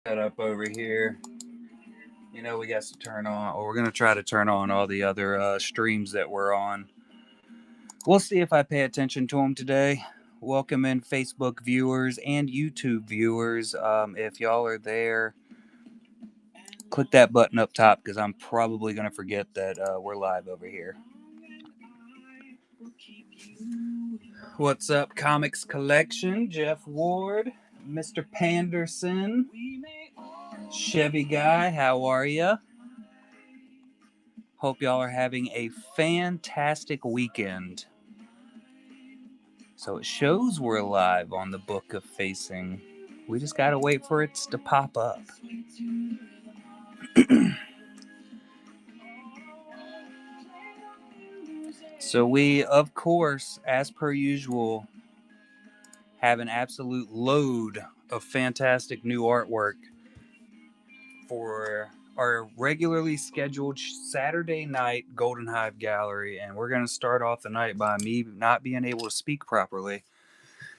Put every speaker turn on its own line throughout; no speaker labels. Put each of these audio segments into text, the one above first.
Set up over here. We got to turn on, or we're going to try to turn on all the other streams that we're on. We'll see if I pay attention to them today. Welcome in Facebook viewers and YouTube viewers. If y'all are there, click that button up top because I'm probably going to forget that we're live over here. What's up, Comics Collection? Jeff Ward, Mr. Panderson, Chevy Guy, how are ya? Hope y'all are having a fantastic weekend. So it shows we're live on the Book of Facing. We just gotta wait for it to pop up. So we, of course, as per usual, have an absolute load of fantastic new artwork for our regularly scheduled Saturday night Golden Hive Gallery, and we're going to start off the night by me not being able to speak properly.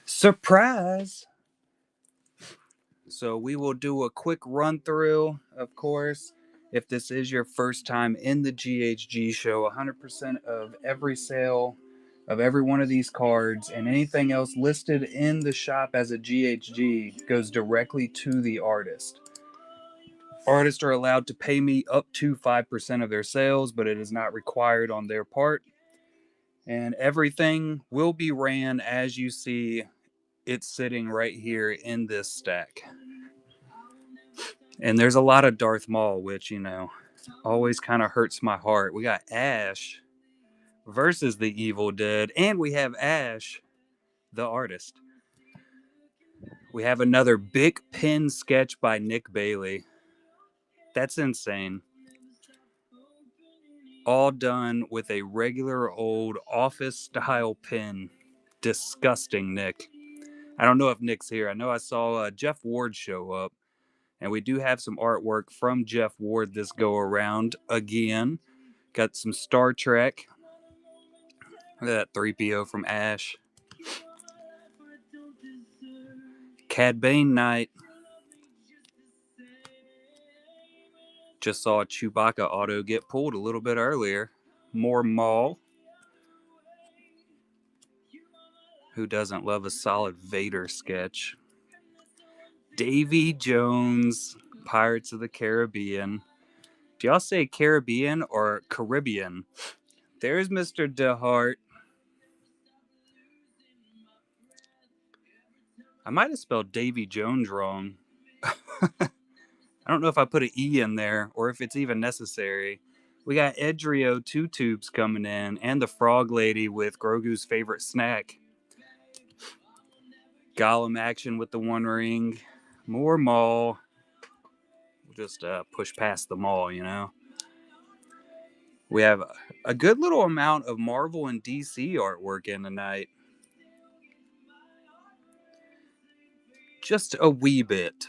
Surprise! So we will do a quick run through, of course. If this is your first time in the GHG show, 100% of every sale of every one of these cards and anything else listed in the shop as a GHG goes directly to the artist. Artists are allowed to pay me up to 5% of their sales, but it is not required on their part. And everything will be ran as you see it's sitting right here in this stack. And there's a lot of Darth Maul, which, always kind of hurts my heart. We got Ash versus the Evil Dead, and we have Ash, the artist. We have another big pen sketch by Nick Bailey. That's insane. All done with a regular old office style pen. Disgusting, Nick. I don't know if Nick's here. I know I saw Jeff Ward show up. And we do have some artwork from Jeff Ward this go around again. Got some Star Trek. Look at that 3PO from Ash. Cad Bane Knight. Just saw a Chewbacca auto get pulled a little bit earlier. More Maul. Who doesn't love a solid Vader sketch? Davy Jones, Pirates of the Caribbean. Do y'all say Caribbean or Caribbean? There's Mr. DeHart. I might have spelled Davy Jones wrong. I don't know if I put an E in there or if it's even necessary. We got Edrio 2 Tubes coming in and the Frog Lady with Grogu's favorite snack. Gollum action with the One Ring. More Maul. We'll just push past the Maul, We have a good little amount of Marvel and DC artwork in tonight. Just a wee bit.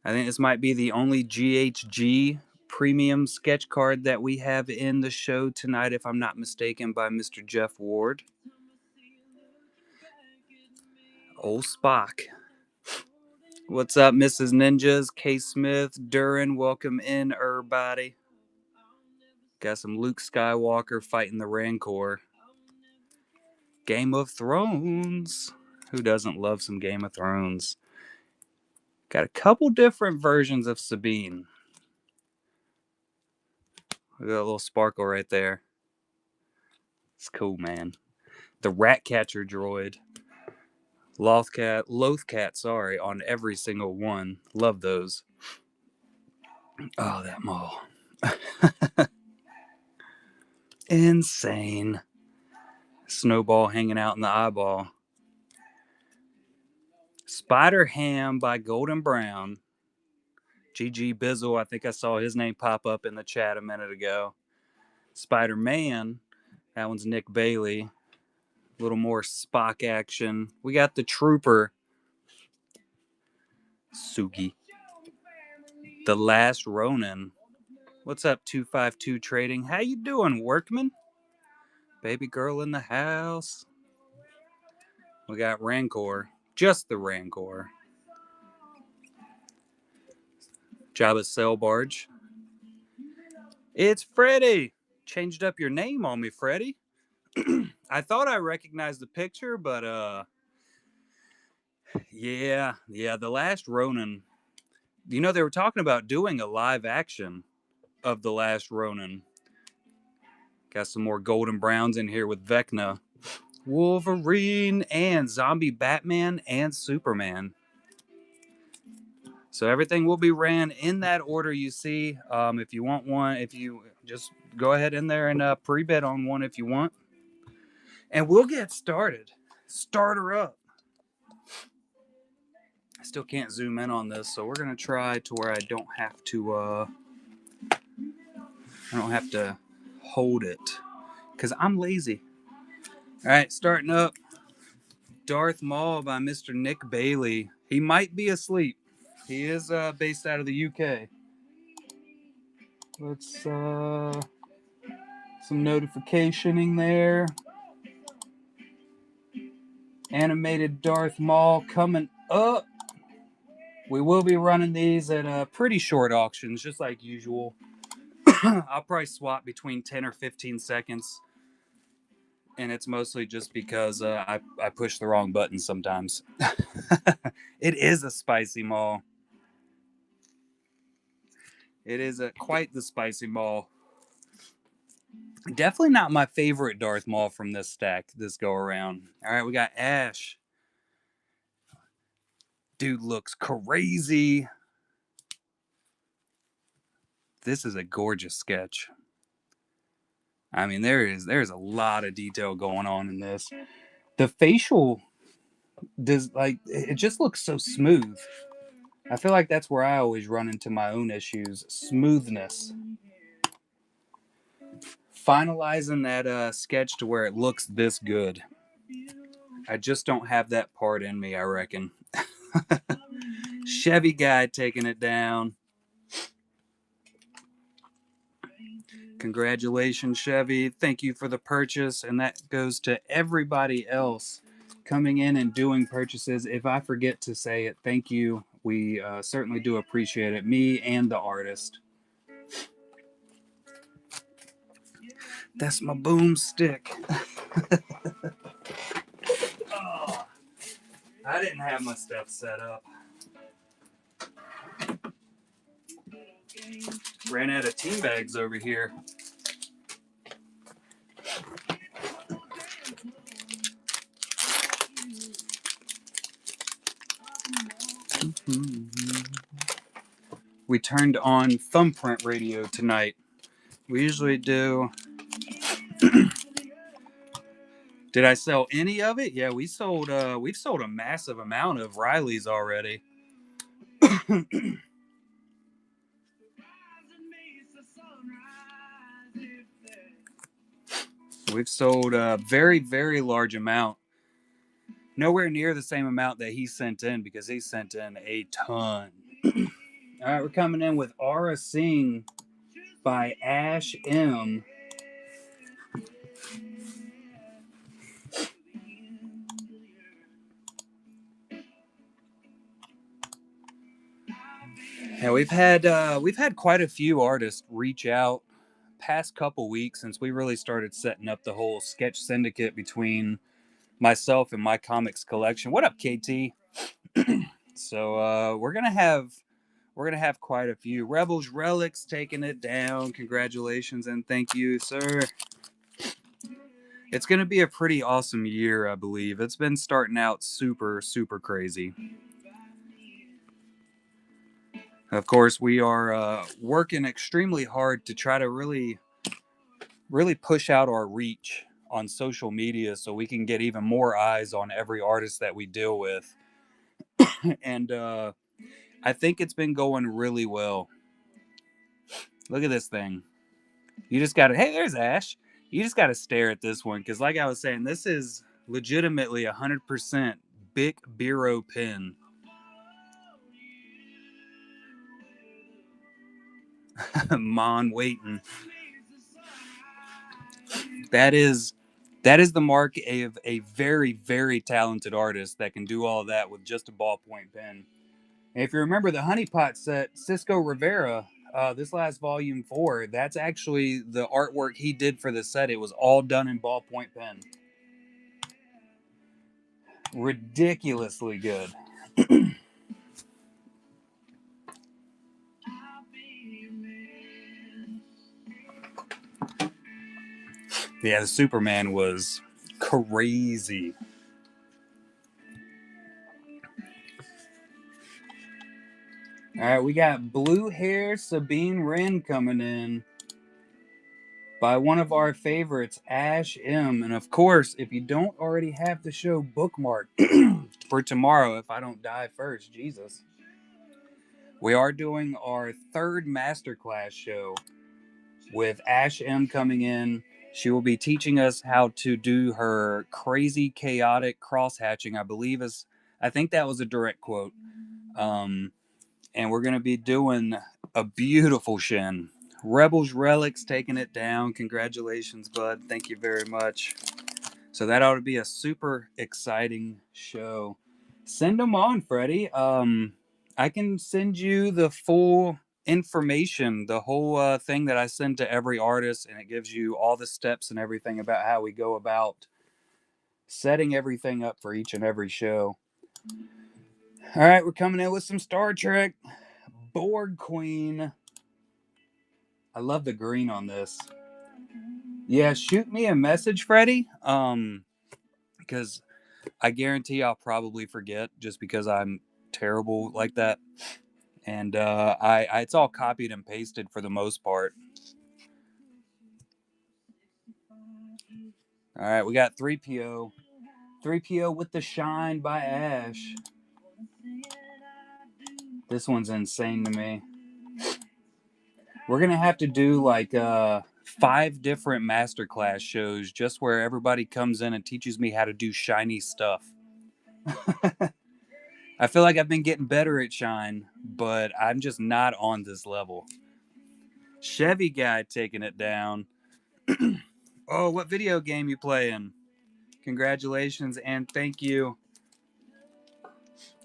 I think this might be the only GHG premium sketch card that we have in the show tonight, if I'm not mistaken, by Mr. Jeff Ward. Old Spock. What's up, Mrs. Ninjas? K. Smith, Duran, welcome in, everybody. Got some Luke Skywalker fighting the Rancor. Game of Thrones. Who doesn't love some Game of Thrones? Got a couple different versions of Sabine. We got a little sparkle right there. It's cool, man. The Ratcatcher droid. Lothcat, sorry, on every single one. Love those. Oh, that Maul. Insane. Snowball hanging out in the eyeball. Spider Ham by Golden Brown. GG Bizzle, I think I saw his name pop up in the chat a minute ago. Spider-Man, that one's Nick Bailey. A little more Spock action. We got the Trooper. Sugi. The Last Ronin. What's up, 252 Trading? How you doing, workman? Baby girl in the house. We got Rancor. Just the Rancor. Jabba's sail barge. It's Freddy. Changed up your name on me, Freddy. I thought I recognized the picture, but yeah, the Last Ronin. You know, they were talking about doing a live action of The Last Ronin. Got some more Golden Browns in here with Vecna, Wolverine, and Zombie Batman and Superman. So everything will be ran in that order you see. If you want one, if you just go ahead in there and pre-bid on one if you want. And we'll get started. Start her up. I still can't zoom in on this, so we're gonna try to where I don't have to hold it because I'm lazy. All right, starting up. Darth Maul by Mr. Nick Bailey. He might be asleep. He is based out of the UK. Let's some notificationing there. Animated Darth Maul coming up. We will be running these at pretty short auctions, just like usual. I'll probably swap between 10 or 15 seconds. And it's mostly just because I push the wrong button sometimes. It is a spicy Maul. It is quite the spicy Maul. Definitely not my favorite Darth Maul from this stack this go around. All right, we got Ash. Dude looks crazy. This is a gorgeous sketch. I mean, there's a lot of detail going on in this. The facial it just looks so smooth. I feel like that's where I always run into my own issues. Smoothness. Finalizing that sketch to where it looks this good. I just don't have that part in me, I reckon. Chevy guy taking it down. Congratulations, Chevy. Thank you for the purchase. And that goes to everybody else coming in and doing purchases. If I forget to say it, thank you. We certainly do appreciate it. Me and the artist. That's my boomstick. Oh, I didn't have my stuff set up. Ran out of tea bags over here. We turned on Thumbprint Radio tonight. We usually do. Did I sell any of it? Yeah, we've sold a massive amount of Riley's already. We've sold a very, very large amount. Nowhere near the same amount that he sent in because he sent in a ton. All right, we're coming in with Aura Singh by Ash M. Yeah, we've had quite a few artists reach out past couple weeks since we really started setting up the whole sketch syndicate between myself and my comics collection. What up, KT? So we're gonna have quite a few. Rebels Relics taking it down. Congratulations and thank you, sir. It's gonna be a pretty awesome year, I believe. It's been starting out super, super crazy. Of course, we are working extremely hard to try to really push out our reach on social media so we can get even more eyes on every artist that we deal with. And I think it's been going really well. Look at this thing. You just got to, hey, there's Ash. You just got to stare at this one because, like I was saying, this is legitimately 100% Bic Biro pen. Mon waiting. That is the mark of a very, very talented artist that can do all that with just a ballpoint pen. If you remember the Honeypot set, Cisco Rivera, this last volume 4, that's actually the artwork he did for the set. It was all done in ballpoint pen. Ridiculously good. Yeah, the Superman was crazy. All right, we got Blue Hair Sabine Wren coming in by one of our favorites, Ash M. And of course, if you don't already have the show bookmarked for tomorrow, if I don't die first, Jesus, we are doing our third masterclass show with Ash M coming in. She will be teaching us how to do her crazy, chaotic cross hatching. I think that was a direct quote. And we're going to be doing a beautiful shin. Rebels Relics taking it down. Congratulations, bud. Thank you very much. So that ought to be a super exciting show. Send them on, Freddie. I can send you the full information, the whole thing that I send to every artist, and it gives you all the steps and everything about how we go about setting everything up for each and every show. All right, we're coming in with some Star Trek. Borg Queen. I love the green on this. Yeah, shoot me a message, Freddie. Because I guarantee I'll probably forget just because I'm terrible like that. And I it's all copied and pasted for the most part. All right, we got 3PO. 3PO with the Shine by Ash. This one's insane to me. We're going to have to do like 5 different masterclass shows just where everybody comes in and teaches me how to do shiny stuff. I feel like I've been getting better at Shine, but I'm just not on this level. Chevy guy taking it down. Oh, what video game you playing? Congratulations and thank you.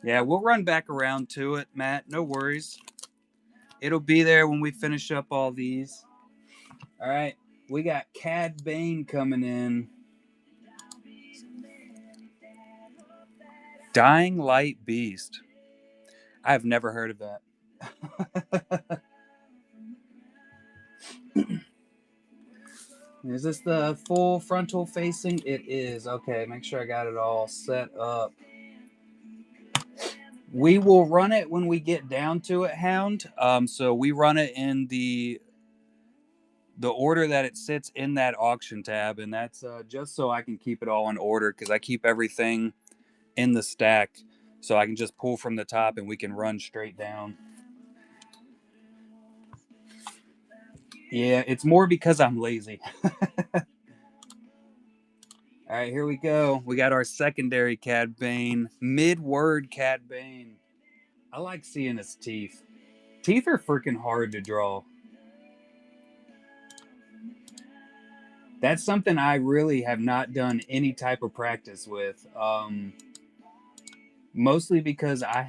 Yeah, we'll run back around to it, Matt. No worries. It'll be there when we finish up all these. All right, we got Cad Bane coming in. Dying Light Beast. I've never heard of that. Is this the full frontal facing? It is. Okay, make sure I got it all set up. We will run it when we get down to it, Hound. So we run it in the order that it sits in that auction tab, and that's just so I can keep it all in order because I keep everything in the stack, so I can just pull from the top and we can run straight down. Yeah, it's more because I'm lazy. All right, here we go. We got our secondary Cad Bane, mid-word Cad Bane. I like seeing his teeth. Teeth are freaking hard to draw. That's something I really have not done any type of practice with. Mostly because I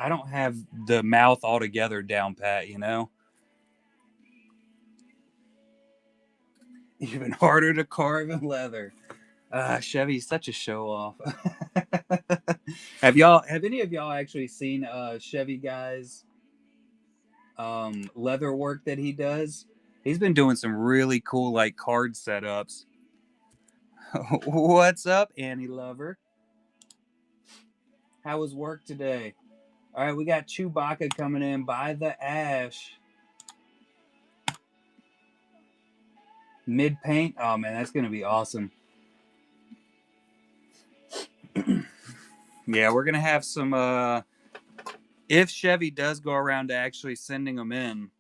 don't have the mouth altogether down pat, you know? Even harder to carve in leather. Chevy's such a show off. Have any of y'all actually seen Chevy Guy's leather work that he does? He's been doing some really cool like card setups. What's up, Annie Lover? How was work today? All right, we got Chewbacca coming in by the Ash. Mid paint. Oh man, that's gonna be awesome. Yeah, we're gonna have some. If Chevy does go around to actually sending them in,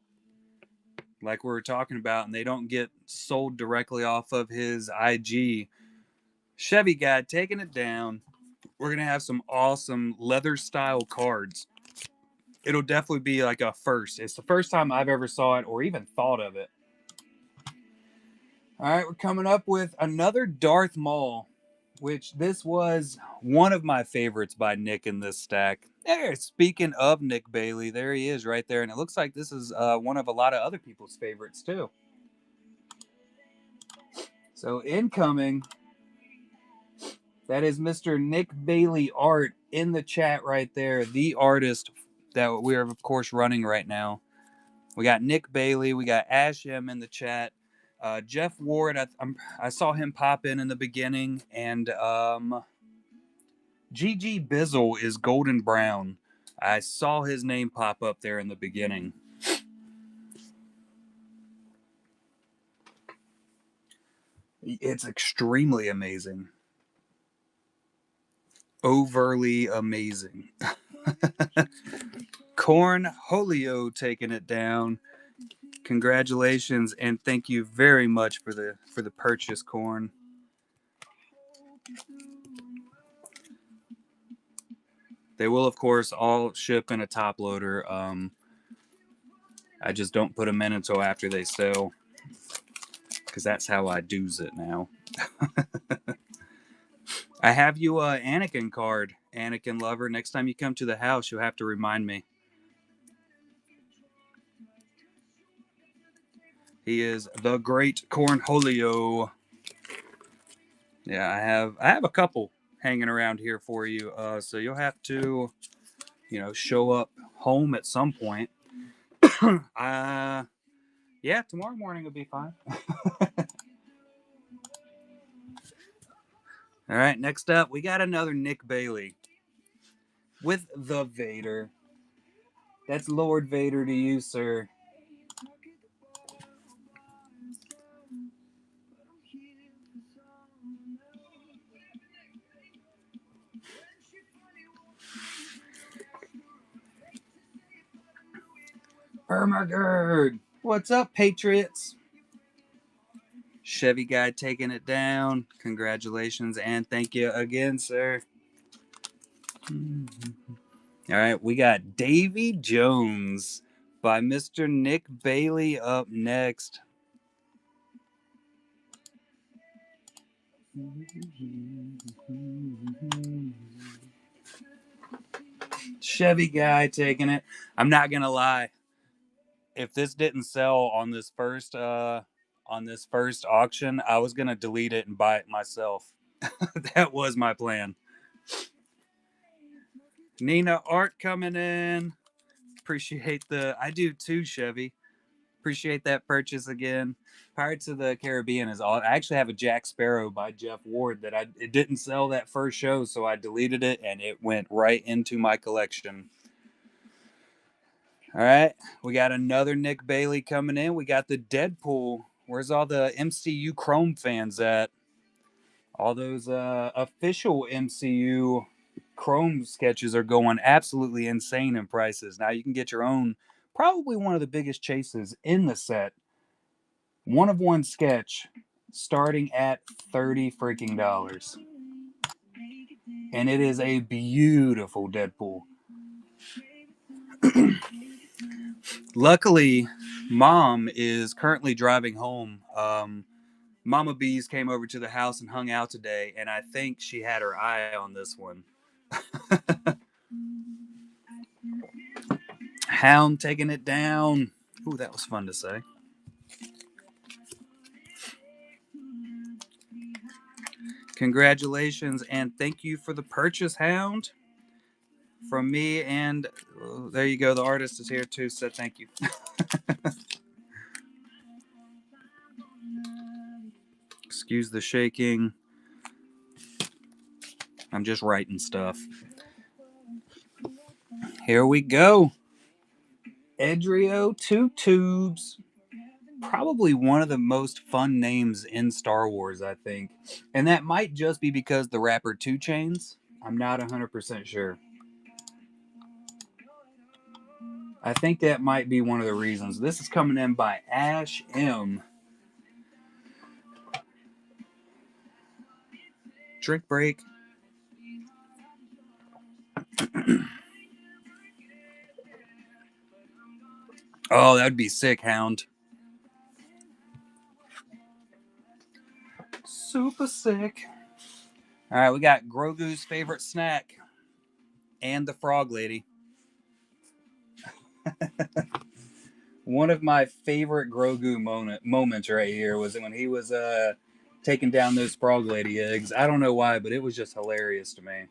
like we were talking about, and they don't get sold directly off of his IG, Chevy guy taking it down. We're gonna have some awesome leather style cards. It'll definitely be like a first. It's the first time I've ever saw it or even thought of it. All right, we're coming up with another Darth Maul, which this was one of my favorites by Nick in this stack. There, speaking of Nick Bailey, there he is right there. And it looks like this is one of a lot of other people's favorites, too. So, incoming, that is Mr. Nick Bailey art in the chat right there. The artist that we're, of course, running right now. We got Nick Bailey. We got Ash M in the chat. Jeff Ward, I saw him pop in the beginning. And GG Bizzle is golden brown. I saw his name pop up there in the beginning. It's extremely amazing. Overly amazing. Corn Holio taking it down. Congratulations and thank you very much for the purchase, Corn. They will, of course, all ship in a top loader. I just don't put them in until after they sell, because that's how I do's it now. I have you a Anakin card, Anakin lover. Next time you come to the house, you'll have to remind me. He is the great Cornholio. Yeah, I have a couple hanging around here for you. So you'll have to, show up home at some point. Yeah, tomorrow morning will be fine. All right, next up, we got another Nick Bailey with the Vader. That's Lord Vader to you, sir. Ermagerd. What's up, Patriots? Chevy guy taking it down. Congratulations and thank you again, sir. All right, we got Davy Jones by Mr. Nick Bailey up next. Chevy guy taking it. I'm not gonna lie. If this didn't sell on this first auction, I was gonna delete it and buy it myself. That was my plan. Nina Art coming in. Appreciate I do too, Chevy. Appreciate that purchase again. Pirates of the Caribbean is all. I actually have a Jack Sparrow by Jeff Ward that it didn't sell that first show, so I deleted it and it went right into my collection. All right, we got another Nick Bailey coming in. We got the Deadpool. Where's all the MCU Chrome fans at? All those official MCU Chrome sketches are going absolutely insane in prices. Now you can get your own, probably one of the biggest chases in the set. One of one sketch starting at $30 freaking dollars. And it is a beautiful Deadpool. Luckily, Mom is currently driving home. Mama Bees came over to the house and hung out today, and I think she had her eye on this one. Hound taking it down. Ooh, that was fun to say. Congratulations and thank you for the purchase, Hound. From me and there you go. The artist is here too, so thank you. Excuse the shaking. I'm just writing stuff. Here we go. Edrio 2 Tubes. Probably one of the most fun names in Star Wars, I think. And that might just be because the rapper 2 Chainz. I'm not 100% sure. I think that might be one of the reasons. This is coming in by Ash M. Drink break. Oh, that'd be sick, Hound. Super sick. All right, we got Grogu's favorite snack. and the frog lady. One of my favorite Grogu moments right here was when he was taking down those frog lady eggs. I don't know why, but it was just hilarious to me.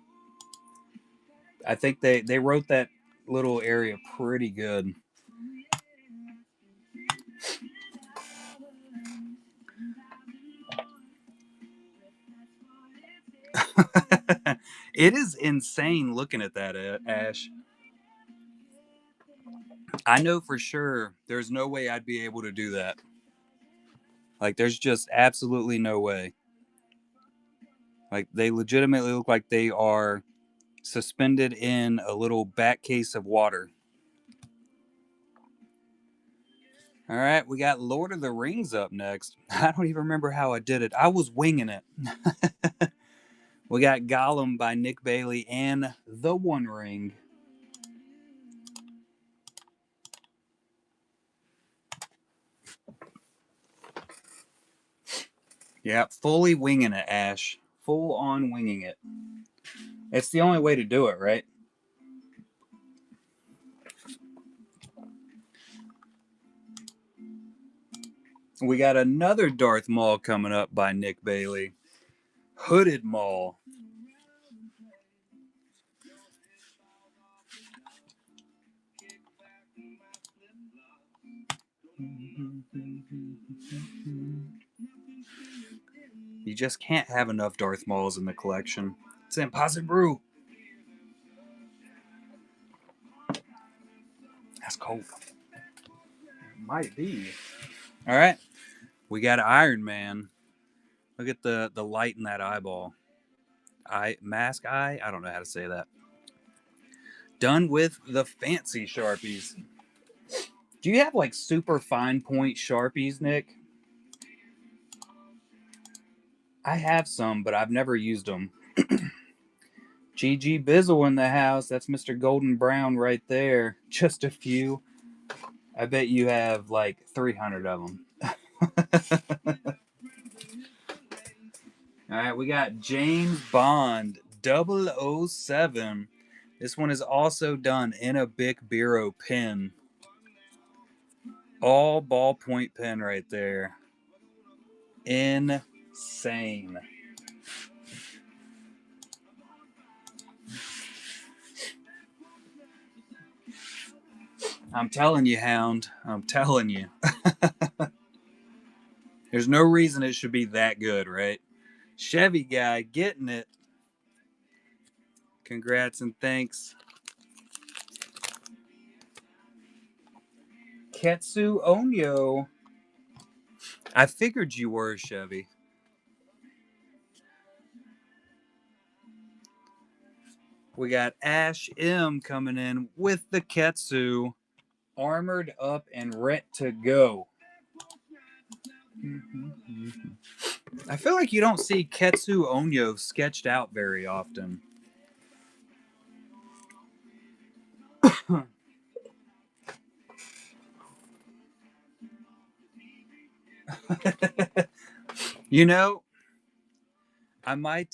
I think they wrote that little area pretty good. It is insane looking at that, Ash. I know for sure there's no way I'd be able to do that. Like, there's just absolutely no way. Like, they legitimately look like they are suspended in a little back case of water. All right, we got Lord of the Rings up next. I don't even remember how I did it. I was winging it. We got Gollum by Nick Bailey and The One Ring. Yeah, fully winging it, Ash. Full on winging it. It's the only way to do it, right? We got another Darth Maul coming up by Nick Bailey. Hooded Maul. You just can't have enough Darth Mauls in the collection. It's impossible. That's cold. It might be. All right. We got Iron Man. Look at the light in that eyeball. Mask eye? I don't know how to say that. Done with the fancy Sharpies. Do you have like super fine point Sharpies, Nick? I have some, but I've never used them. GG Bizzle in the house. That's Mr. Golden Brown right there. Just a few. I bet you have like 300 of them. All right, we got James Bond 007. This one is also done in a Bic Biro pen. All ballpoint pen right there. Insane. I'm telling you, Hound. I'm telling you. There's no reason it should be that good, right? Chevy guy getting it. Congrats and thanks. Ketsu Onyo. I figured you were, Chevy. We got Ash M coming in with the Ketsu, armored up and ready to go. I feel like you don't see Ketsu Onyo sketched out very often. You know, I might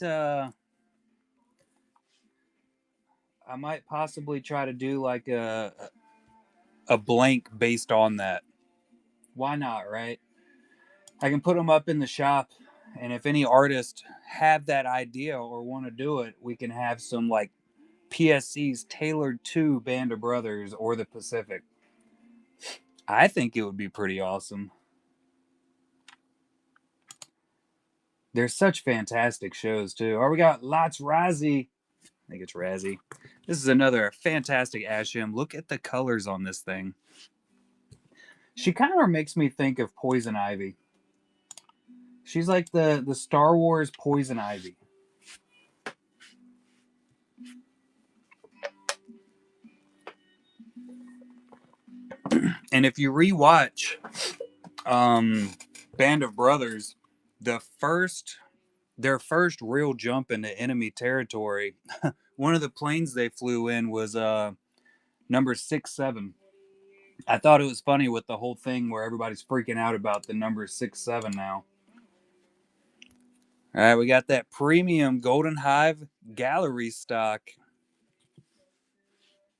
possibly try to do like a blank based on that. Why not, right? I can put them up in the shop, and if any artists have that idea or want to do it, we can have some like PSCs tailored to Band of Brothers or the Pacific. I think it would be pretty awesome. They're such fantastic shows too. Or we got Lots Razzie. I think it's Razzie. This is another fantastic Ashim. Look at the colors on this thing. She kind of makes me think of Poison Ivy. She's like the Star Wars Poison Ivy. And if you rewatch Band of Brothers, their first real jump into enemy territory, one of the planes they flew in was number 6-7. I thought it was funny with the whole thing where everybody's freaking out about the number 6-7 now. All right, we got that premium Golden Hive Gallery stock.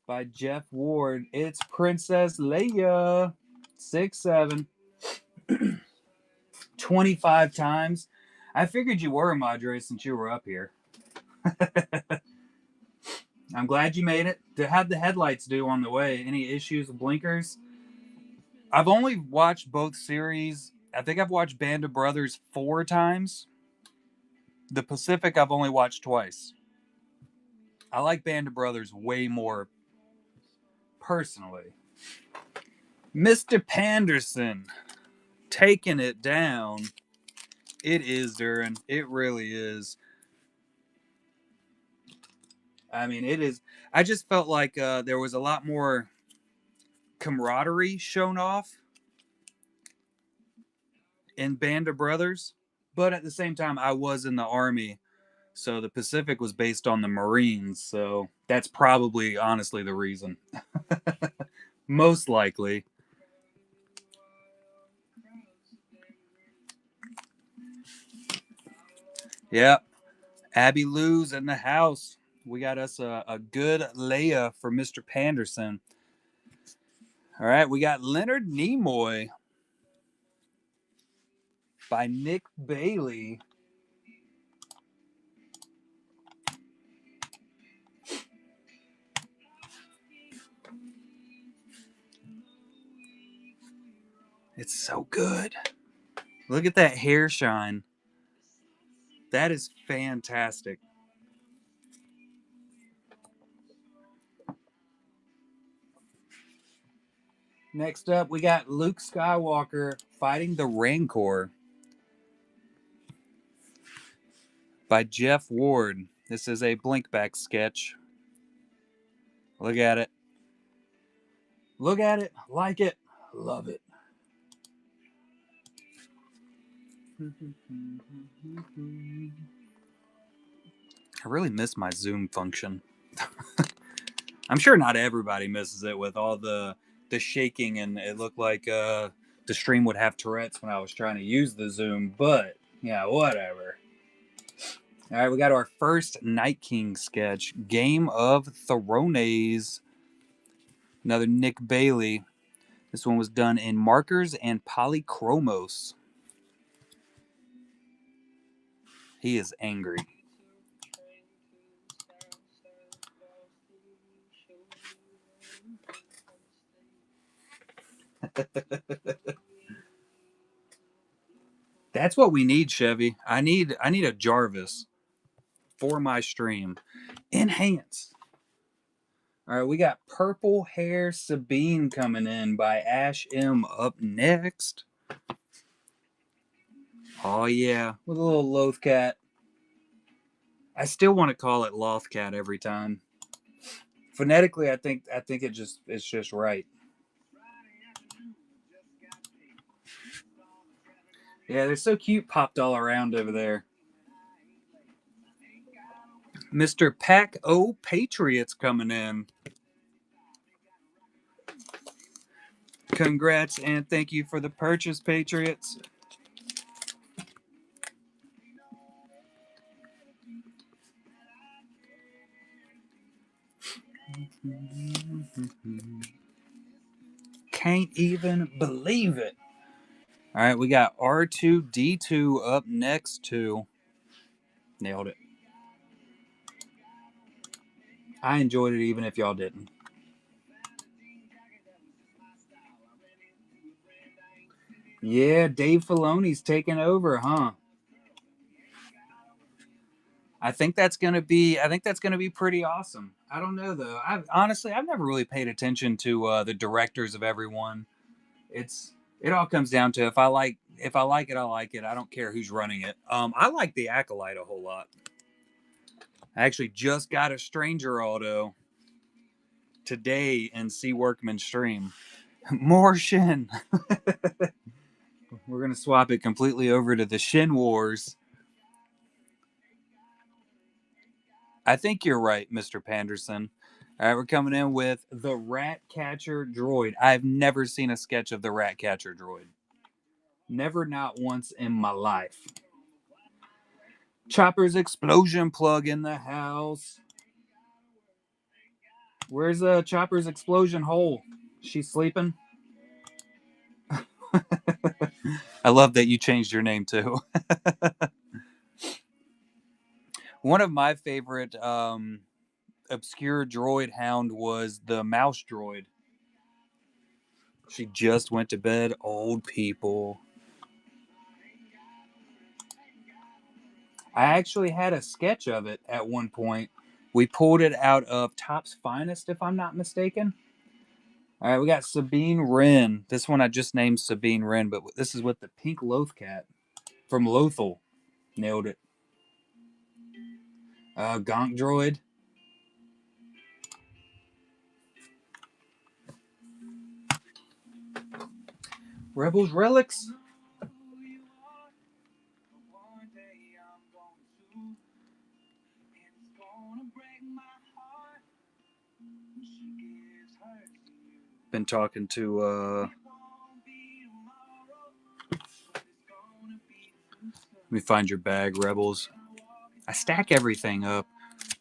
by Jeff Ward. It's Princess Leia. 6'7". 25 times. I figured you were, Madre, since you were up here. I'm glad you made it. How'd the headlights do on the way? Any issues with blinkers? I've only watched both series. I think I've watched Band of Brothers 4 times. The Pacific I've only watched twice. I like Band of Brothers way more personally. Mr. Panderson taking it down. It is, Duran. It really is. I mean, it is. I just felt like there was a lot more camaraderie shown off in Band of Brothers. But at the same time, I was in the Army. So the Pacific was based on the Marines. So that's probably, honestly, the reason. Most likely. Yep. Abby Lou's in the house. We got us a good Leia for Mr. Panderson. All right, we got Leonard Nimoy by Nick Bailey. It's so good. Look at that hair shine. That is fantastic. Next up, we got Luke Skywalker fighting the Rancor by Jeff Ward. This is a blinkback sketch. Look at it. Look at it. Like it. Love it. I really miss my zoom function. I'm sure not everybody misses it with all the shaking, and it looked like the stream would have Tourette's when I was trying to use the zoom, but yeah, whatever. All right, we got our first Night King sketch, Game of Thrones. Another Nick Bailey. This one was done in markers and polychromos. He is angry. That's what we need, Chevy. I need a Jarvis for my stream. Enhance. All right, we got Purple Hair Sabine coming in by Ash M up next. Oh yeah, with a little Lothcat. I still want to call it Lothcat every time. Phonetically, I think it's just right. Yeah, they're so cute, popped all around over there. Mr. Pack O Patriots coming in. Congrats and thank you for the purchase, Patriots. Can't even believe it. All right, we got R2D2 up next too. Nailed it. I enjoyed it even if y'all didn't. Yeah, Dave Filoni's taking over, huh? I think that's gonna be pretty awesome. I don't know though. I've never really paid attention to the directors of everyone. It all comes down to if I like it, I like it. I don't care who's running it. I like the Acolyte a whole lot. I actually just got a Stranger Auto today in C Workman stream. More Shin. We're gonna swap it completely over to the Shin Wars. I think you're right, Mr. Panderson. All right, we're coming in with the Rat Catcher Droid. I've never seen a sketch of the Rat Catcher Droid. Never, not once in my life. Chopper's explosion plug in the house. Where's Chopper's explosion hole? She's sleeping? I love that you changed your name too. One of my favorite obscure droid hound was the mouse droid. She just went to bed. Old people. I actually had a sketch of it at one point. We pulled it out of Top's Finest, if I'm not mistaken. All right, we got Sabine Wren. This one I just named Sabine Wren, but this is with the pink Loth cat from Lothal. Nailed it. Gonk droid. Rebels relics. Been talking to let me find your bag, Rebels. I stack everything up.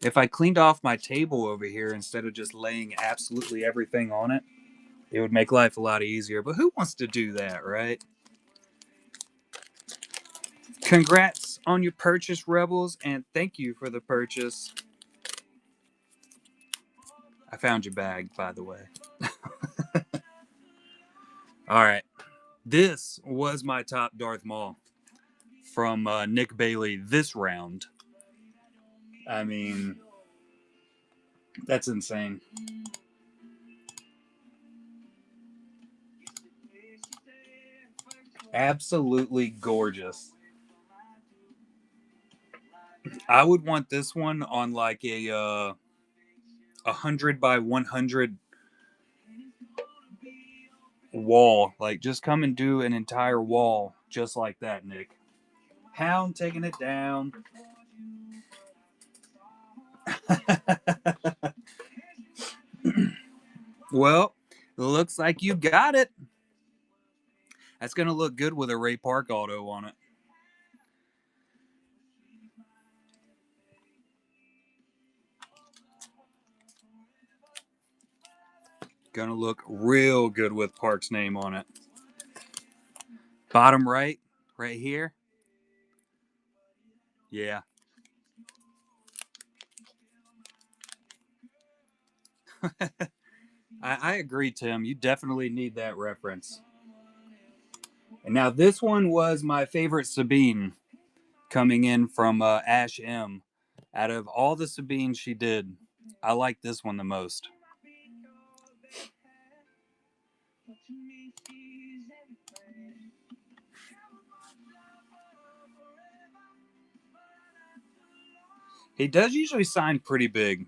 If I cleaned off my table over here instead of just laying absolutely everything on it, it would make life a lot easier. But who wants to do that, right? Congrats on your purchase, Rebels, and thank you for the purchase. I found your bag, by the way. All right. This was my top Darth Maul from Nick Bailey this round. I mean, that's insane. Absolutely gorgeous. I would want this one on like a 100 by 100 wall. Like, just come and do an entire wall just like that, Nick. Hound taking it down. Well, looks like you got it. That's going to look good with a Ray Park auto on it. Gonna look real good with Park's name on it. Bottom right here. Yeah. I agree, Tim. You definitely need that reference. And now this one was my favorite Sabine coming in from Ash M. Out of all the Sabines she did, I like this one the most. He does usually sign pretty big.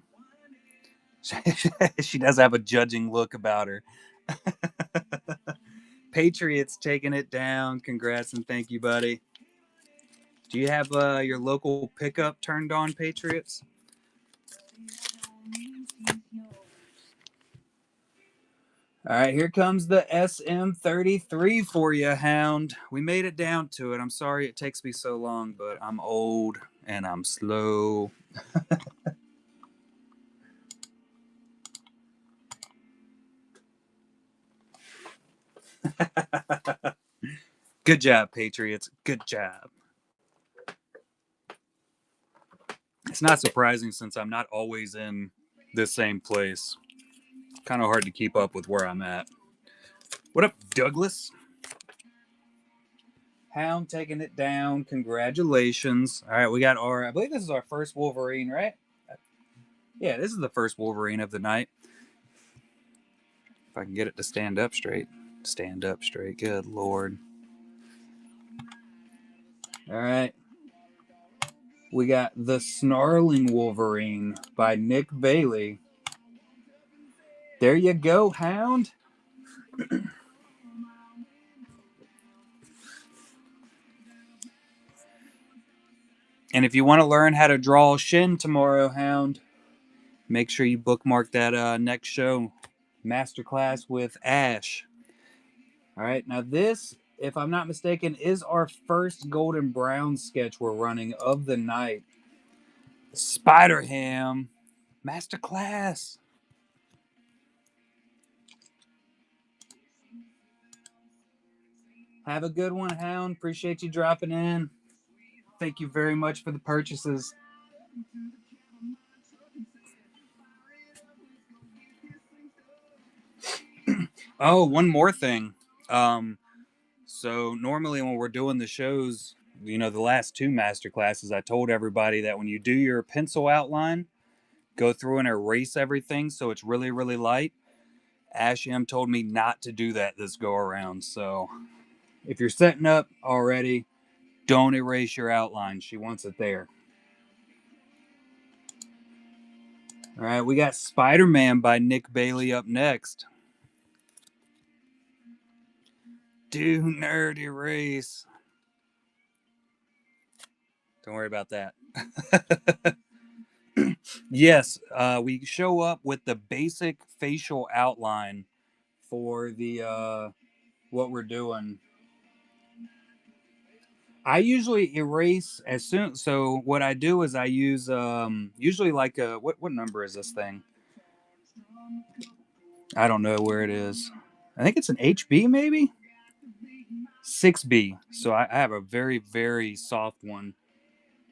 She does have a judging look about her. Patriots taking it down. Congrats and thank you, buddy. Do you have your local pickup turned on, Patriots? All right, here comes the SM33 for you, Hound. We made it down to it. I'm sorry it takes me so long, but I'm old and I'm slow. Good job, Patriots. Good job. It's not surprising since I'm not always in the same place. Kind of hard to keep up with where I'm at. What up, Douglas? Hound taking it down. Congratulations. All right, we got our, I believe this is our first Wolverine, right? Yeah, this is the first Wolverine of the night. If I can get it to stand up straight. Stand up straight. Good Lord. All right. We got The Snarling Wolverine by Nick Bailey. There you go, Hound. And if you want to learn how to draw Shin tomorrow, Hound, make sure you bookmark that next show, Masterclass with Ash. All right, now this, if I'm not mistaken, is our first Golden Brown sketch we're running of the night. Spider Ham, Masterclass. Have a good one, Hound. Appreciate you dropping in. Thank you very much for the purchases. Oh, one more thing. Um, so normally when we're doing the shows, the last two master classes, I told everybody that when you do your pencil outline, go through and erase everything so it's really, really light. Ash M told me not to do that this go around. So if you're setting up already, don't erase your outline. She wants it there. All right, we got Spider Man by Nick Bailey up next. Do nerd erase. Don't worry about that. Yes, we show up with the basic facial outline for the what we're doing. I usually erase as soon. So what I do is I use usually like a what number is this thing? I don't know where it is. I think it's an HB maybe 6B. So I have a very very soft one.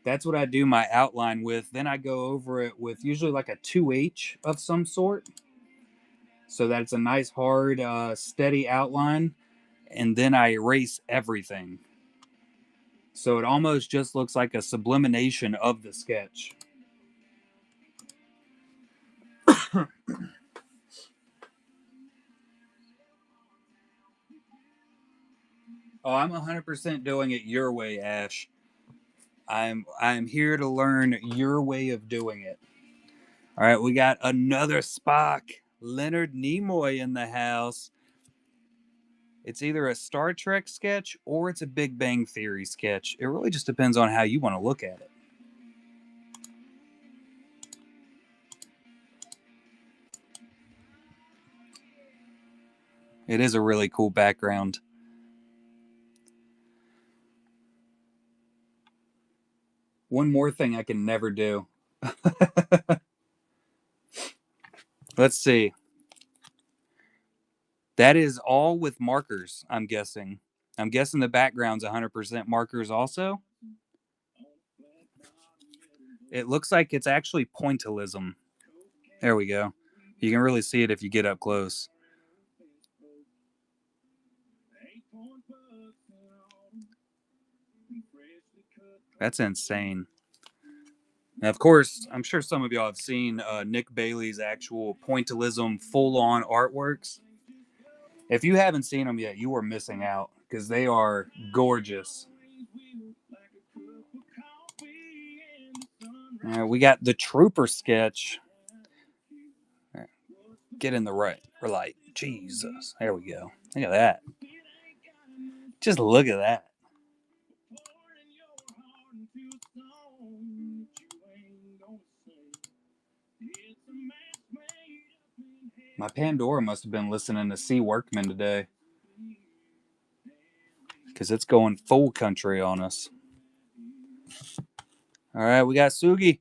That's what I do my outline with. Then I go over it with usually like a 2H of some sort, so that it's a nice hard steady outline. And then I erase everything. So it almost just looks like a sublimination of the sketch. Oh, I'm 100% doing it your way, Ash. I'm here to learn your way of doing it. All right, we got another Spock, Leonard Nimoy in the house. It's either a Star Trek sketch or it's a Big Bang Theory sketch. It really just depends on how you want to look at it. It is a really cool background. One more thing I can never do. Let's see. That is all with markers, I'm guessing. I'm guessing the background's 100% markers also. It looks like it's actually pointillism. There we go. You can really see it if you get up close. That's insane. Now, of course, I'm sure some of y'all have seen Nick Bailey's actual pointillism full on artworks. If you haven't seen them yet, you are missing out because they are gorgeous. We got the Trooper sketch. Get in the right light. Jesus. There we go. Look at that. Just look at that. My Pandora must have been listening to C. Workman today because it's going full country on us. All right, we got Sugi.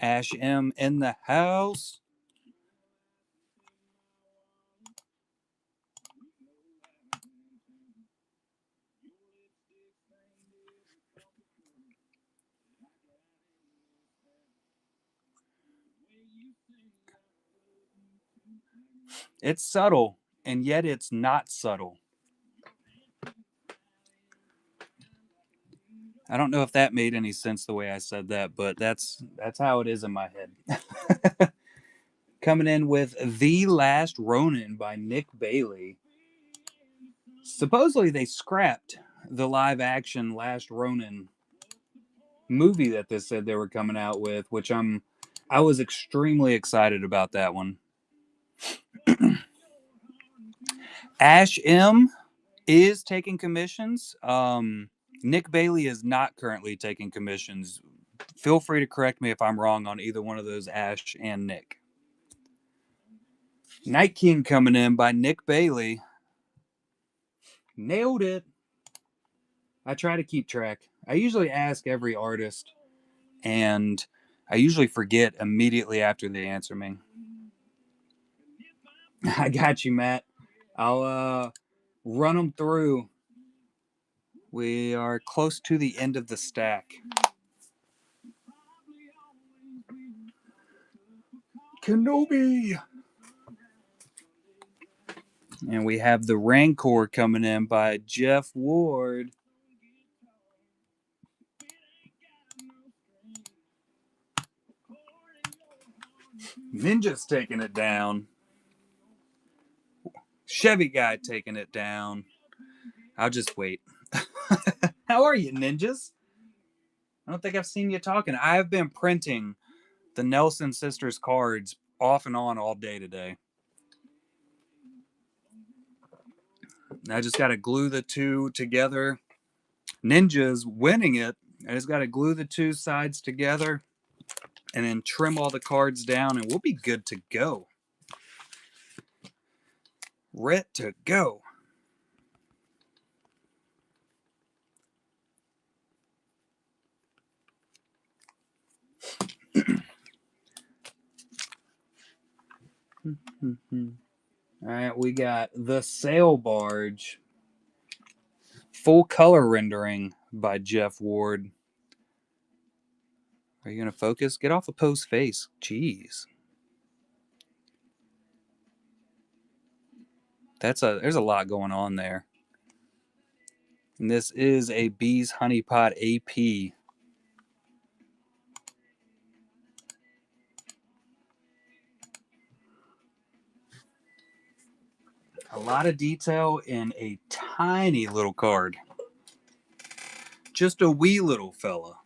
Ash M in the house. It's subtle, and yet it's not subtle. I don't know if that made any sense the way I said that, but that's how it is in my head. Coming in with The Last Ronin by Nick Bailey. Supposedly they scrapped the live action Last Ronin movie that they said they were coming out with, which I was extremely excited about that one. Ash M is taking commissions. Nick Bailey is not currently taking commissions. Feel free to correct me if I'm wrong on either one of those, Ash and Nick. Night King coming in by Nick Bailey. Nailed it. I try to keep track. I usually ask every artist, and I usually forget immediately after they answer me. I got you, Matt. I'll run them through. We are close to the end of the stack. Kenobi! And we have the Rancor coming in by Jeff Ward. Ninja's taking it down. Chevy guy taking it down. I'll just wait. How are you, ninjas? I don't think I've seen you talking. I have been printing the Nelson Sisters cards off and on all day today. I just got to glue the two together. Ninja's winning it. I just got to glue the two sides together and then trim all the cards down, and we'll be good to go. Ready to go. All right, we got the Sail Barge. Full color rendering by Jeff Ward. Are you going to focus? Get off of Poe's face. Jeez. There's a lot going on there. And this is a Bees Honey Pot AP. A lot of detail in a tiny little card. Just a wee little fella.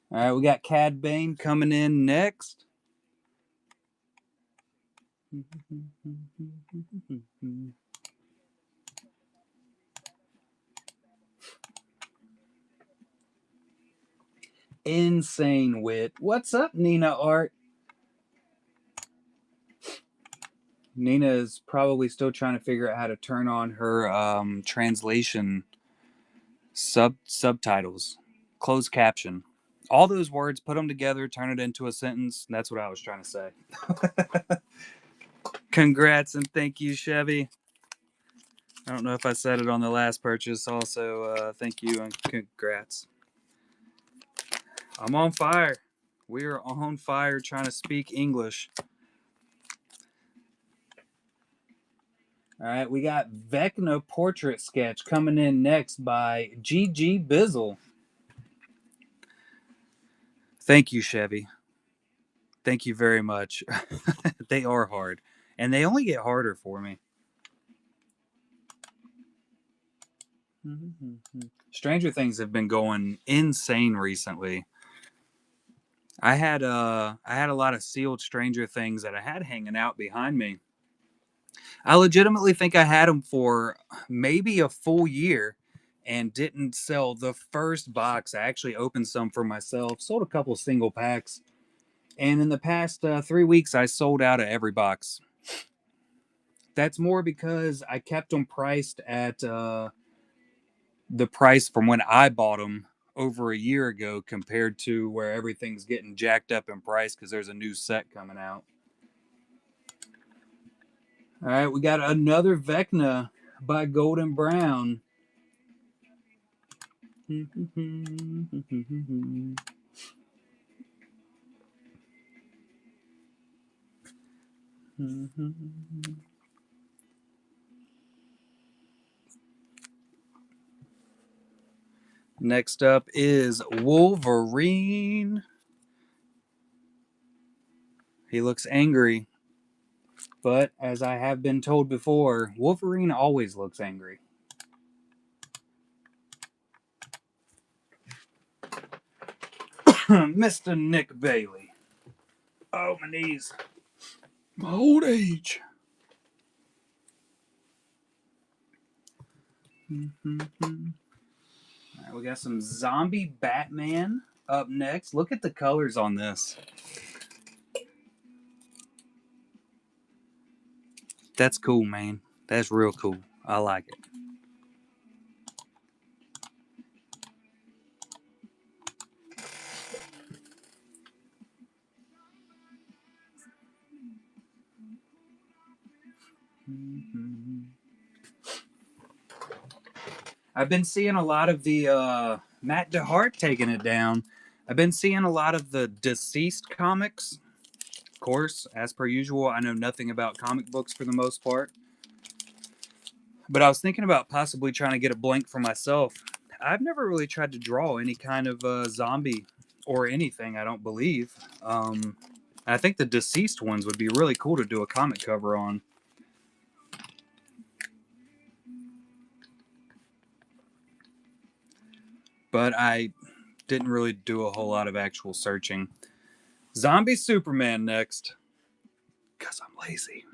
All right, we got Cad Bane coming in next. Insane Wit. What's up, Nina Art? Nina is probably still trying to figure out how to turn on her translation subtitles, closed caption. All those words, put them together, turn it into a sentence. That's what I was trying to say. Congrats and thank you, Chevy. I don't know if I said it on the last purchase. Also, thank you and congrats. I'm on fire. We are on fire trying to speak English. All right, we got Vecna Portrait Sketch coming in next by GG Bizzle. Thank you, Chevy. Thank you very much. They are hard, and they only get harder for me. Stranger Things have been going insane recently. I had a lot of sealed Stranger Things that I had hanging out behind me. I legitimately think I had them for maybe a full year and didn't sell the first box. I actually opened some for myself, sold a couple single packs, and in the past 3 weeks, I sold out of every box. That's more because I kept them priced at the price from when I bought them over a year ago compared to where everything's getting jacked up in price because there's a new set coming out. All right, we got another Vecna by Golden Brown. Next up is Wolverine. He looks angry, but as I have been told before, Wolverine always looks angry. Mr. Nick Bailey. Oh, my knees. My old age. All right, we got some Zombie Batman up next. Look at the colors on this. That's cool, man. That's real cool. I like it. I've been seeing a lot of the Matt DeHart taking it down. I've been seeing a lot of the deceased comics. Of course, as per usual, I know nothing about comic books for the most part. But I was thinking about possibly trying to get a blank for myself. I've never really tried to draw any kind of zombie or anything, I don't believe. I think the deceased ones would be really cool to do a comic cover on. But I didn't really do a whole lot of actual searching. Zombie Superman next. Because I'm lazy.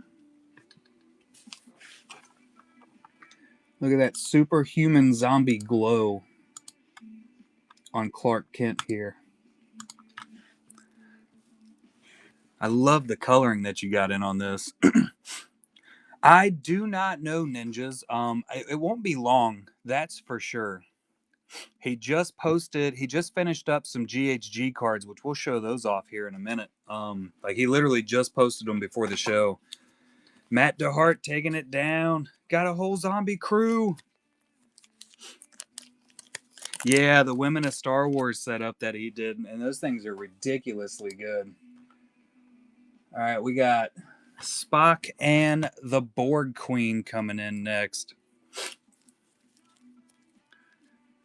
Look at that superhuman zombie glow on Clark Kent here. I love the coloring that you got in on this. I do not know ninjas. It won't be long, that's for sure. He just finished up some GHG cards, which we'll show those off here in a minute. Like he literally just posted them before the show. Matt DeHart taking it down. Got a whole zombie crew. Yeah, the Women of Star Wars setup that he did, and those things are ridiculously good. All right, we got Spock and the Borg Queen coming in next.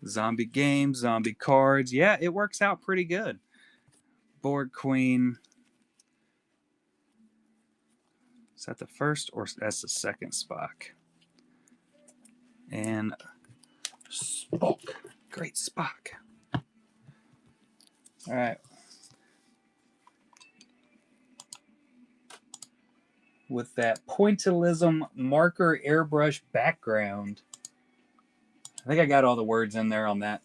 Zombie games, zombie cards. Yeah, it works out pretty good. Borg Queen. Is that the first or that's the second Spock? And Spock. Great Spock. All right. With that pointillism marker airbrush background. I think I got all the words in there on that.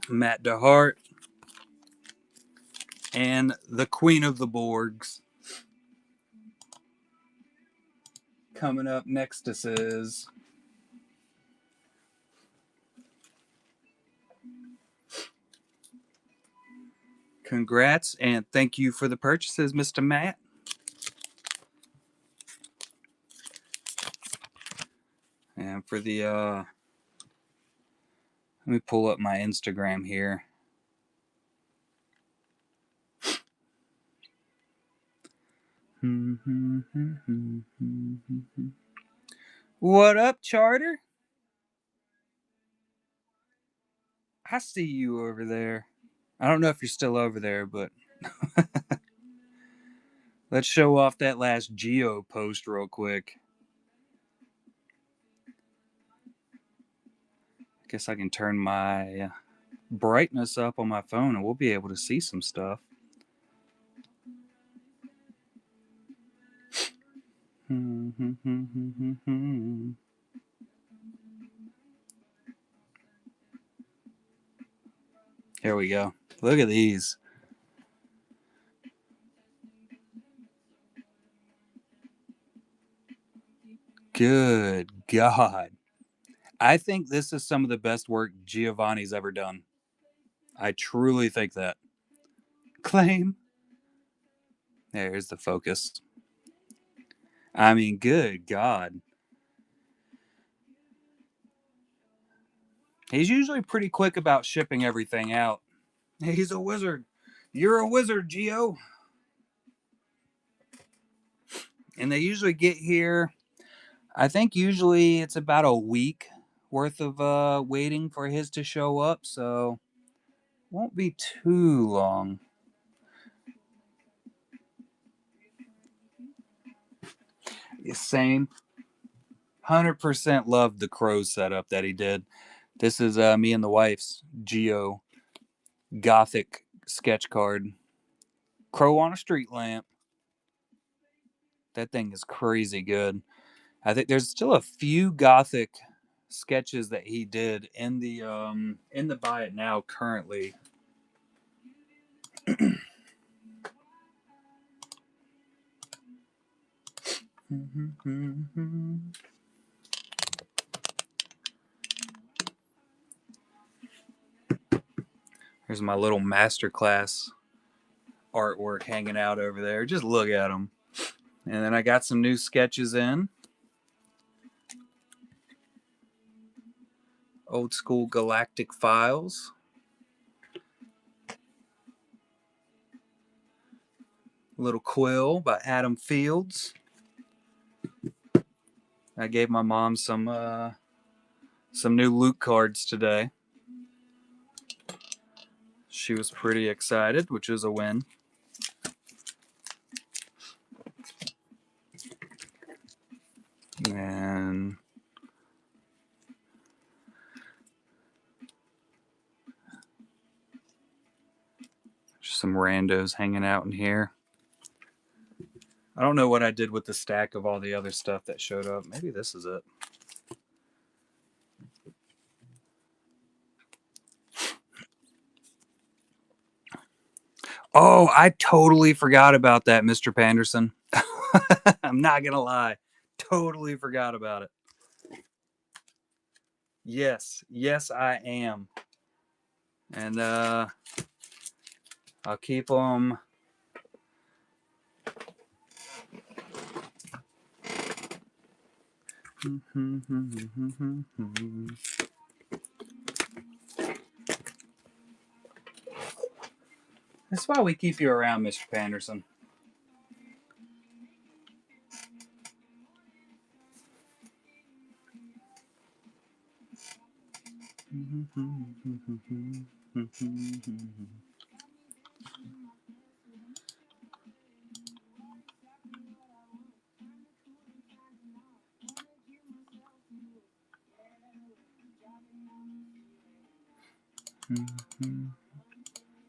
Matt DeHart and the Queen of the Borgs. Coming up next to says congrats and thank you for the purchases, Mr. Matt. And for the let me pull up my Instagram here. What up, Charter? I see you over there. I don't know if you're still over there, but let's show off that last Geo post real quick. Guess I can turn my brightness up on my phone and we'll be able to see some stuff. Here we go. Look at these. Good God. I think this is some of the best work Giovanni's ever done. I truly think that. Claim. There's the focus. I mean, good God. He's usually pretty quick about shipping everything out. He's a wizard. You're a wizard, Geo. And they usually get here, I think usually it's about a week worth of waiting for his to show up, so won't be too long. Same. 100% loved the crow setup that he did. This is me and the wife's Geo Gothic sketch card. Crow on a street lamp. That thing is crazy good. I think there's still a few Gothic sketches that he did in the buy it now currently. Here's my little masterclass artwork hanging out over there. Just look at them. And then I got some new sketches in. Old school galactic files. Little quill by Adam Fields. I gave my mom some new Luke cards today. She was pretty excited, which is a win. And just some randos hanging out in here. I don't know what I did with the stack of all the other stuff that showed up. Maybe this is it. Oh, I totally forgot about that, Mr. Panderson. I'm not going to lie. Totally forgot about it. Yes, I am. And I'll keep them. That's why we keep you around, Mr. Panderson.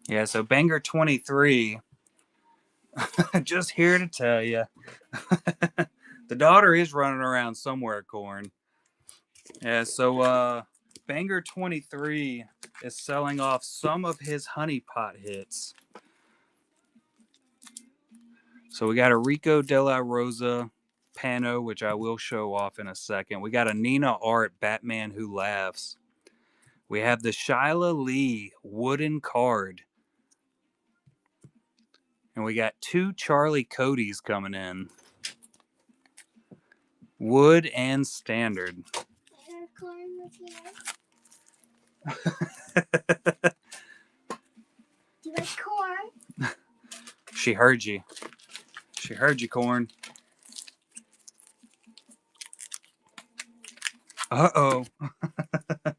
Yeah, so Banger 23, just here to tell you, the daughter is running around somewhere, Corn. Yeah, so Banger 23 is selling off some of his honeypot hits. So we got a Rico De La Rosa Pano, which I will show off in a second. We got a Nina Art Batman Who Laughs. We have the Shyla Lee wooden card. And we got 2 Charlie Codys coming in. Wood and standard.
Do you like corn?
She heard you. She heard you, Corn. Uh-oh. All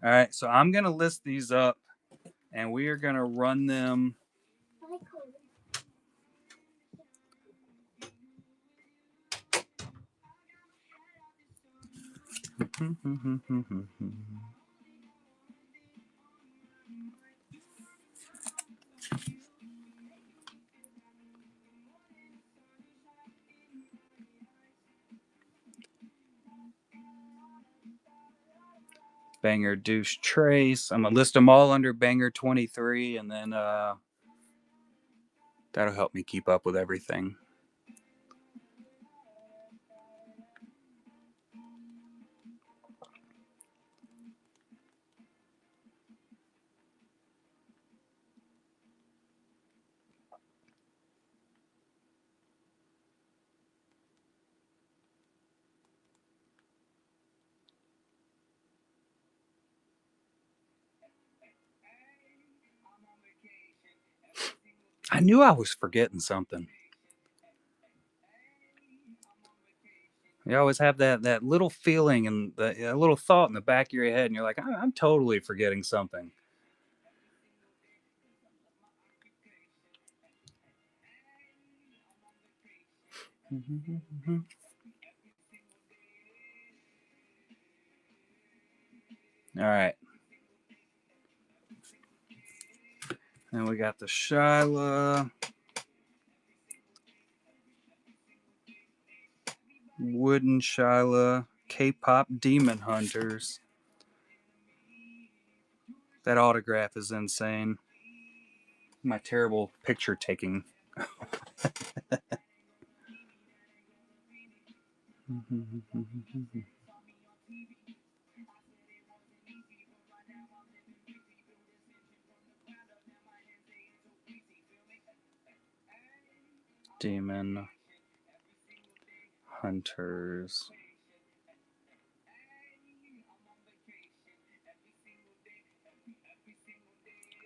right, so I'm going to list these up, and we are going to run them.
I like corn.
Banger Douche Trace. I'm going to list them all under Banger 23, and then that'll help me keep up with everything. I knew I was forgetting something. You always have that little feeling and a little thought in the back of your head, and you're like, I'm totally forgetting something. All right. And we got the Shyla. Wooden Shyla. K-pop Demon Hunters. That autograph is insane. My terrible picture taking. Demon Hunters.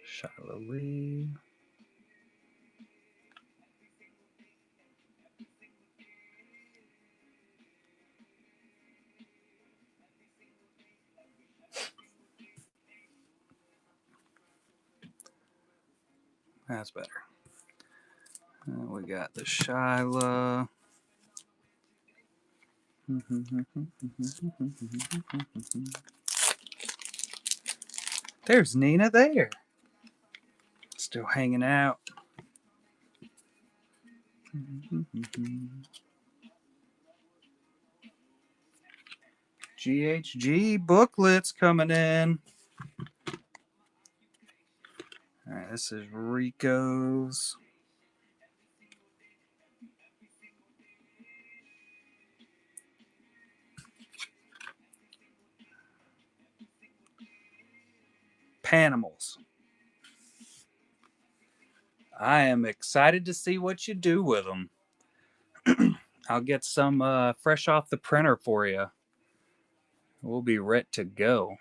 Shiloh Lee. That's better. We got the Shyla. There's Nina there. Still hanging out. GHG booklets coming in. All right, this is Rico's. Panimals. I am excited to see what you do with them. I'll get some fresh off the printer for you. We'll be ready to go.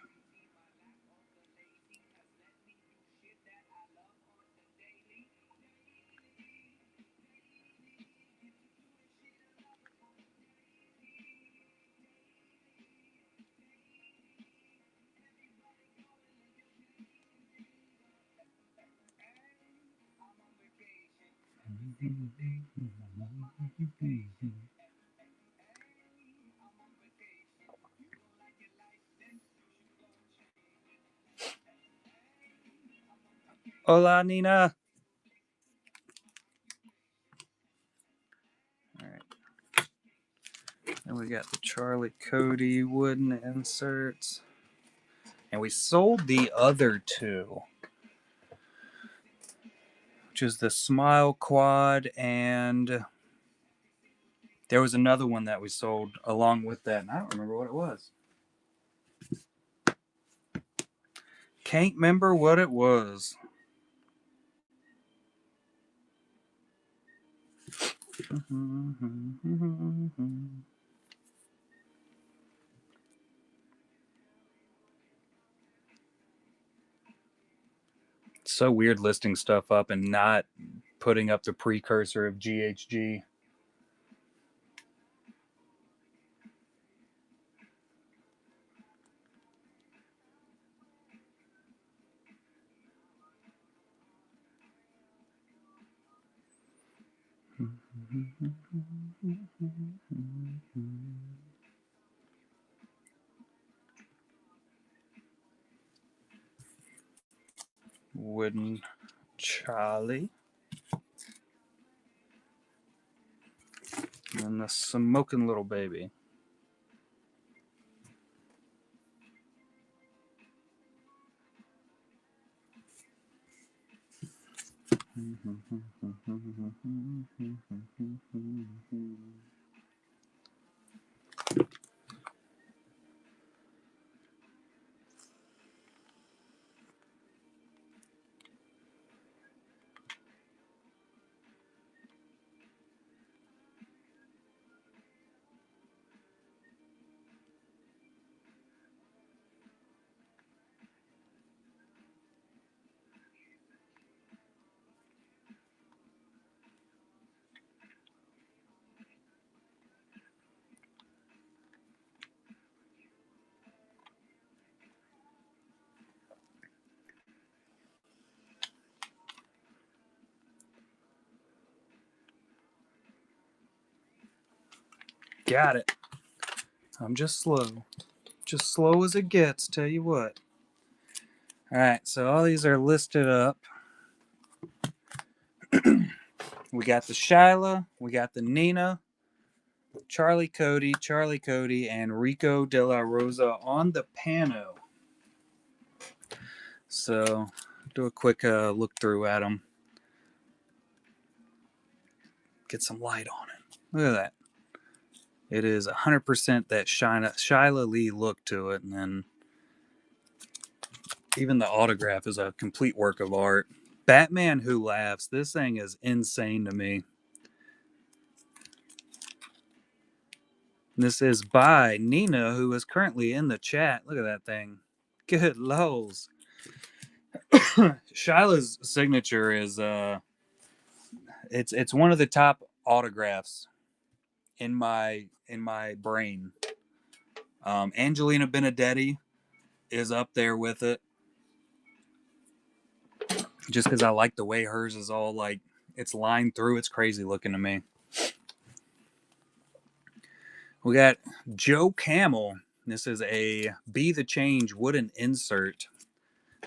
Hola, Nina. All right. And we got the Charlie Cody wooden inserts. And we sold the other two, which is the Smile Quad, and there was another one that we sold along with that, and I don't remember what it was. Can't remember what it was. It's so weird listing stuff up and not putting up the precursor of GHG. Wooden Charlie. And the smoking little baby. Got it. I'm just slow. Just slow as it gets, tell you what. Alright, so all these are listed up. We got the Shyla, we got the Nina, Charlie Cody, and Rico De La Rosa on the pano. So, do a quick look through at them. Get some light on it. Look at that. It is 100% that Shyla Lee look to it, and then even the autograph is a complete work of art. Batman Who Laughs. This thing is insane to me. This is by Nina, who is currently in the chat. Look at that thing. Good lols. Shyla's signature is it's one of the top autographs in my brain. Angelina Benedetti is up there with it, just because I like the way hers is all like it's lined through. It's crazy looking to me. We got Joe Camel. This is a Be the Change wooden insert.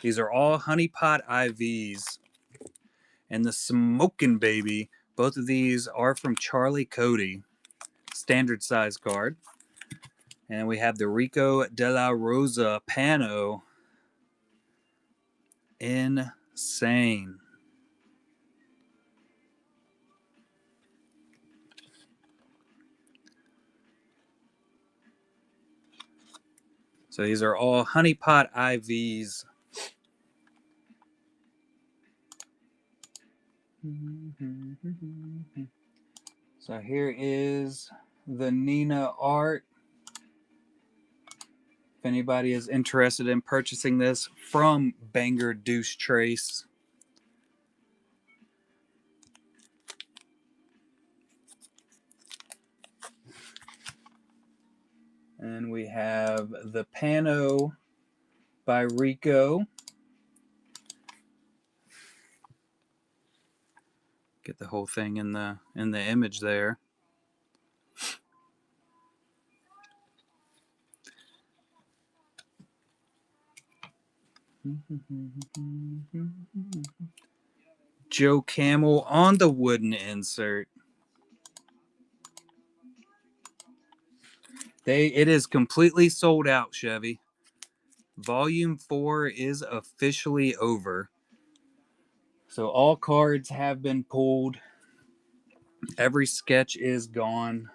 These are all honeypot IVs. And the Smokin' Baby. Both of these are from Charlie Cody. Standard size card. And we have the Rico de la Rosa Pano. Insane. So these are all honeypot IVs. So here is the Nina art. If anybody is interested in purchasing this from Banger Deuce Trace. And we have the Pano by Rico. Get the whole thing in the image there. Joe Camel on the wooden insert. It is completely sold out, Chevy. Volume 4 is officially over. So all cards have been pulled. Every sketch is gone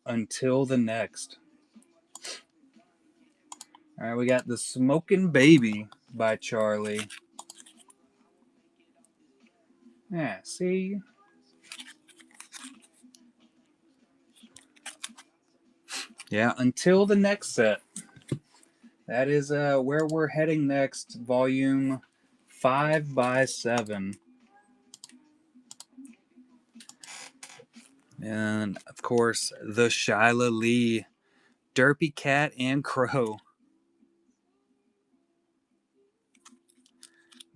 until the next. All right, we got the Smokin' Baby by Charlie. Yeah, see? Yeah, until the next set. That is where we're heading next, volume 5x7. And, of course, the Shyla Lee, Derpy Cat and Crow.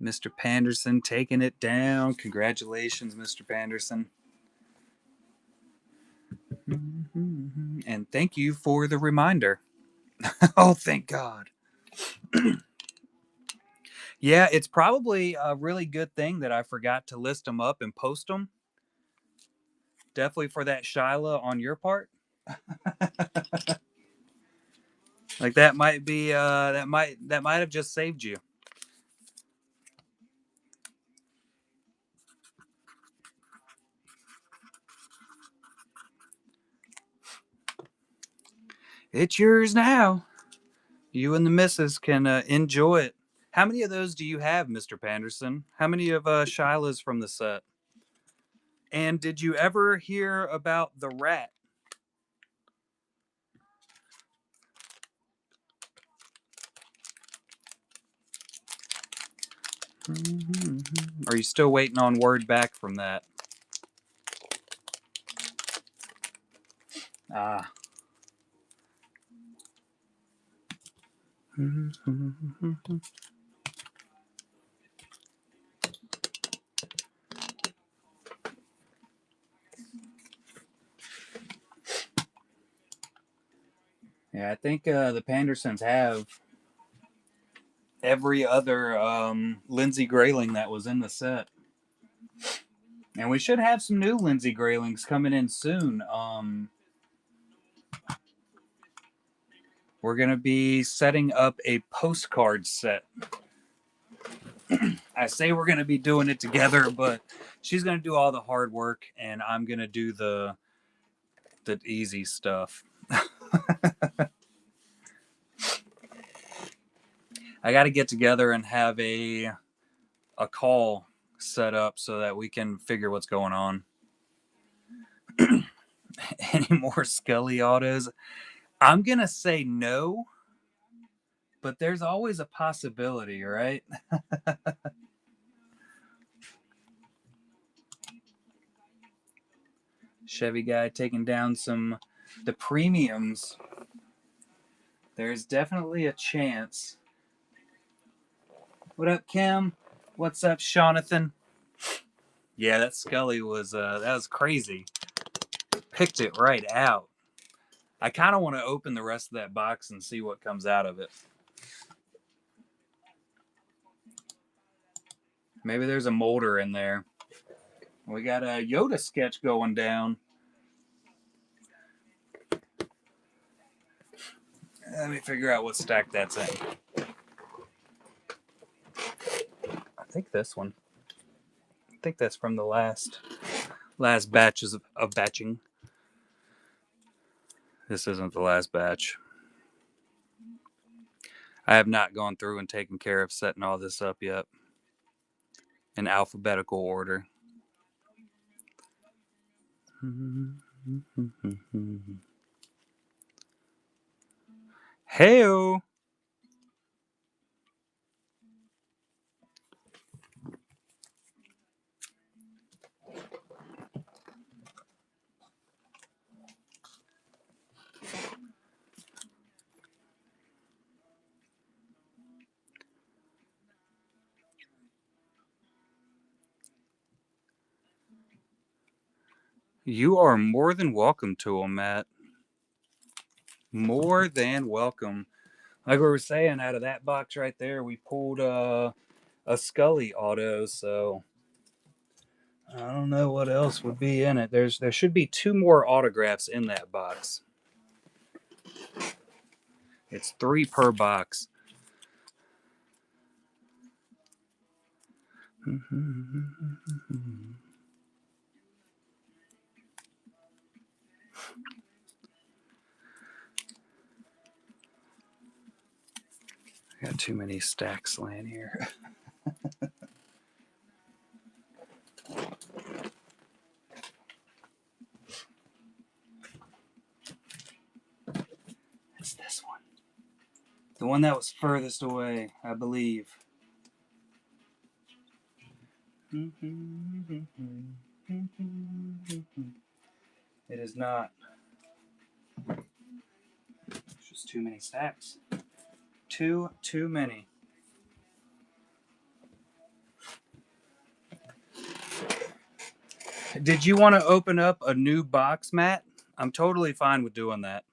Mr. Panderson taking it down. Congratulations, Mr. Panderson. And thank you for the reminder. Oh, thank God. Yeah, it's probably a really good thing that I forgot to list them up and post them. Definitely for that Shyla on your part. Like that might be that might have just saved you. It's yours now. You and the missus can enjoy it. How many of those do you have, Mr. Panderson? How many of Shyla's from the set? And did you ever hear about the rat? Are you still waiting on word back from that? Ah. Yeah, I think the Pandersons have every other Lindsay Grayling that was in the set. And we should have some new Lindsay Graylings coming in soon. We're going to be setting up a postcard set. I say we're going to be doing it together, but she's going to do all the hard work and I'm going to do the easy stuff. I got to get together and have a call set up so that we can figure what's going on. Any more Scully autos? I'm going to say no, but there's always a possibility, right? Chevy guy taking down the premiums. There's definitely a chance. What up, Kim? What's up, Jonathan? Yeah, that Scully was that was crazy. Picked it right out. I kind of want to open the rest of that box and see what comes out of it. Maybe there's a molder in there. We got a Yoda sketch going down. Let me figure out what stack that's in. I think this one. I think that's from the last batches of batching. This isn't the last batch. I have not gone through and taken care of setting all this up yet in alphabetical order. Heyo! You are more than welcome to them, Matt. More than welcome. Like we were saying, out of that box right there, we pulled a Scully auto, so I don't know what else would be in it. There should be 2 more autographs in that box. It's 3 per box. I got too many stacks laying here. It's this one. The one that was furthest away, I believe. It is not. It's just too many stacks. Too many. Did you want to open up a new box, Matt? I'm totally fine with doing that.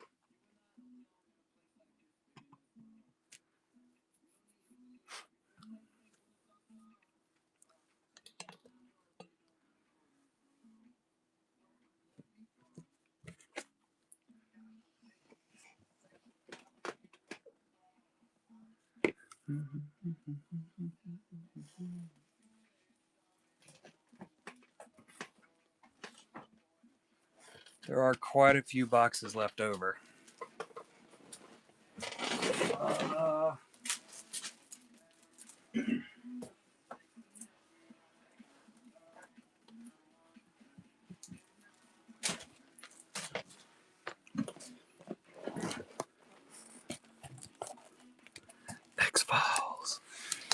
There are quite a few boxes left over. X-Files.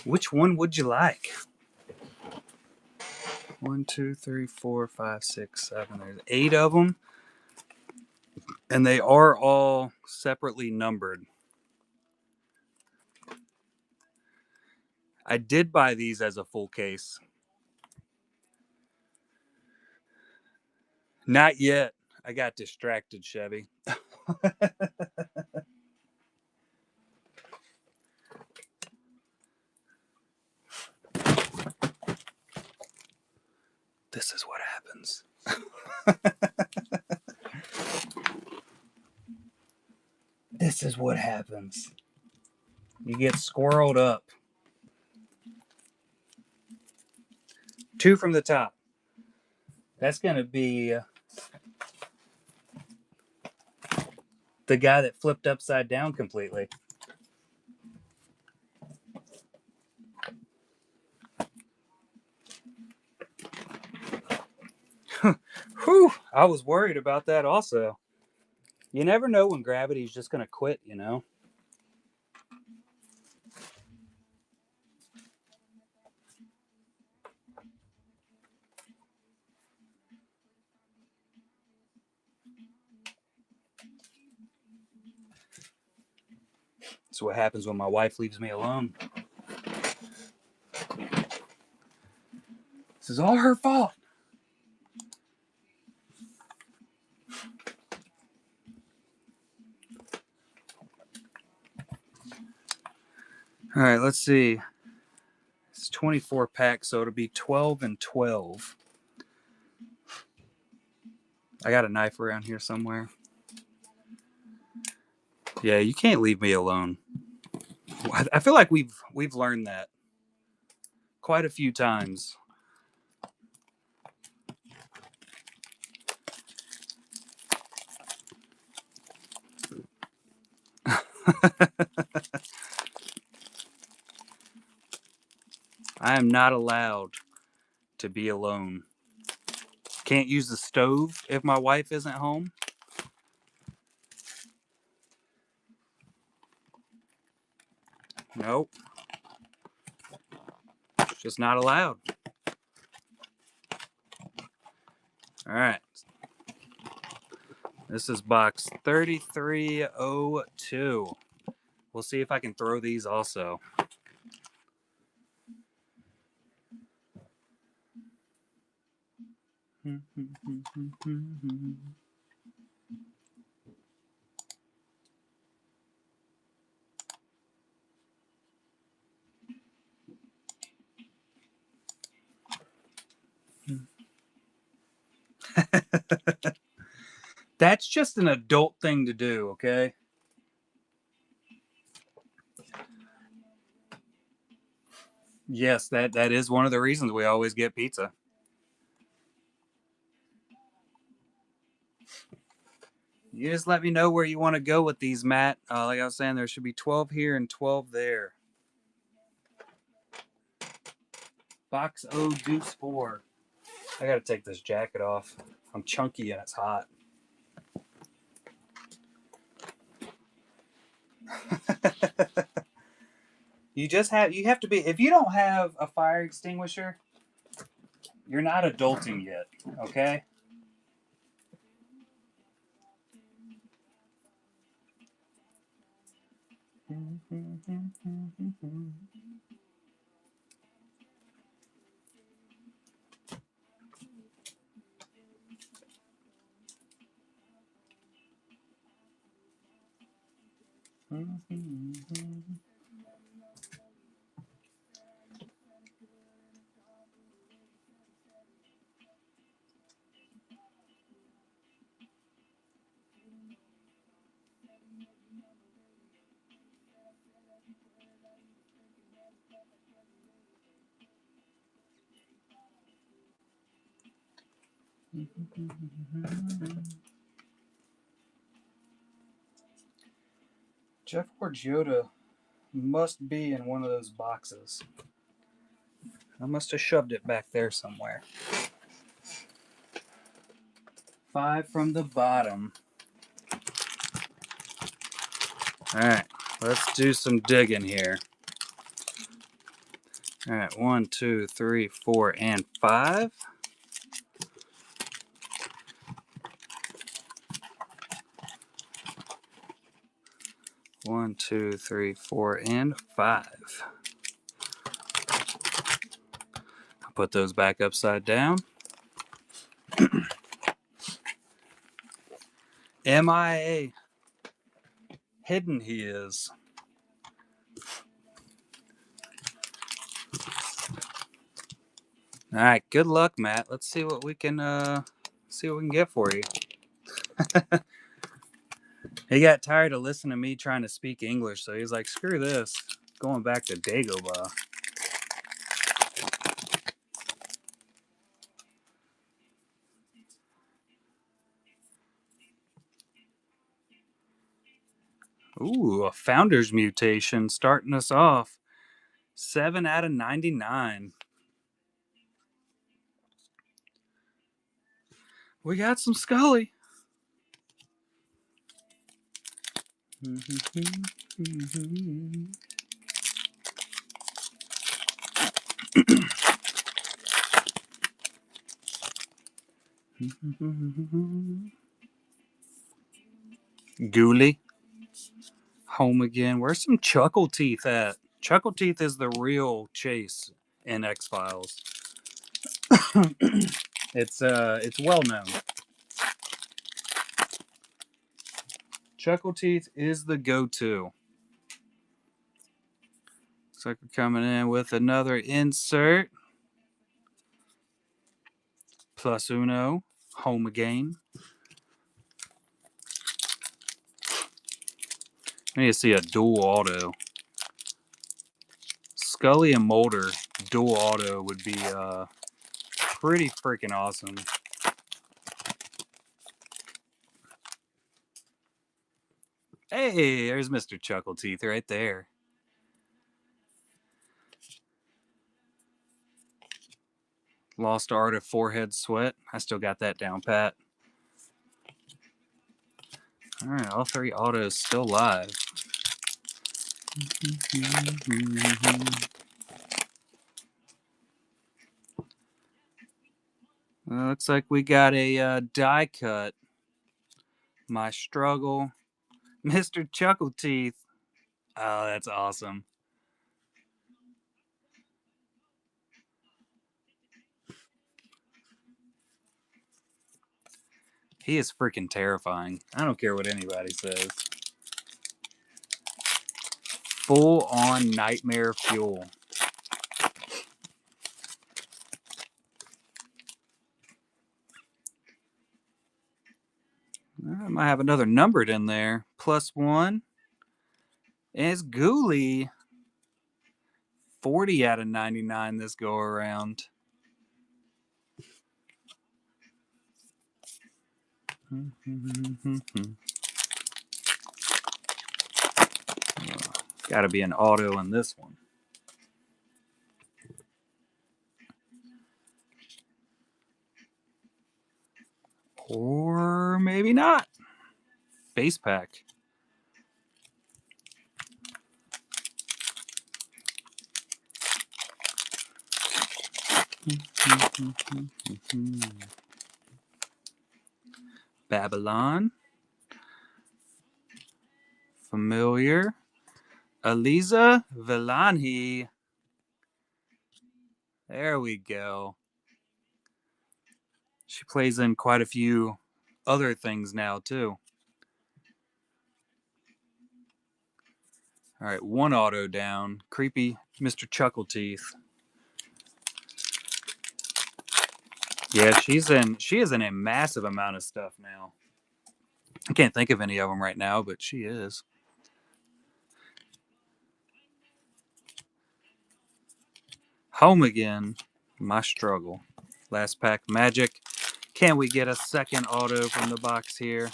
Which one would you like? 1, 2, 3, 4, 5, 6, 7. There's 8 of them. And they are all separately numbered. I did buy these as a full case. Not yet. I got distracted, Chevy. This is what happens. This is what happens. You get squirreled up. 2 from the top. That's going to be the guy that flipped upside down completely. Whew, I was worried about that also. You never know when gravity's just going to quit, you know? That's what happens when my wife leaves me alone. This is all her fault. All right, let's see. It's 24 packs, so it'll be 12 and 12. I got a knife around here somewhere. Yeah, you can't leave me alone. I feel like we've learned that quite a few times. I am not allowed to be alone. Can't use the stove if my wife isn't home. Nope. Just not allowed. All right. This is box 3302. We'll see if I can throw these also. That's just an adult thing to do, okay? Yes, that is one of the reasons we always get pizza. You just let me know where you want to go with these, Matt. Like I was saying, there should be 12 here and 12 there. Box O Deuce 4. I gotta take this jacket off. I'm chunky and it's hot. You have to be, if you don't have a fire extinguisher, you're not adulting yet, okay? Jeff Yoda must be in one of those boxes. I must have shoved it back there somewhere. 5 from the bottom. All right, let's do some digging here. All right, 1, 2, 3, 4, and 5. One, two, three, 4, and 5. I'll put those back upside down. MIA. Hidden he is. All right, good luck, Matt. Let's see what we can get for you. He got tired of listening to me trying to speak English, so he's like, screw this. Going back to Dagobah. Ooh, a founder's mutation starting us off. 7 out of 99. We got some Scully. Ghoulie. Home again. Where's some Chuckle Teeth at? Chuckle Teeth is the real Chase in X Files. It's well known. Chuckle Teeth is the go-to. Looks like we're coming in with another insert. Plus uno. Home again. I need to see a dual auto. Scully and Mulder dual auto would be pretty freaking awesome. Hey, there's Mr. Chuckle Teeth right there. Lost Art of Forehead Sweat. I still got that down pat. All right, all three autos still live. Looks like we got a die cut. My Struggle. Mr. Chuckle Teeth. Oh, that's awesome. He is freaking terrifying. I don't care what anybody says. Full on nightmare fuel. I might have another numbered in there. +1. And it's Ghoulie. 40 out of 99 this go around. Got to be an auto in this one. Or maybe not. Base pack. Babylon. Familiar. Aliza Villani. There we go. She plays in quite a few other things now, too. All right, one auto down. Creepy Mr. Chuckle Teeth. Yeah, she is in a massive amount of stuff now. I can't think of any of them right now, but she is. Home again. My Struggle. Last pack Magic. Can we get a second auto from the box here?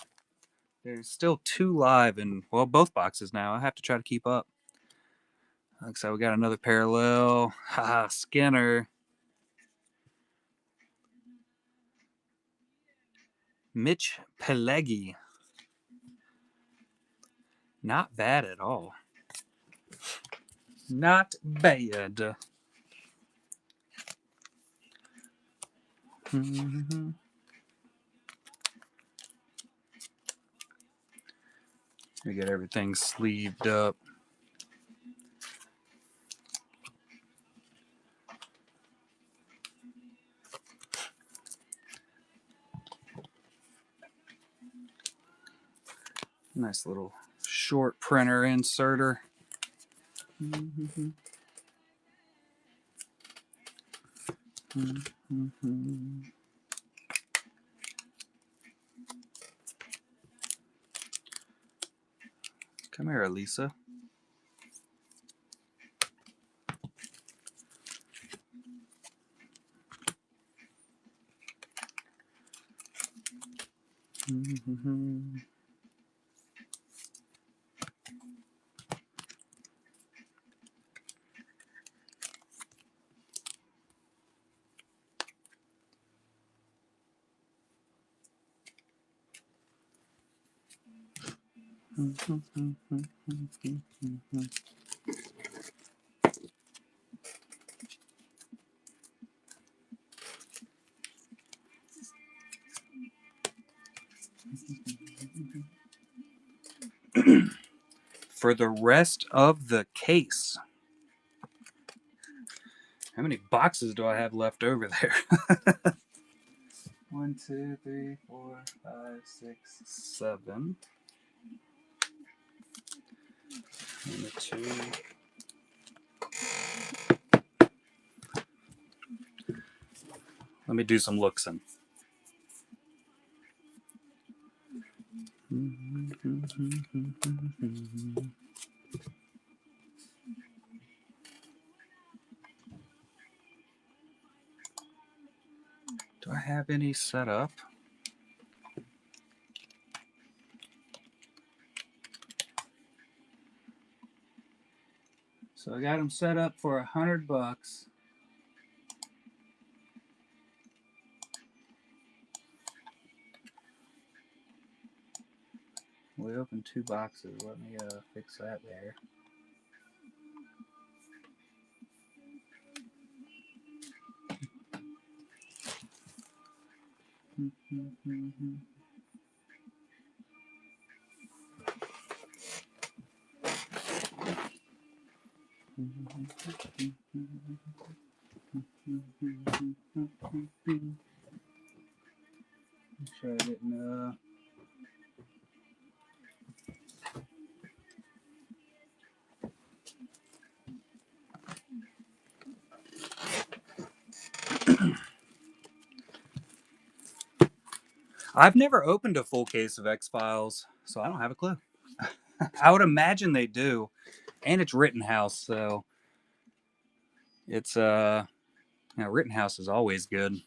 There's still 2 live in, well, both boxes now. I have to try to keep up. Looks like we got another parallel. Haha, Skinner. Mitch Pileggi. Not bad at all. Not bad. We get everything sleeved up. Nice little short printer inserter. Come here, Elisa. For the rest of the case. How many boxes do I have left over there? 1, 2, 3, 4, 5, 6, 7. And the 2. Let me do some looksing. Do I have any set up? So I got them set up for $100. We opened 2 boxes. Let me fix that there. Make sure I didn't. I've never opened a full case of X-Files, so I don't have a clue. I would imagine they do, and it's Rittenhouse, so it's Rittenhouse is always good.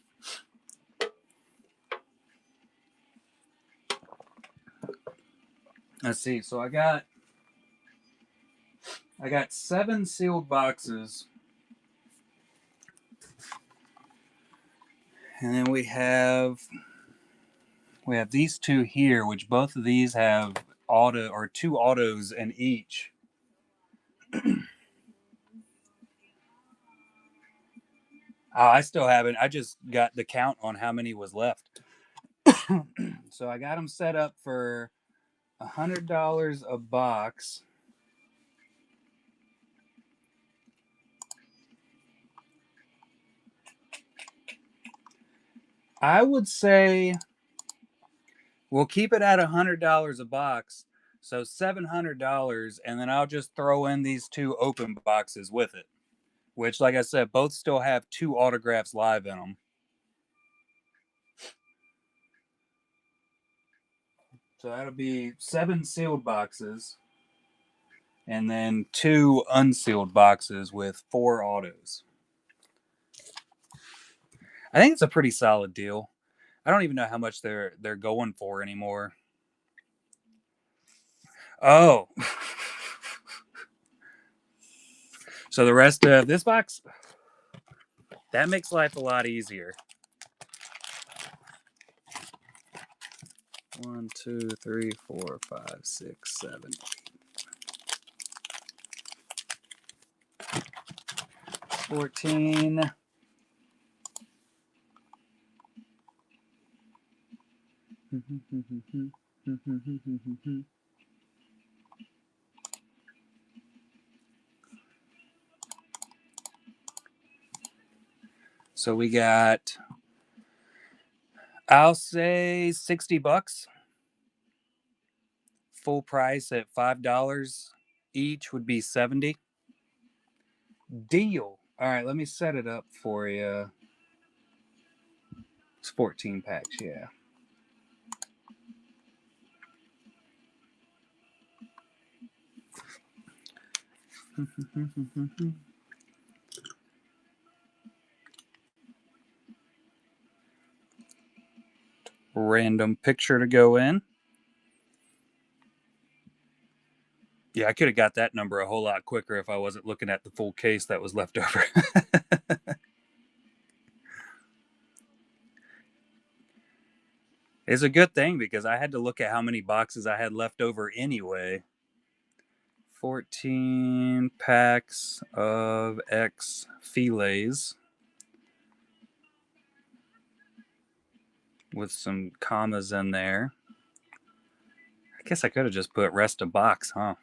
Let's see. So I got 7 sealed boxes, and then we have these 2 here, which both of these have 2 autos in each. I still haven't. I just got the count on how many was left. So I got them set up for $100 a box. I would say we'll keep it at $100 a box, so $700, and then I'll just throw in these 2 open boxes with it, which, like I said, both still have 2 autographs live in them. So that'll be 7 sealed boxes, and then 2 unsealed boxes with 4 autos. I think it's a pretty solid deal. I don't even know how much they're going for anymore. Oh. So the rest of this box, that makes life a lot easier. 1, 2, 3, 4, 5, 6, 7, 8. 14. So we got, I'll say $60. Full price at $5 each would be $70. Deal. All right, let me set it up for you. It's 14 packs, yeah. Random picture to go in. Yeah, I could have got that number a whole lot quicker if I wasn't looking at the full case that was left over. It's a good thing because I had to look at how many boxes I had left over anyway. 14 packs of X fillets with some commas in there. I guess I could have just put rest of box, huh?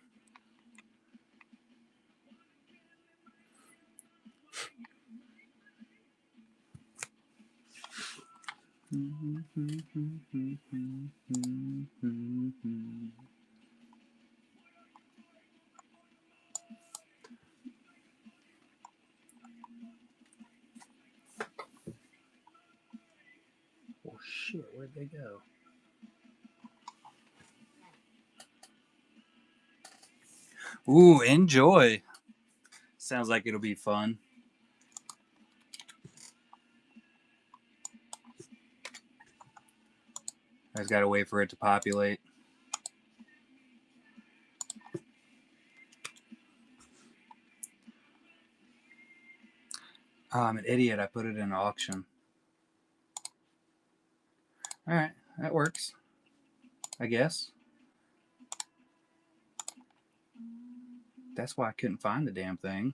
Oh shit, where'd they go? Ooh, enjoy. Sounds like it'll be fun. I just gotta wait for it to populate. Oh, I'm an idiot. I put it in auction. Alright, that works. I guess. That's why I couldn't find the damn thing.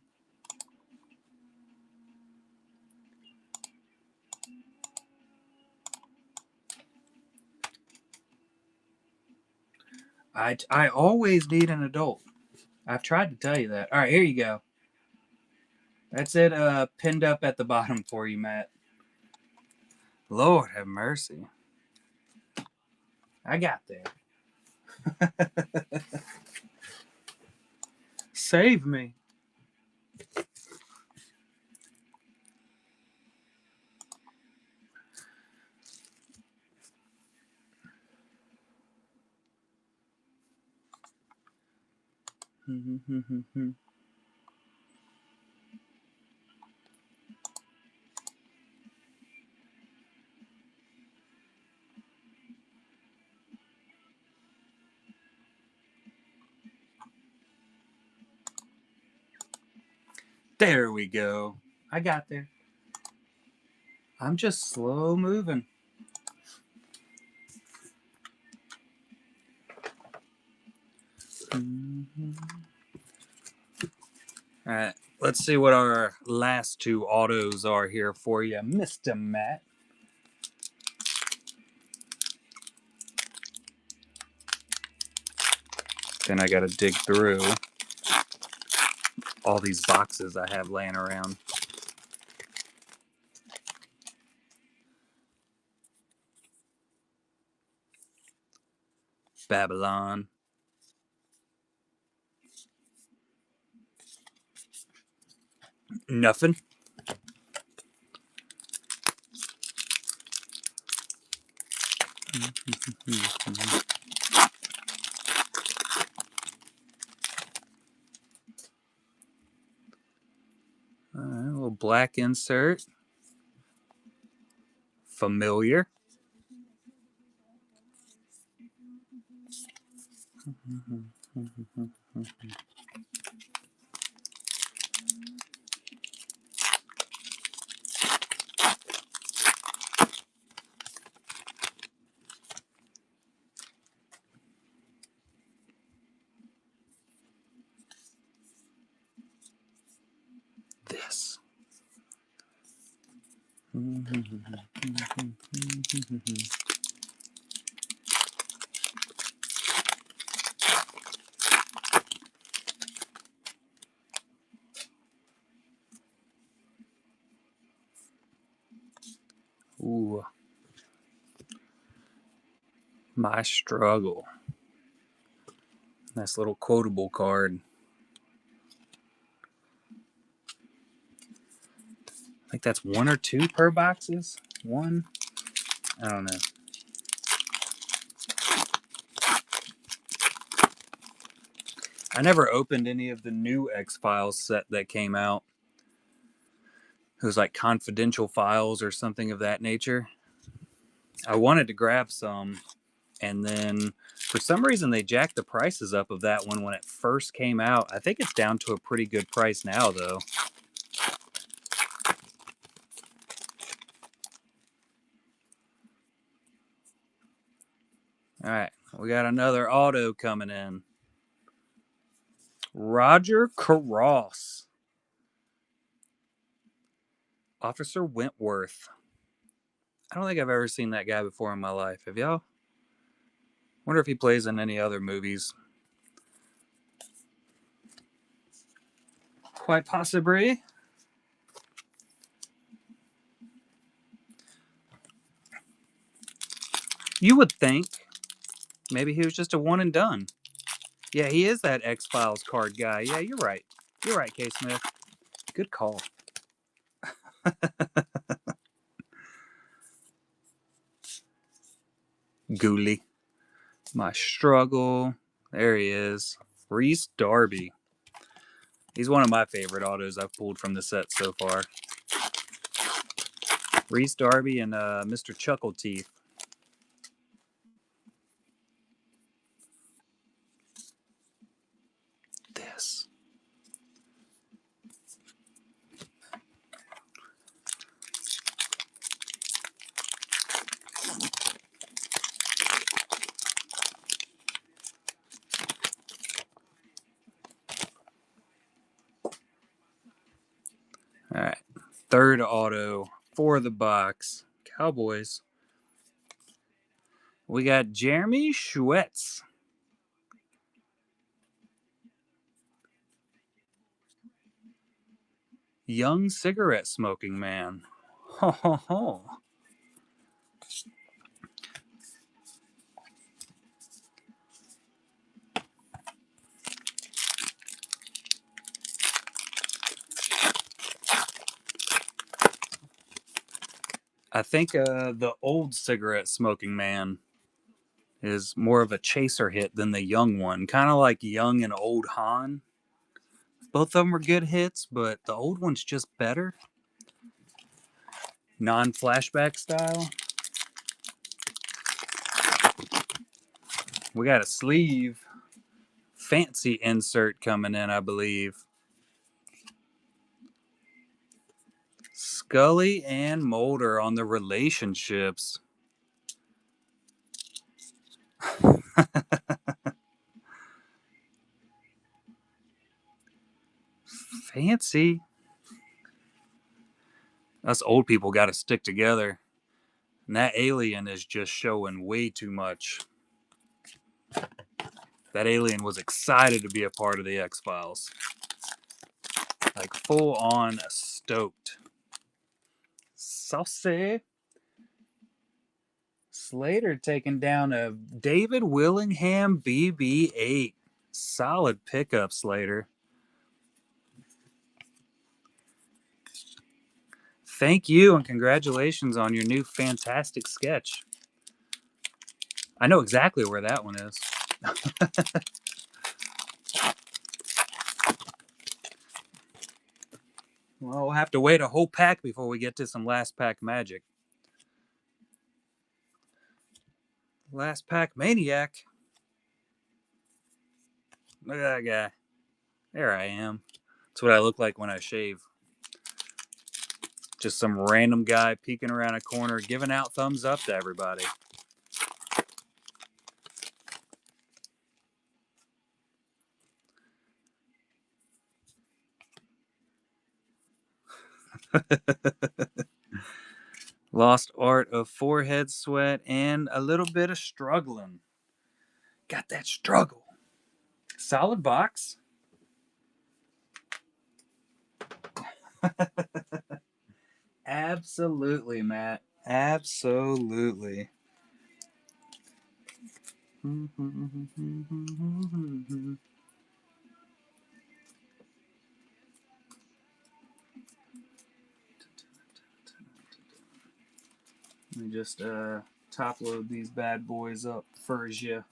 I always need an adult. I've tried to tell you that. Alright, here you go. That's it pinned up at the bottom for you, Matt. Lord have mercy. I got there. Save me. There we go. I got there. I'm just slow moving. Alright, let's see what our last two autos are here for you, Mr. Matt. Then I gotta dig through all these boxes I have laying around. Babylon. Nothing. Alright, a little black insert. Familiar. This. Ooh. My struggle. Nice little quotable card. I think that's 1 or 2 per boxes. 1? I don't know. I never opened any of the new X-Files set that came out. It was like confidential files or something of that nature. I wanted to grab some, and then for some reason they jacked the prices up of that one when it first came out. I think it's down to a pretty good price now, though. All right, we got another auto coming in. Roger Carross. Officer Wentworth. I don't think I've ever seen that guy before in my life. Have y'all? Wonder if he plays in any other movies. Quite possibly. You would think maybe he was just a one and done. Yeah, he is that X-Files card guy. Yeah, you're right. You're right, K. Smith. Good call. Ghoulie. My struggle. There he is. Reese Darby. He's one of my favorite autos I've pulled from the set so far. Reese Darby and Mr. Chuckleteeth. This. All right. Third auto for the box. Cowboys. We got Jeremy Schwetz. Young cigarette smoking man. Ho, ho, ho. I think the old cigarette smoking man is more of a chaser hit than the young one. Kind of like young and old Han. Both of them are good hits, but the old one's just better. Non-flashback style. We got a sleeve. Fancy insert coming in, I believe. Scully and Mulder on the relationships. Fancy. Us old people got to stick together. And that alien is just showing way too much. That alien was excited to be a part of the X-Files. Like full on stoked. Saucy. Slater taking down a David Willingham BB-8. Solid pickup, Slater. Thank you and congratulations on your new fantastic sketch. I know exactly where that one is. Well, we'll have to wait a whole pack before we get to some last pack magic. Last pack maniac. Look at that guy. There I am. That's what I look like when I shave. Just some random guy peeking around a corner, giving out thumbs up to everybody. Lost art of forehead sweat and a little bit of struggling. Got that struggle. Solid box. Absolutely, Matt. Absolutely. Let me just top load these bad boys up for you.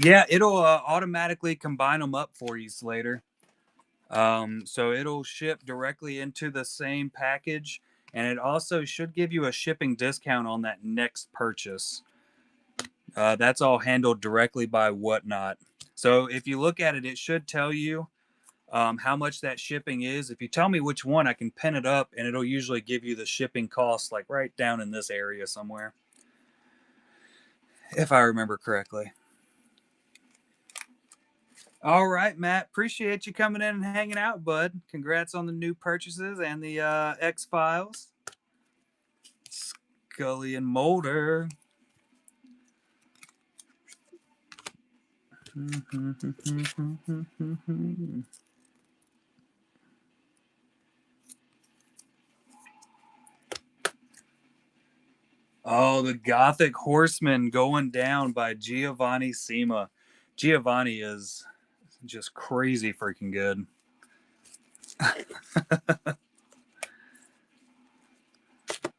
Yeah, it'll automatically combine them up for you, Slater. So it'll ship directly into the same package, and it also should give you a shipping discount on that next purchase. That's all handled directly by Whatnot. So if you look at it, it should tell you how much that shipping is. If you tell me which one, I can pin it up, and it'll usually give you the shipping cost, like right down in this area somewhere, if I remember correctly. All right, Matt. Appreciate you coming in and hanging out, bud. Congrats on the new purchases and the X Files. Scully and Mulder. Oh, the Gothic Horseman going down by Giovanni Sima. Giovanni is just crazy freaking good.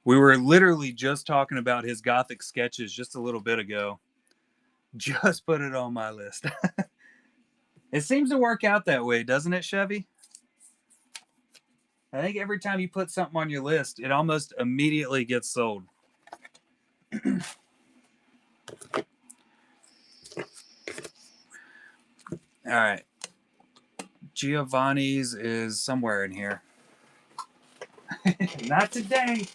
We were literally just talking about his Gothic sketches just a little bit ago. Just put it on my list. It seems to work out that way, doesn't it, Chevy? I think every time you put something on your list, it almost immediately gets sold. All right. Giovanni's is somewhere in here. Not today.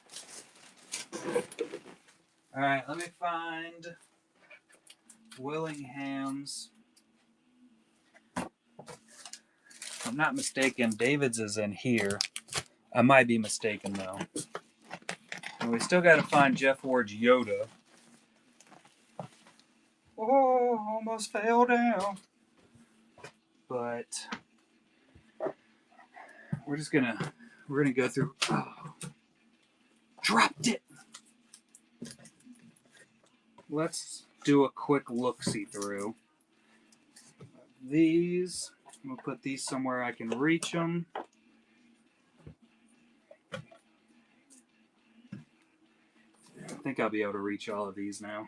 All right, let me find Willingham's. If I'm not mistaken, David's is in here. I might be mistaken, though. And we still got to find Jeff Ward's Yoda. Oh, almost fell down. But we're gonna go through. Oh, dropped it. Let's do a quick look-see through. These, we'll put these somewhere I can reach them. I think I'll be able to reach all of these now.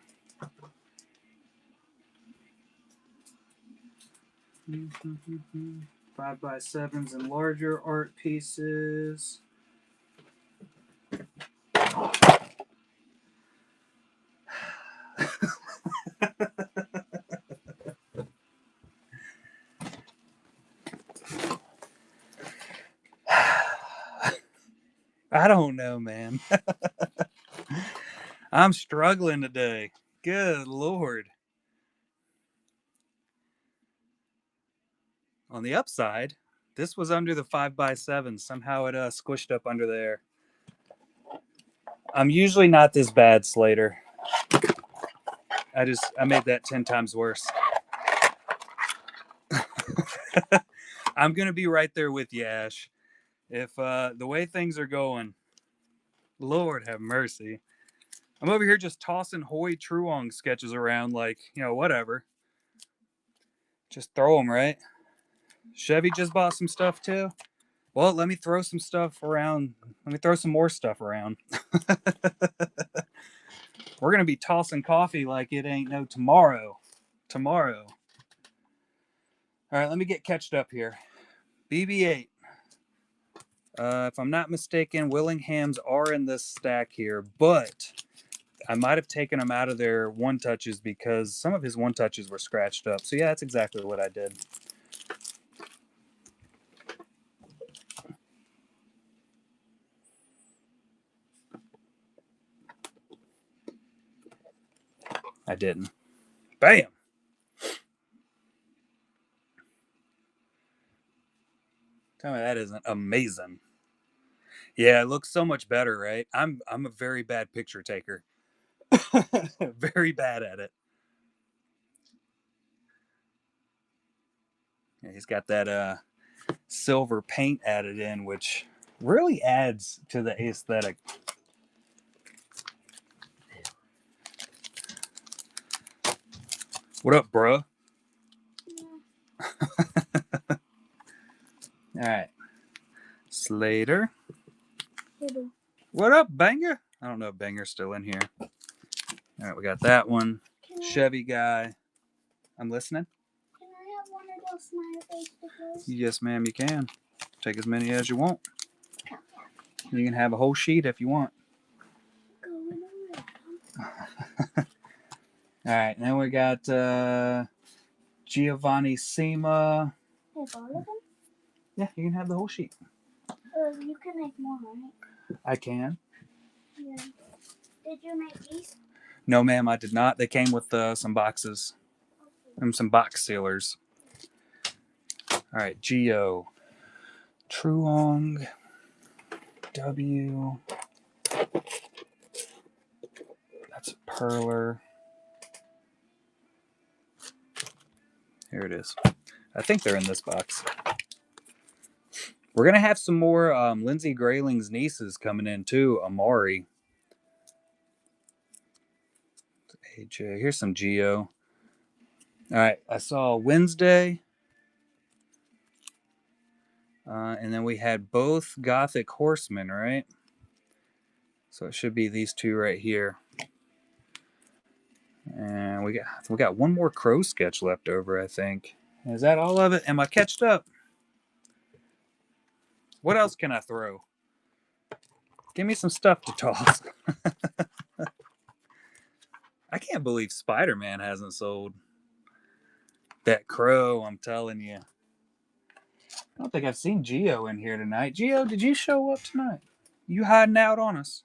5x7s and larger art pieces. I don't know, man. I'm struggling today. Good Lord. On the upside, this was under the 5x7. Somehow it squished up under there. I'm usually not this bad, Slater. I made that 10 times worse. I'm going to be right there with you, Ash. If the way things are going, Lord have mercy. I'm over here just tossing Hoi Truong sketches around like, whatever. Just throw them, right? Chevy just bought some stuff too. Well, let me throw some stuff around. Let me throw some more stuff around. We're going to be tossing coffee like it ain't no tomorrow. Tomorrow. All right, let me get catched up here. BB-8. If I'm not mistaken, Willingham's are in this stack here, but I might have taken them out of their one-touches because some of his one-touches were scratched up. So yeah, that's exactly what I did. I didn't. Bam! Tell me that isn't amazing. Yeah, it looks so much better, right? I'm a very bad picture taker. Very bad at it. Yeah, he's got that silver paint added in, which really adds to the aesthetic. What up, bro? All right. Slater. What up, Banger? I don't know if Banger's still in here. All right, we got that one. Chevy guy. I'm listening.
Can I have one of those smiley face stickers?
Yes, ma'am, you can. Take as many as you want. You can have a whole sheet if you want.
Going around.
All right, and then we got Giovanni Sima.
Have all of them?
Yeah, you can have the whole sheet.
You can make more, right?
I can.
Yeah. Did you make these?
No, ma'am, I did not. They came with some boxes and some box sealers. All right, Geo. Truong. W. That's a Perler. Here it is. I think they're in this box. We're going to have some more Lindsay Grayling's nieces coming in too. Amari. AJ. Here's some Geo. All right. I saw Wednesday. And then we had both Gothic Horsemen, right? So it should be these two right here. And we got one more crow sketch left over, I think. Is that all of it? Am I catched up? What else can I throw? Give me some stuff to toss. I can't believe Spider-Man hasn't sold. That crow, I'm telling you. I don't think I've seen Geo in here tonight. Geo, did you show up tonight? You hiding out on us?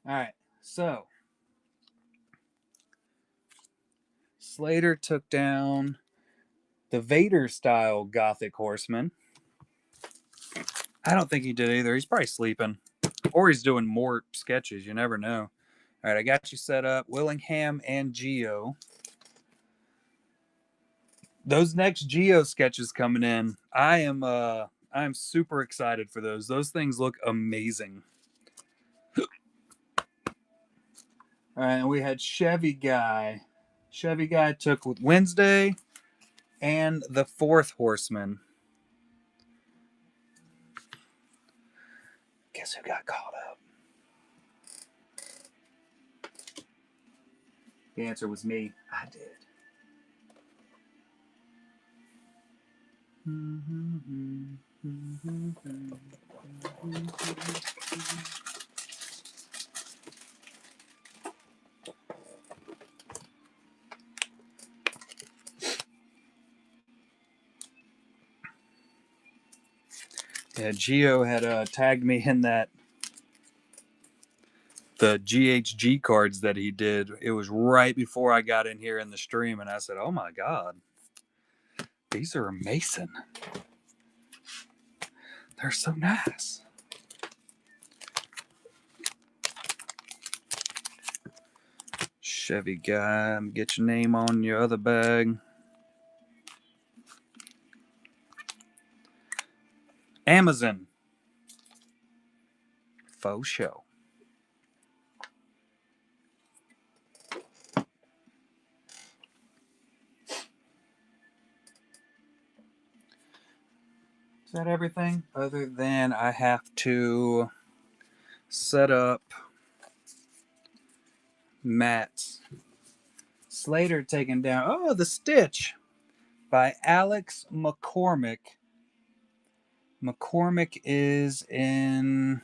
All right, so Slater took down the Vader style Gothic Horseman. I don't think he did either. He's probably sleeping. Or he's doing more sketches. You never know. All right, I got you set up. Willingham and Geo. Those next Geo sketches coming in, I'm super excited for those. Those things look amazing. All right, and we had Chevy Guy. Chevy Guy took with Wednesday and the Fourth Horseman. Guess who got caught up? The answer was me. I did. Yeah, Geo had tagged me in the GHG cards that he did. It was right before I got in here in the stream, and I said, "Oh my god, these are amazing! They're so nice." Chevy Guy, get your name on your other bag. Amazon, faux show. Is that everything? Other than I have to set up Matt's. Slater taken down. Oh, The Stitch by Alex McCormick. McCormick is in.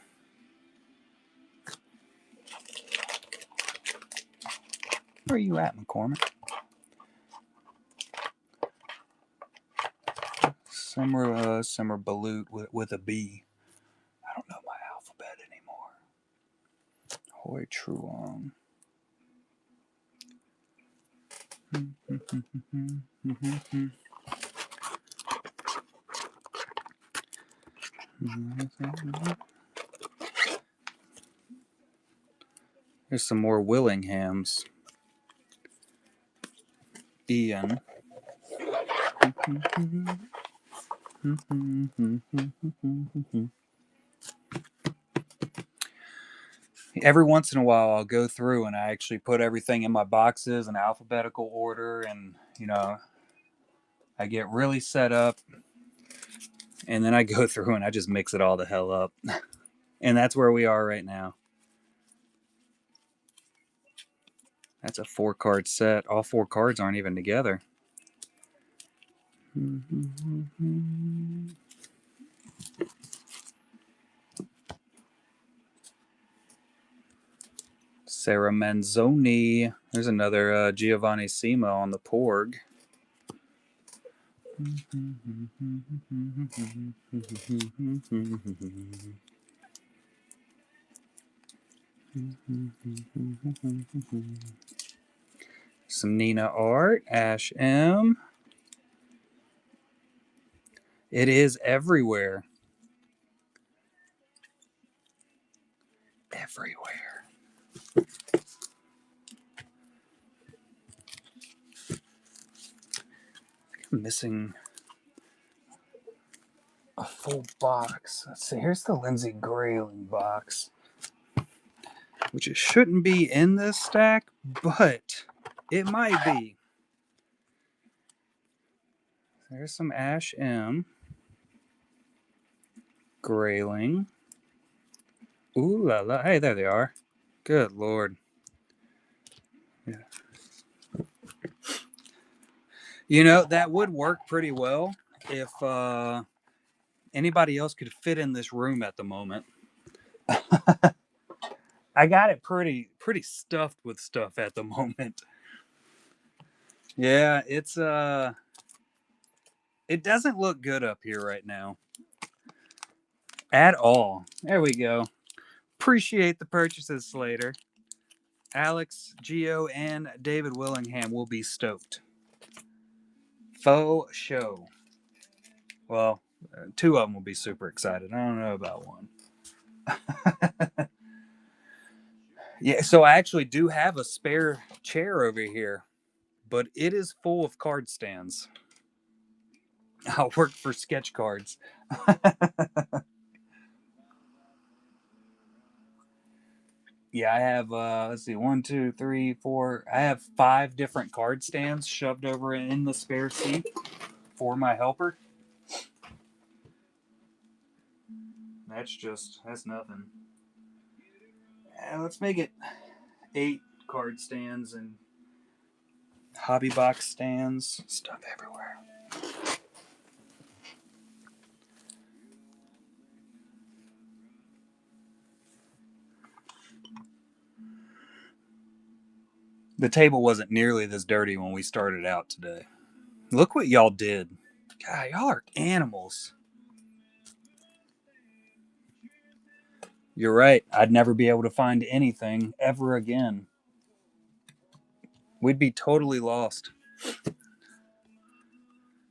Where are you at, McCormick? Summer Balut with a B. I don't know my alphabet anymore. Hoy Truong. There's some more Willinghams. Ian. Every once in a while, I'll go through and I actually put everything in my boxes in alphabetical order, and I get really set up, and then I go through and I just mix it all the hell up. And that's where we are right now. That's a 4-card set. All 4 cards aren't even together. Sarah Manzoni. There's another Giovanni Sima on the Porg. Some Nina art. Ash M. It is everywhere. Everywhere. I'm missing a full box. Let's see. Here's the Lindsay Grayling box, which it shouldn't be in this stack, but it might be. There's some Ash M. Grayling. Ooh la la. Hey, there they are. Good Lord. Yeah. You know, that would work pretty well if anybody else could fit in this room at the moment. I got it pretty stuffed with stuff at the moment. Yeah, it's it doesn't look good up here right now. At all. There we go. Appreciate the purchases, Slater. Alex, Gio, and David Willingham will be stoked. Faux show. Well, two of them will be super excited. I don't know about one. Yeah, so I actually do have a spare chair over here, but it is full of card stands. I'll work for sketch cards. Yeah, I have let's see, 1, 2, 3, 4. I have 5 different card stands shoved over in the spare seat for my helper. That's nothing. Let's make it 8 card stands and hobby box stands, stuff everywhere. The table wasn't nearly this dirty when we started out today. Look what y'all did. God, y'all are animals. You're right. I'd never be able to find anything ever again. We'd be totally lost.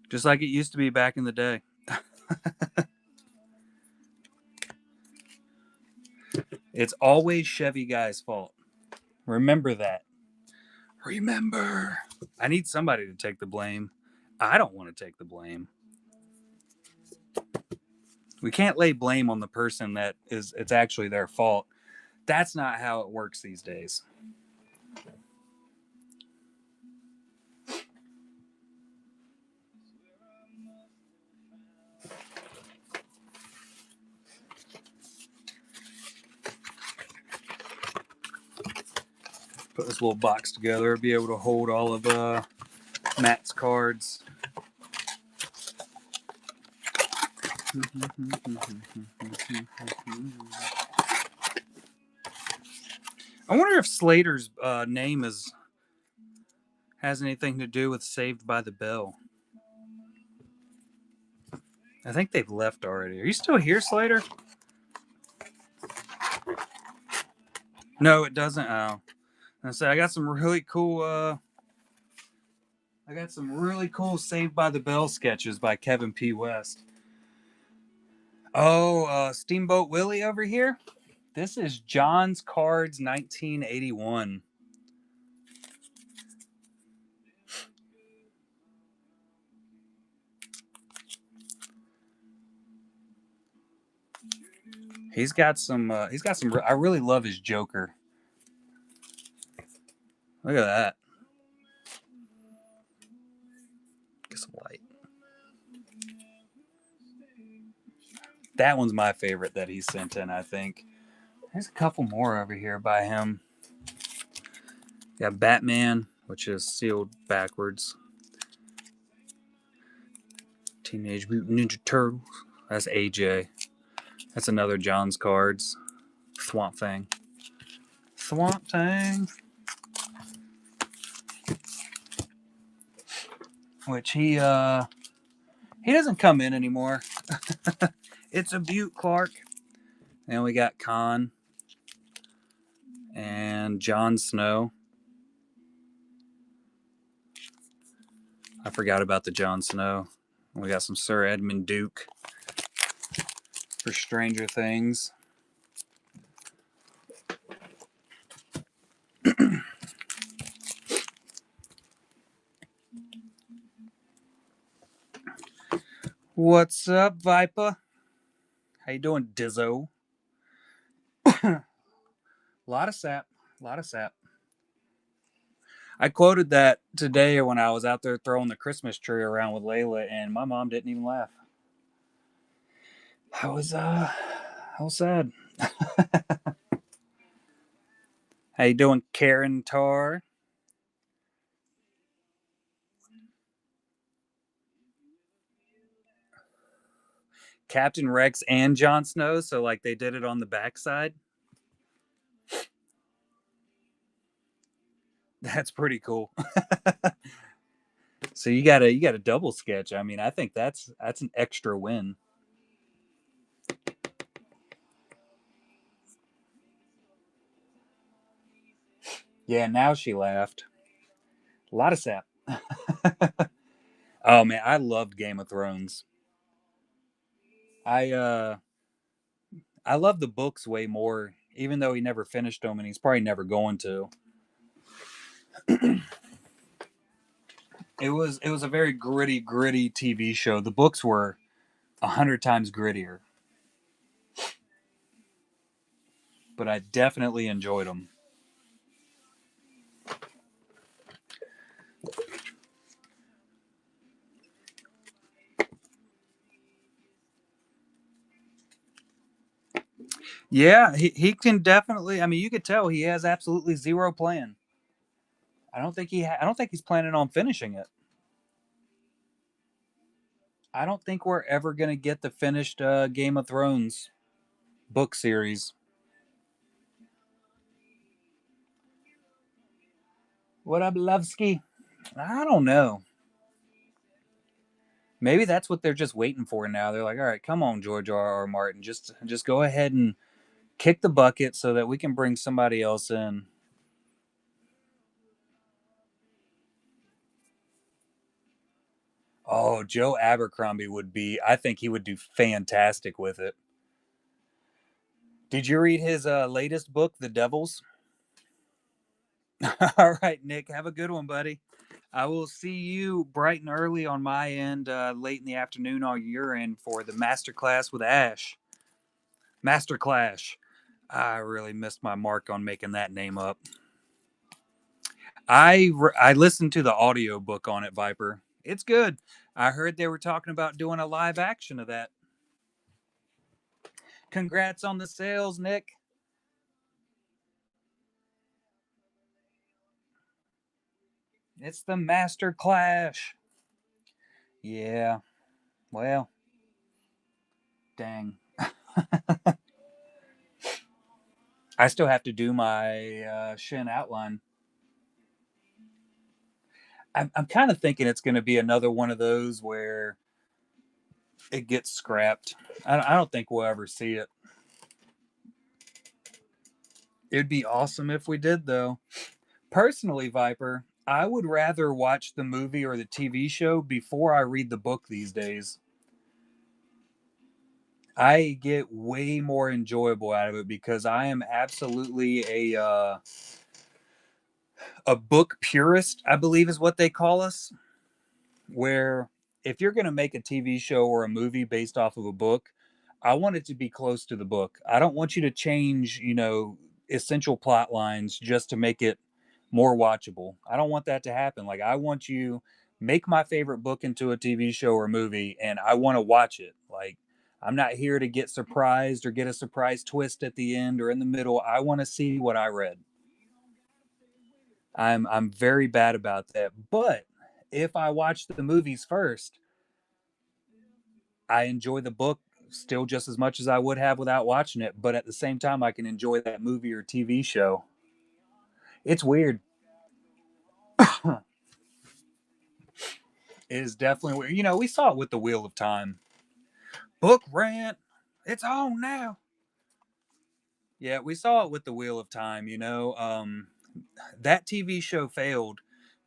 Just like it used to be back in the day. It's always Chevy Guy's fault. Remember that. Remember. I need somebody to take the blame. I don't want to take the blame. We can't lay blame on the person that it's actually their fault. That's not how it works these days. Put this little box together, be able to hold all of Matt's cards. I wonder if Slater's name has anything to do with Saved by the Bell. I think they've left already. Are you still here, Slater? No, it doesn't. Oh, I say I got some really cool. I got some really cool Saved by the Bell sketches by Kevin P. West. Oh, Steamboat Willie over here. This is John's Cards 1981. He's got some. I really love his Joker. Look at that. Get some light. That one's my favorite that he sent in, I think. There's a couple more over here by him. Got Batman, which is sealed backwards. Teenage Mutant Ninja Turtles. That's AJ. That's another John's Cards. Swamp Thing. Swamp Tang, which he doesn't come in anymore. It's a Butte Clark. And we got Khan and Jon Snow. I forgot about the Jon Snow. We got some Sir Edmund Duke for Stranger Things. What's up, Viper? How you doing, Dizzo? A lot of sap. A lot of sap. I quoted that today when I was out there throwing the Christmas tree around with Layla, and my mom didn't even laugh. I was sad. How you doing, Karen Tar? Captain Rex and Jon Snow, so like they did it on the backside. That's pretty cool. So you got a double sketch. I mean, I think that's an extra win. Yeah, now she laughed. A lot of sap. Oh man, I loved Game of Thrones. I uh I love the books way more, even though he never finished them and he's probably never going to. It was a very gritty TV show. The books were 100 times grittier, but I definitely enjoyed them. Yeah, he can definitely. I mean, you could tell he has absolutely zero plan. I don't think he's planning on finishing it. I don't think we're ever gonna get the finished Game of Thrones book series. What up, Lovesky? I don't know. Maybe that's what they're just waiting for now. They're like, all right, come on, George R. R. Martin, just go ahead and kick the bucket so that we can bring somebody else in. Oh, Joe Abercrombie would be. I think he would do fantastic with it. Did you read his latest book, The Devils? All right, Nick, have a good one, buddy. I will see you bright and early on my end, late in the afternoon on your end for the masterclass with Ash. Masterclass. I really missed my mark on making that name up. I listened to the audio book on it, Viper. It's good. I heard they were talking about doing a live action of that. Congrats on the sales, Nick. It's the Master Clash. Yeah. Well, dang. I still have to do my Shin outline. I'm kind of thinking it's going to be another one of those where it gets scrapped. I don't think we'll ever see it. It'd be awesome if we did, though. Personally, Viper, I would rather watch the movie or the TV show before I read the book these days. I get way more enjoyable out of it because I am absolutely a book purist, I believe is what they call us, where if you're going to make a TV show or a movie based off of a book, I want it to be close to the book. I don't want you to change, essential plot lines just to make it more watchable. I don't want that to happen. Like I want you make my favorite book into a TV show or movie and I want to watch it. Like I'm not here to get surprised or get a surprise twist at the end or in the middle. I want to see what I read. I'm very bad about that. But if I watch the movies first, I enjoy the book still just as much as I would have without watching it. But at the same time, I can enjoy that movie or TV show. It's weird. It is definitely weird. You know, we saw it with the Wheel of Time. Book rant. It's on now. Yeah, we saw it with the Wheel of Time. That TV show failed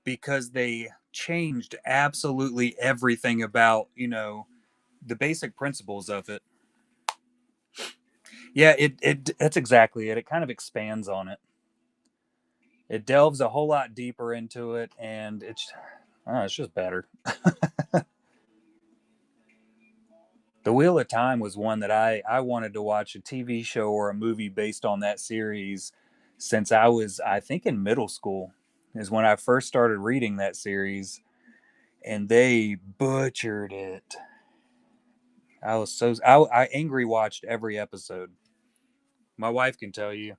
because they changed absolutely everything about the basic principles of it. Yeah, it that's exactly it. It kind of expands on it. It delves a whole lot deeper into it, and it's just better. The Wheel of Time was one that I wanted to watch a TV show or a movie based on that series since I think in middle school is when I first started reading that series, and they butchered it. I angry watched every episode. My wife can tell you.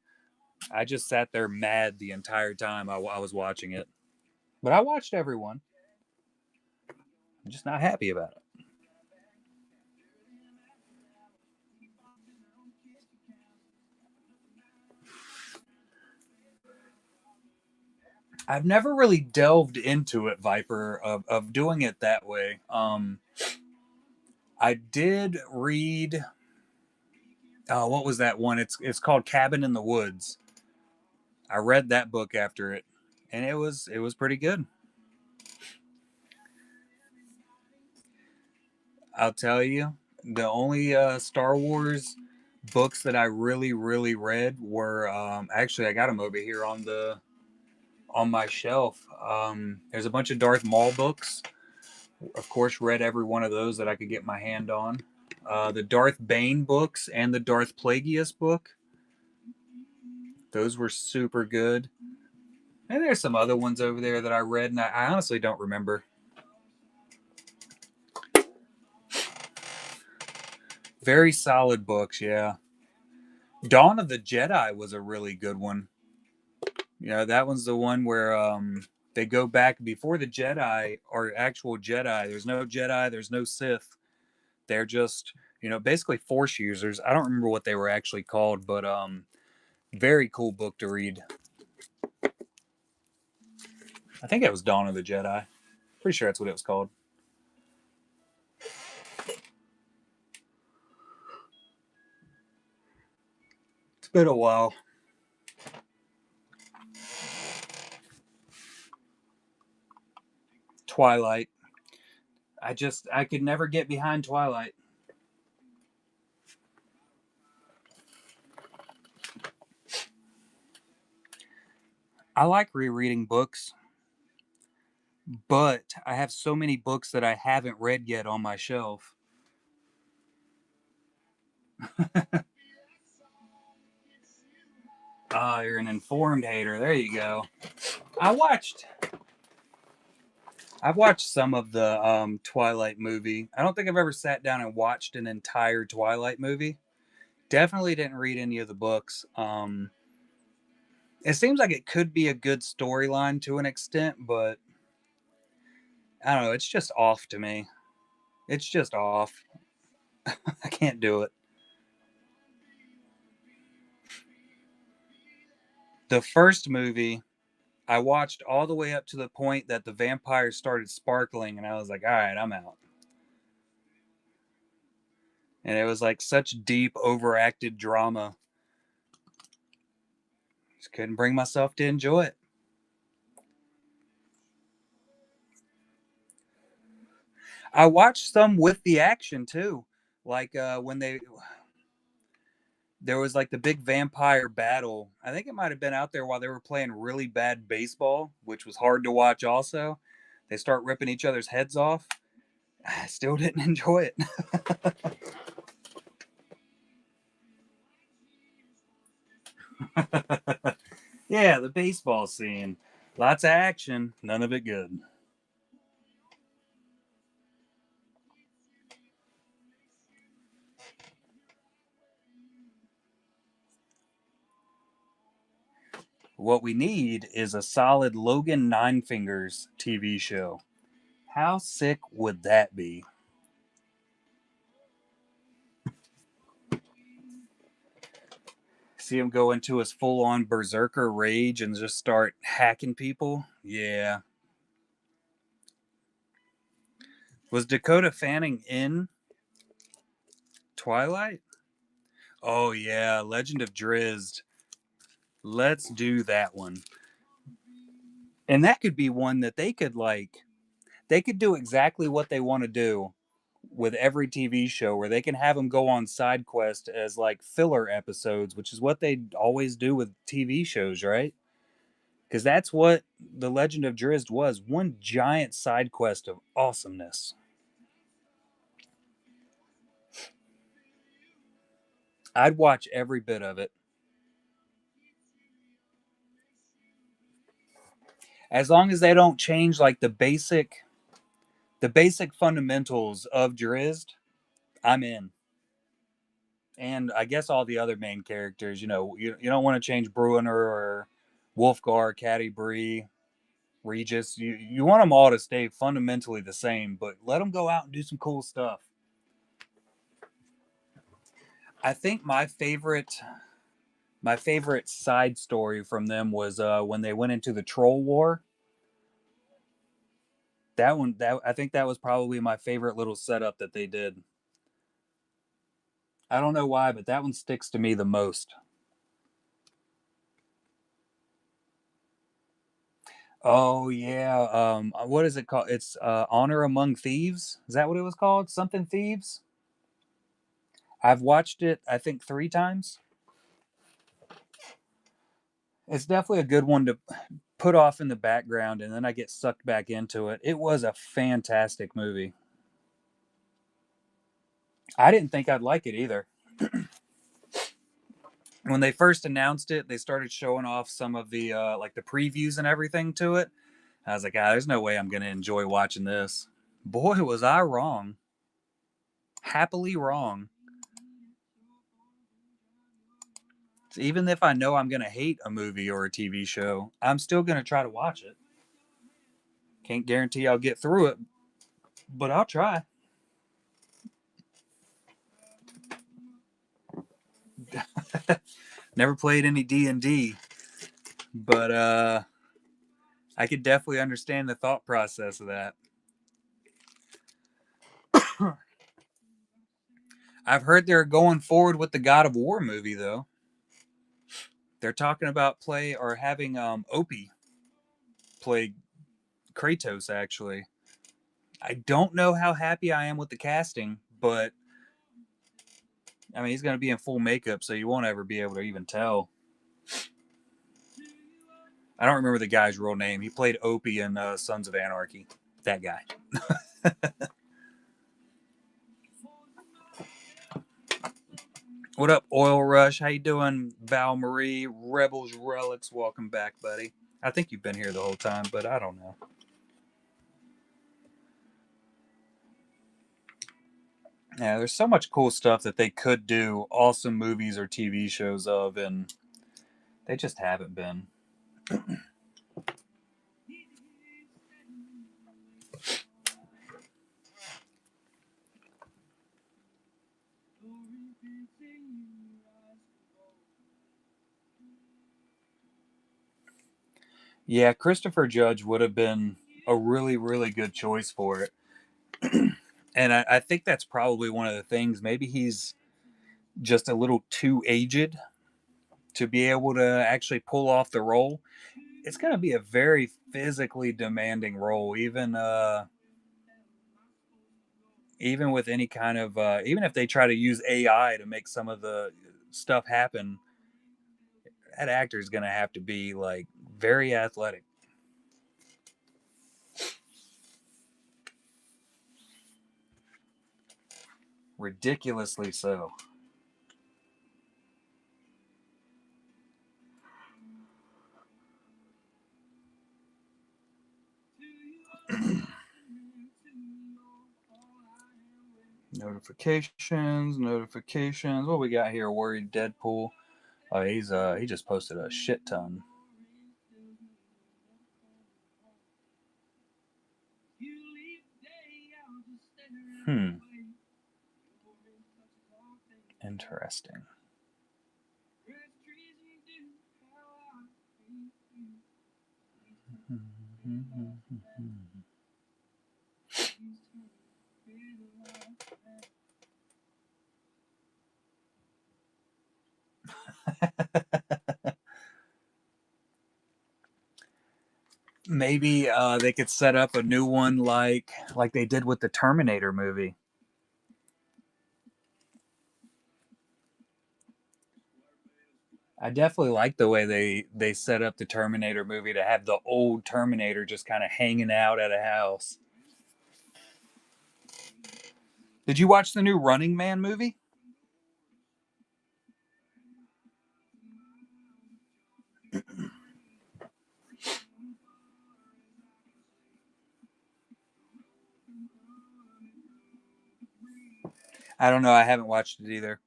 I just sat there mad the entire time I was watching it. But I watched everyone. I'm just not happy about it. I've never really delved into it, Viper, of doing it that way. I did read. What was that one? It's called Cabin in the Woods. I read that book after it, and it was pretty good. I'll tell you, the only Star Wars books that I really read were actually I got them over here on my shelf. There's a bunch of Darth Maul books. Of course, read every one of those that I could get my hand on. The Darth Bane books and the Darth Plagueis book. Those were super good. And there's some other ones over there that I read, and I honestly don't remember. Very solid books, yeah. Dawn of the Jedi was a really good one. That one's the one where they go back before the Jedi are actual Jedi. There's no Jedi, there's no Sith. They're just, basically Force users. I don't remember what they were actually called, but very cool book to read. I think it was Dawn of the Jedi. Pretty sure that's what it was called. It's been a while. Twilight. I could never get behind Twilight. I like rereading books, but I have so many books that I haven't read yet on my shelf. Ah, you're an informed hater. There you go. I watched I've watched some of the Twilight movie. I don't think I've ever sat down and watched an entire Twilight movie. Definitely didn't read any of the books. It seems like it could be a good storyline to an extent, but I don't know. It's just off to me. It's just off. I can't do it. The first movie, I watched all the way up to the point that the vampires started sparkling, and I was like, all right, I'm out. And it was like such deep, overacted drama. Just couldn't bring myself to enjoy it. I watched some with the action too, like when there was like the big vampire battle. I think it might have been out there while they were playing really bad baseball, which was hard to watch. Also, they start ripping each other's heads off. I still didn't enjoy it. Yeah, the baseball scene, lots of action, none of it good. What we need is a solid Logan Nine Fingers TV show. How sick would that be? See him go into his full on berserker rage and just start hacking people. Yeah. Was Dakota Fanning in Twilight? Oh yeah, Legend of Drizzt. Let's do that one. And that could be one that they could do exactly what they want to do with every TV show where they can have them go on side quest as like filler episodes, which is what they always do with TV shows, right? Because that's what the Legend of Drizzt was, one giant side quest of awesomeness. I'd watch every bit of it. As long as they don't change like the basic fundamentals of Drizzt, I'm in. And I guess all the other main characters, you don't want to change Bruiner or Wolfgar, Caddy Bree, Regis. You want them all to stay fundamentally the same, but let them go out and do some cool stuff. I think my favorite side story from them was when they went into the Troll War. That one, that I think that was probably my favorite little setup that they did. I don't know why, but that one sticks to me the most. Oh yeah, what is it called? It's Honor Among Thieves. Is that what it was called? Something Thieves. I've watched it, I think 3 times. It's definitely a good one to put off in the background, and then I get sucked back into it. It was a fantastic movie. I didn't think I'd like it either. When they first announced it, they started showing off some of the like the previews and everything to it. I was like, there's no way I'm gonna enjoy watching this. Boy, was I wrong. Happily wrong. Even if I know I'm gonna hate a movie or a TV show, I'm still gonna try to watch it. Can't guarantee I'll get through it, but I'll try. Never played any D&D, but I could definitely understand the thought process of that. I've heard they're going forward with the God of War movie though. They're talking about play or having Opie play Kratos actually. I don't know how happy I am with the casting, but I mean he's going to be in full makeup so you won't ever be able to even tell. I don't remember the guy's real name. He played Opie in Sons of Anarchy. That guy. What up, Oil Rush? How you doing, Val Marie? Rebels Relics, welcome back, buddy. I think you've been here the whole time, but I don't know. Yeah, there's so much cool stuff that they could do awesome movies or TV shows of, and they just haven't been. Yeah, Christopher Judge would have been a really, really good choice for it. And I think that's probably one of the things. Maybe he's just a little too aged to be able to actually pull off the role. It's going to be a very physically demanding role, even with any kind of even if they try to use AI to make some of the stuff happen. That actor is going to have to be like very athletic, ridiculously so. Notifications. What we got here? Worried Deadpool. Oh, he just posted a shit ton. Hmm. Interesting. Maybe they could set up a new one like they did with the Terminator movie. I definitely like the way they set up the Terminator movie to have the old Terminator just kind of hanging out at a house. Did you watch the new Running Man movie? I don't know. I haven't watched it either.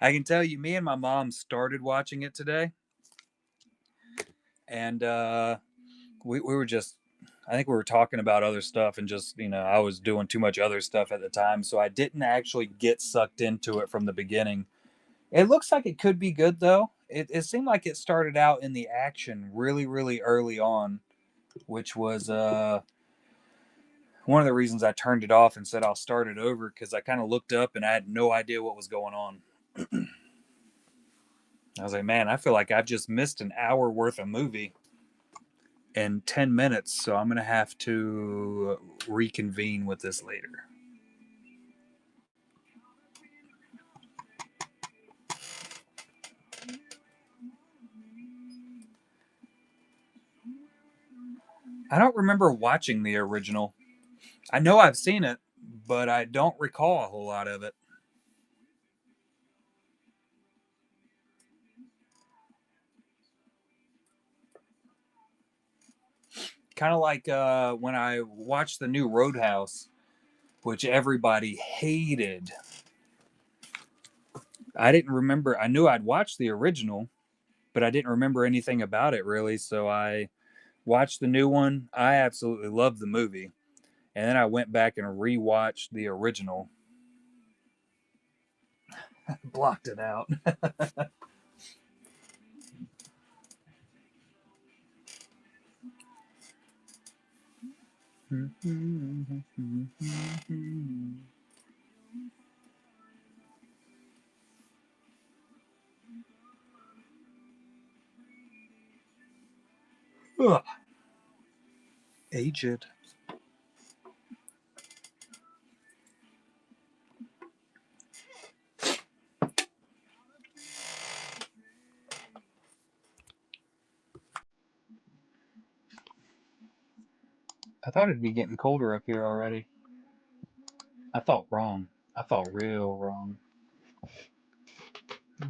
I can tell you, me and my mom started watching it today, and we were just, I think we were talking about other stuff, and just, I was doing too much other stuff at the time, so I didn't actually get sucked into it from the beginning. It looks like it could be good, though. It seemed like it started out in the action really, really early on, which was one of the reasons I turned it off and said I'll start it over, because I kind of looked up and I had no idea what was going on. I was like, man, I feel like I've just missed an hour worth of movie in 10 minutes, so I'm going to have to reconvene with this later. I don't remember watching the original. I know I've seen it, but I don't recall a whole lot of it. Kind of like when I watched the new Roadhouse, which everybody hated. I didn't remember. I knew I'd watched the original, but I didn't remember anything about it really. So I watched the new one. I absolutely loved the movie. And then I went back and rewatched the original. Blocked it out. Ugh, aged. I thought it'd be getting colder up here already. I thought wrong. I thought real wrong. I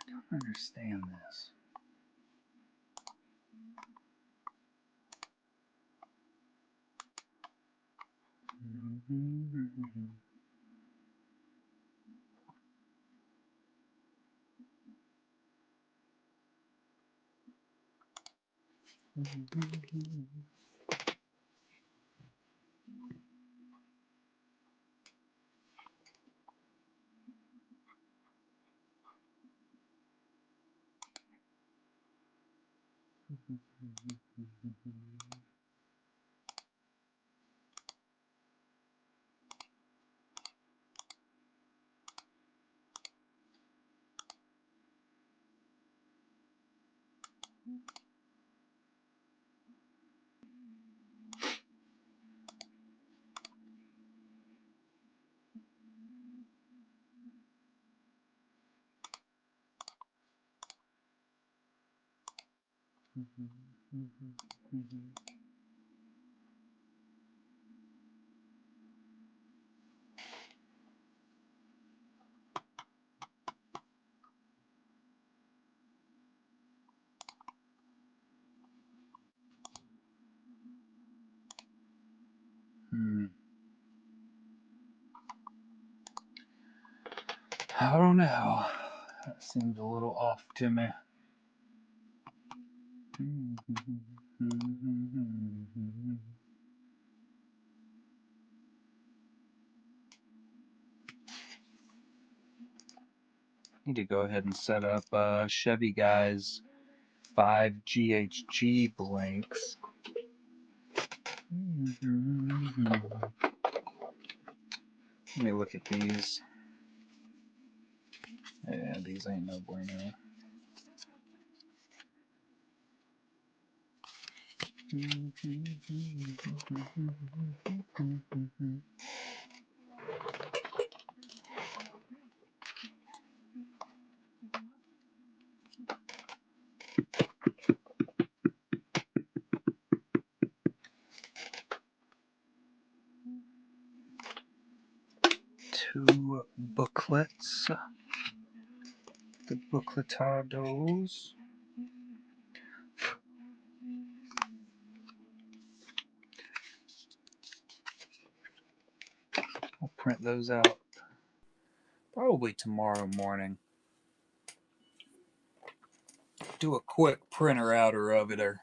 don't understand this. Hmm. I don't know. That seems a little off to me. Need to go ahead and set up Chevy Guys 5 GHG blanks. Let me look at these. Yeah, these ain't no bueno. Two booklets. The bookletados. I'll print those out probably tomorrow morning. Do a quick printer outer of it. Or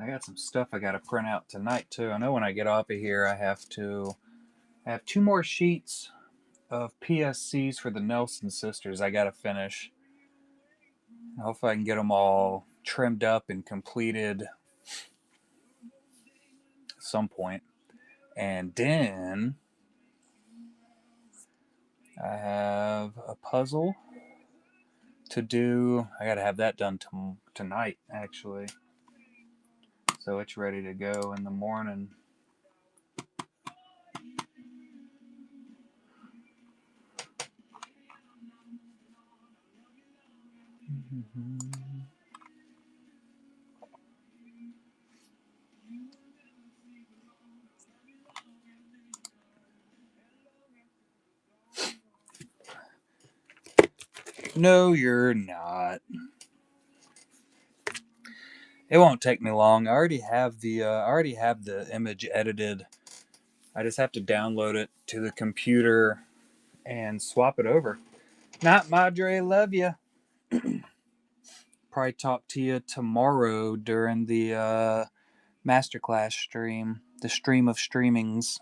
I got some stuff I got to print out tonight too. I know when I get off of here, I have 2 more sheets of PSCs for the Nelson sisters. I got to finish. Hopefully, I can get them all trimmed up and completed at some point. And then I have a puzzle to do. I got to have that done tonight, actually. So it's ready to go in the morning. No, you're not. It won't take me long. I already have the image edited. I just have to download it to the computer and swap it over. Not Madre, love you. Probably talk to you tomorrow during the masterclass stream, the stream of streamings.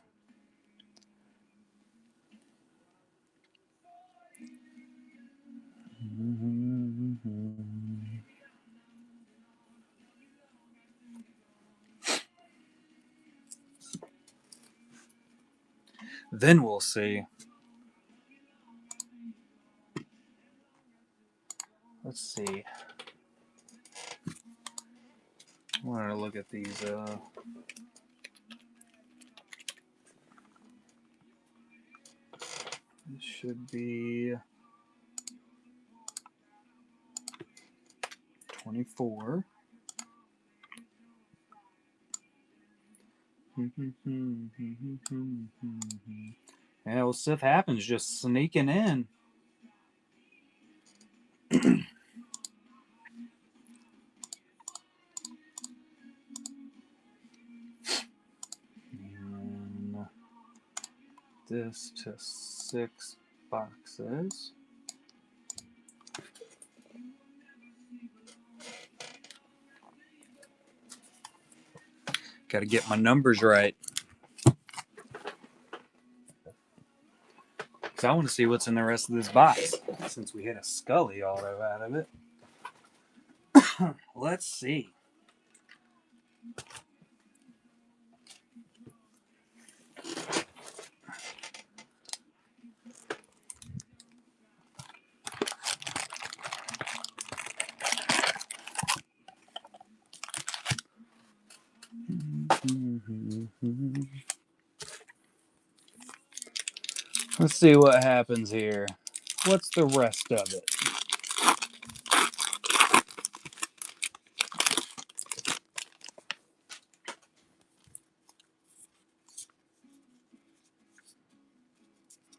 Then we'll see. Let's see. I wanted to look at these. This should be 24. Yeah, well, stuff happens just sneaking in. And this to 6 boxes. Got to get my numbers right. Because I want to see what's in the rest of this box. Since we hit a Scully auto out of it. Let's see. Let's see what happens here. What's the rest of it?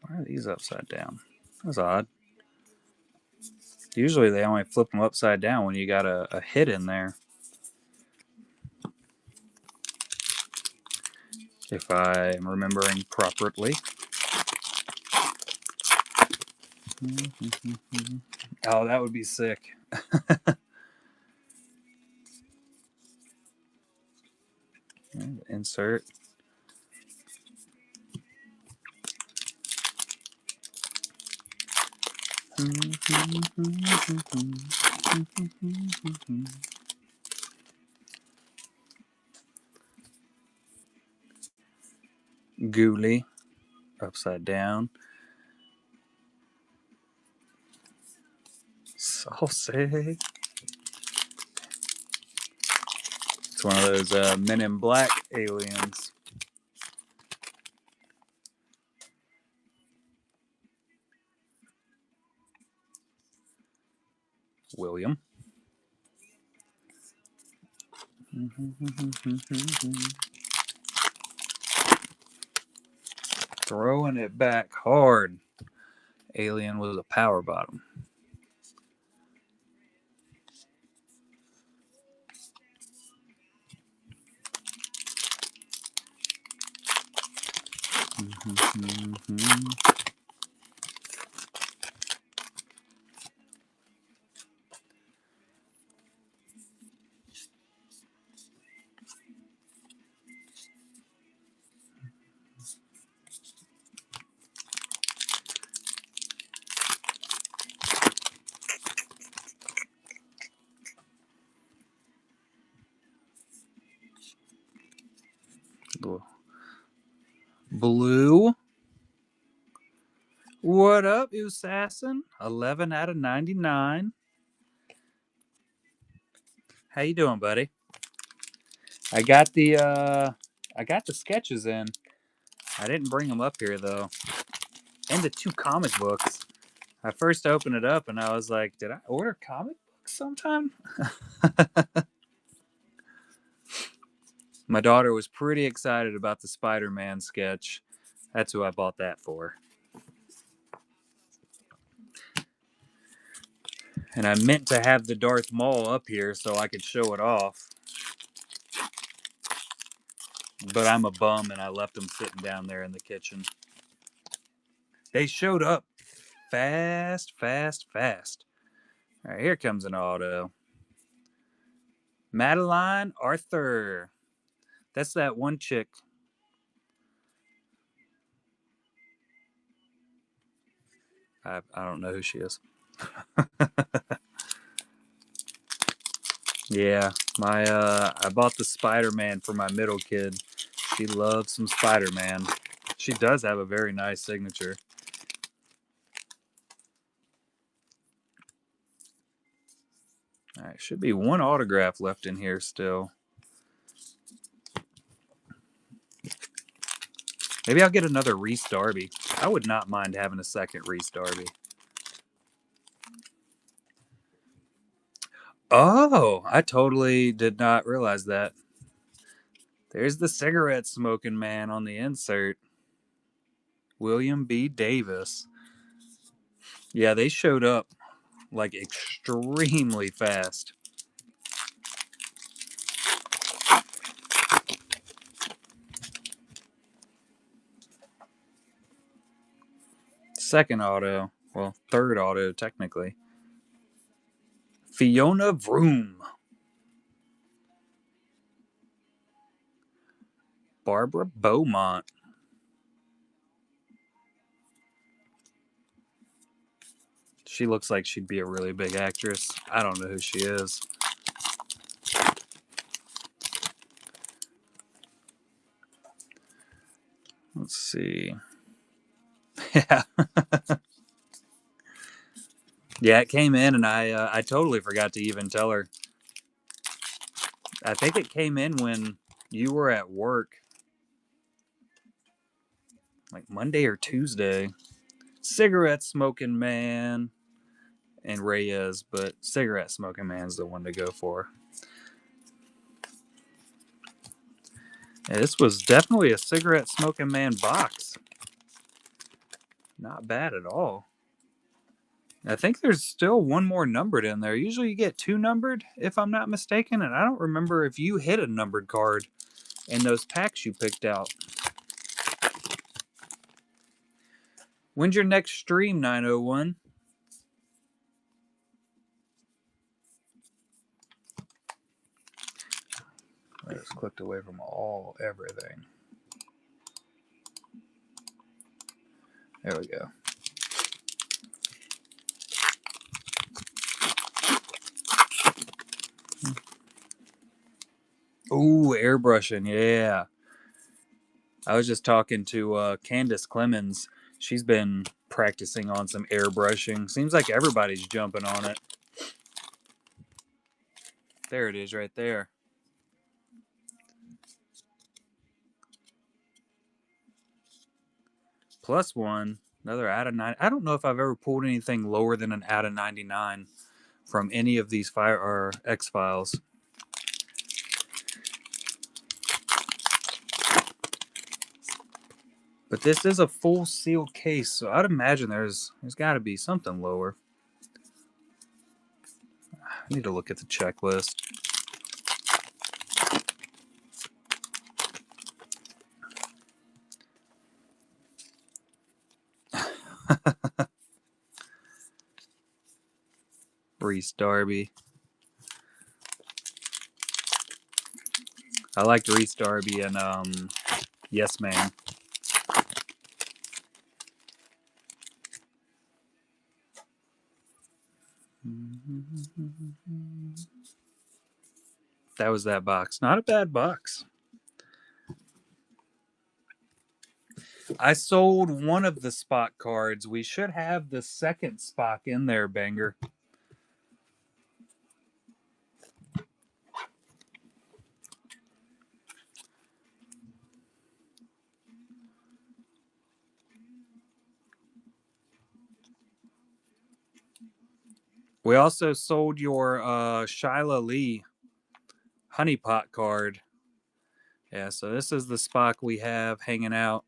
Why are these upside down? That's odd. Usually they only flip them upside down when you got a hit in there. If I'm remembering properly. Oh, that would be sick. Insert. Ghoulie, upside down. Saucy. It's one of those Men in Black aliens. William. Throwing it back hard. Alien with a power bottom. Blue. What up, Assassin? 11 out of 99. How you doing, buddy? I got the sketches in. I didn't bring them up here though. And the 2 comic books. I first opened it up and I was like, did I order comic books sometime? My daughter was pretty excited about the Spider-Man sketch. That's who I bought that for. And I meant to have the Darth Maul up here so I could show it off. But I'm a bum and I left them sitting down there in the kitchen. They showed up fast. All right, here comes an auto. Madeline Arthur. That's that one chick. I don't know who she is. Yeah, I bought the Spider-Man for my middle kid. She loves some Spider-Man. She does have a very nice signature. All right, should be one autograph left in here still. Maybe I'll get another Reese Darby. I would not mind having a second Reese Darby. Oh, I totally did not realize that. There's the cigarette smoking man on the insert. William B. Davis. Yeah, they showed up like extremely fast. Second auto. Well, third auto, technically. Fiona Vroom. Barbara Beaumont. She looks like she'd be a really big actress. I don't know who she is. Let's see. Yeah. Yeah, it came in and I totally forgot to even tell her. I think it came in when you were at work. Like Monday or Tuesday. Cigarette smoking man and Reyes, but cigarette smoking man's the one to go for. Yeah, this was definitely a cigarette smoking man box. Not bad at all. I think there's still one more numbered in there. Usually you get 2 numbered, if I'm not mistaken, and I don't remember if you hit a numbered card in those packs you picked out. When's your next stream, 901? I just clicked away from everything. There we go. Ooh, airbrushing, yeah. I was just talking to Candace Clemens. She's been practicing on some airbrushing. Seems like everybody's jumping on it. There it is right there. +1, another out of 9. I don't know if I've ever pulled anything lower than an out of 99 from any of these Fire or X Files. But this is a full sealed case, so I'd imagine there's got to be something lower. I need to look at the checklist. Reese Darby. I liked Reese Darby and Yes Man. That was that box. Not a bad box. I sold one of the Spock cards. We should have the second Spock in there, Banger. We also sold your Shyla Lee honeypot card. Yeah, so this is the Spock we have hanging out.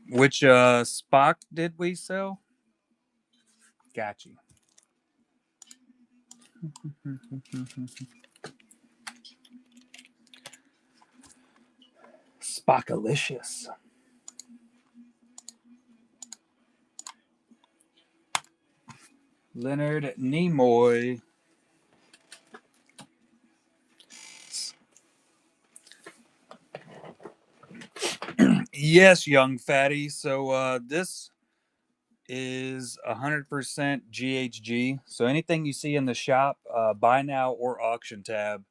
Which Spock did we sell? Got you. Spockalicious. Leonard Nimoy. Yes, young fatty. So this is 100% GHG. So anything you see in the shop, buy now or auction tab,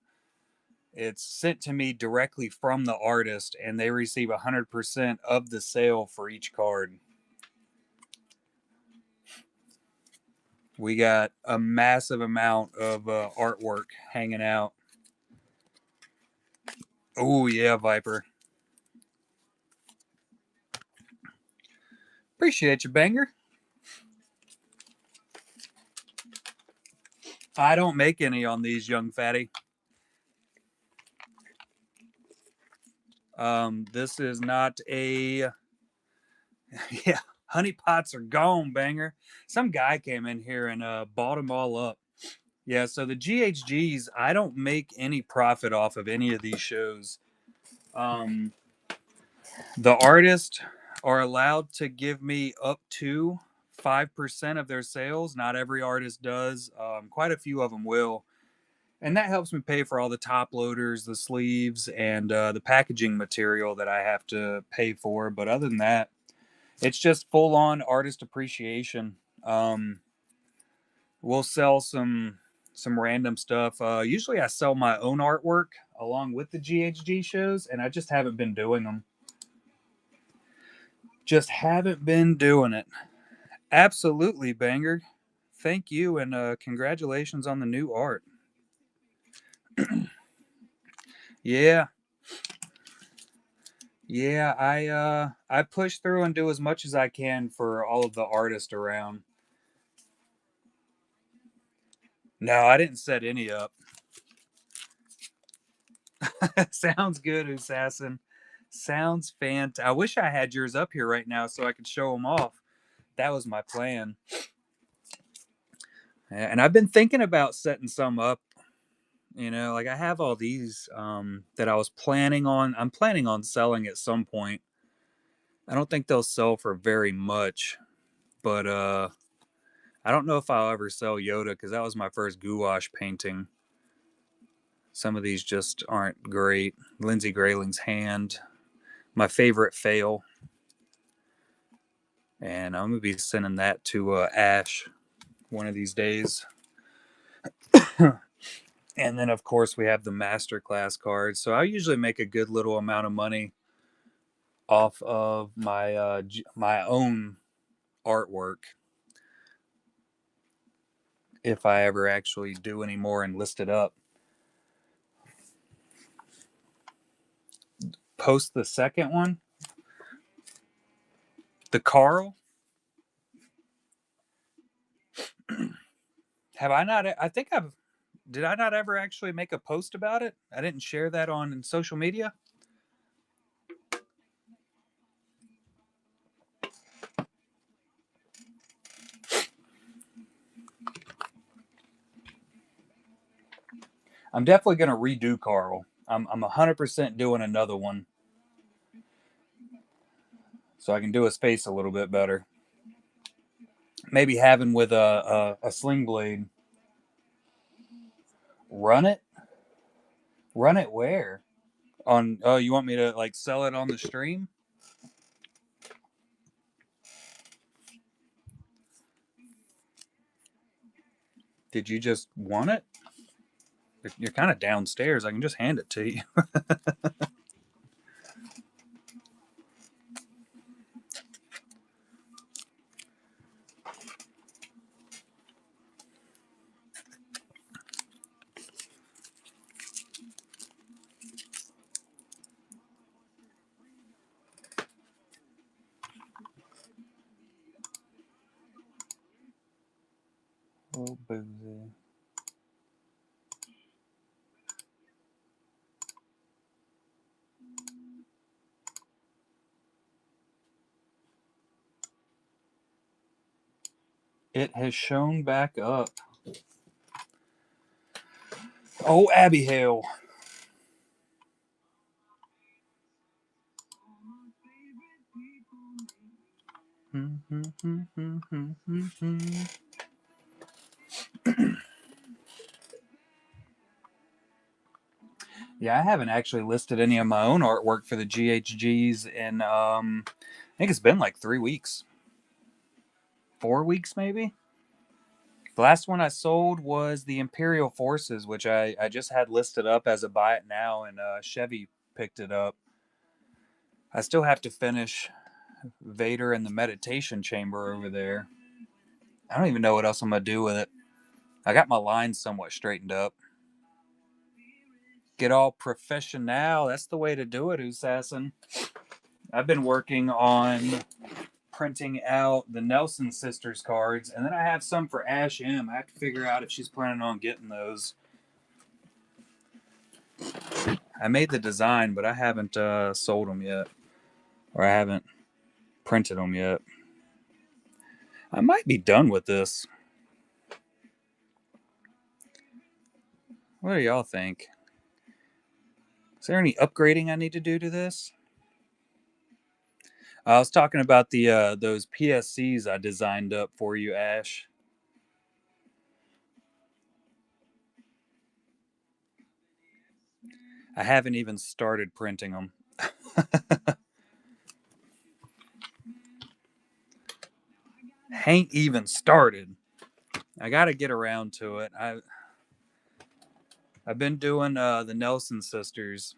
it's sent to me directly from the artist, and they receive 100% of the sale for each card. We got a massive amount of artwork hanging out. Oh, yeah, Viper. Appreciate you, Banger. I don't make any on these, young fatty. This is not a. Yeah, honey pots are gone, Banger. Some guy came in here and bought them all up. Yeah, so the GHGs, I don't make any profit off of any of these shows. The artists are allowed to give me up to 5% of their sales. Not every artist does. Quite a few of them will. And that helps me pay for all the top loaders, the sleeves, and the packaging material that I have to pay for. But other than that, it's just full on artist appreciation. We'll sell some random stuff. Usually, I sell my own artwork along with the GHG shows, and I just haven't been doing them. Just haven't been doing it. Absolutely, Banger. Thank you, and congratulations on the new art. Yeah, yeah. I push through and do as much as I can for all of the artists around. No, I didn't set any up. Sounds good, Assassin. Sounds fantastic. I wish I had yours up here right now so I could show them off. That was my plan. And I've been thinking about setting some up. You know, like I have all these that I was planning on. I'm planning on selling at some point. I don't think they'll sell for very much, but I don't know if I'll ever sell Yoda because that was my first gouache painting. Some of these just aren't great. Lindsay Grayling's hand, my favorite fail. And I'm going to be sending that to Ash one of these days. And then, of course, we have the masterclass cards. So I usually make a good little amount of money off of my own artwork if I ever actually do any more and list it up. Post the second one, the Carl. Have I not? I think I've. Did I not ever actually make a post about it? I didn't share that on social media. I'm definitely going to redo Carl. I'm 100% doing another one so I can do his face a little bit better. Maybe having with a sling blade. Run it? Run it where? On oh, you want me to like sell it on the stream? Did you just want it? You're kind of downstairs. I can just hand it to you. Oh, boozy. It has shown back up. Oh, Abigail. Yeah, I haven't actually listed any of my own artwork for the GHGs in I think it's been like 3 weeks. 4 weeks maybe. The last one I sold was the Imperial Forces, which I just had listed up as a buy it now, and Chevy picked it up. I still have to finish Vader in the meditation chamber over there. I don't even know what else I'm going to do with it. I got my lines somewhat straightened up. Get all professional. That's the way to do it, Usassin. I've been working on printing out the Nelson sisters cards, and then I have some for Ash M. I have to figure out if she's planning on getting those. I made the design, but I haven't sold them yet, or I haven't printed them yet. I might be done with this. What do y'all think? Is there any upgrading I need to do to this? I was talking about the those PSCs I designed up for you, Ash. I haven't even started printing them. Ain't even started. I got to get around to it. I've been doing the Nelson sisters,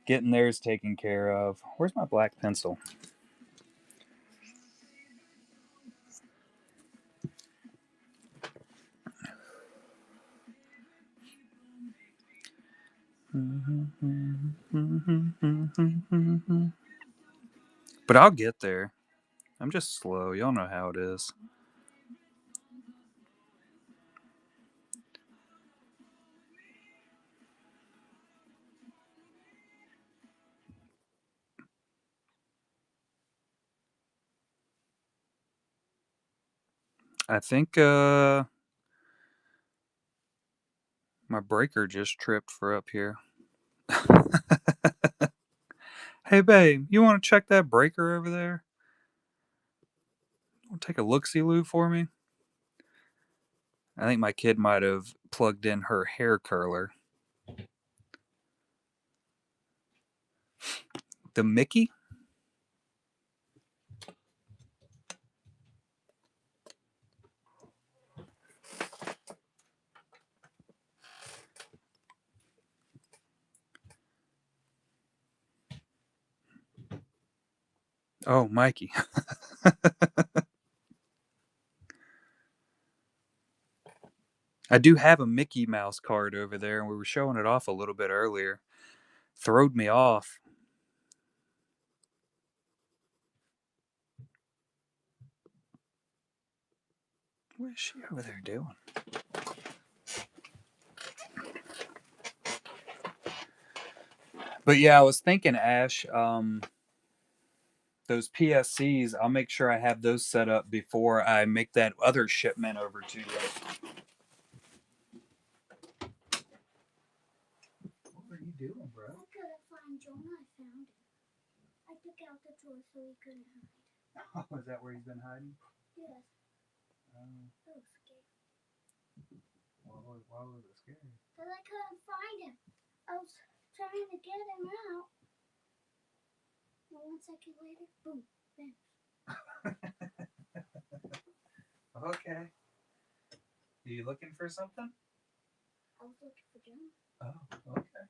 getting theirs taken care of. Where's my black pencil? But I'll get there. I'm just slow. Y'all know how it is. I think my breaker just tripped for up here. Hey, babe, you want to check that breaker over there? Want to take a look-see-loo for me? I think my kid might have plugged in her hair curler. The Mickey? Oh, Mikey. I do have a Mickey Mouse card over there, and we were showing it off a little bit earlier. Throwed me off. What is she over there doing? But yeah, I was thinking, Ash, those PSCs, I'll make sure I have those set up before I make that other shipment over to you. What are you doing, bro?
I couldn't find Jonah. I found him. I took out the toy so he couldn't hide.
Oh, is that where he's been hiding?
Yes. I was scared.
Why was it scary?
Because I couldn't find him. I was trying to get him out. And 1 second later, boom, bam.
Okay. Are you looking for something?
I was looking for Jonah.
Oh, okay.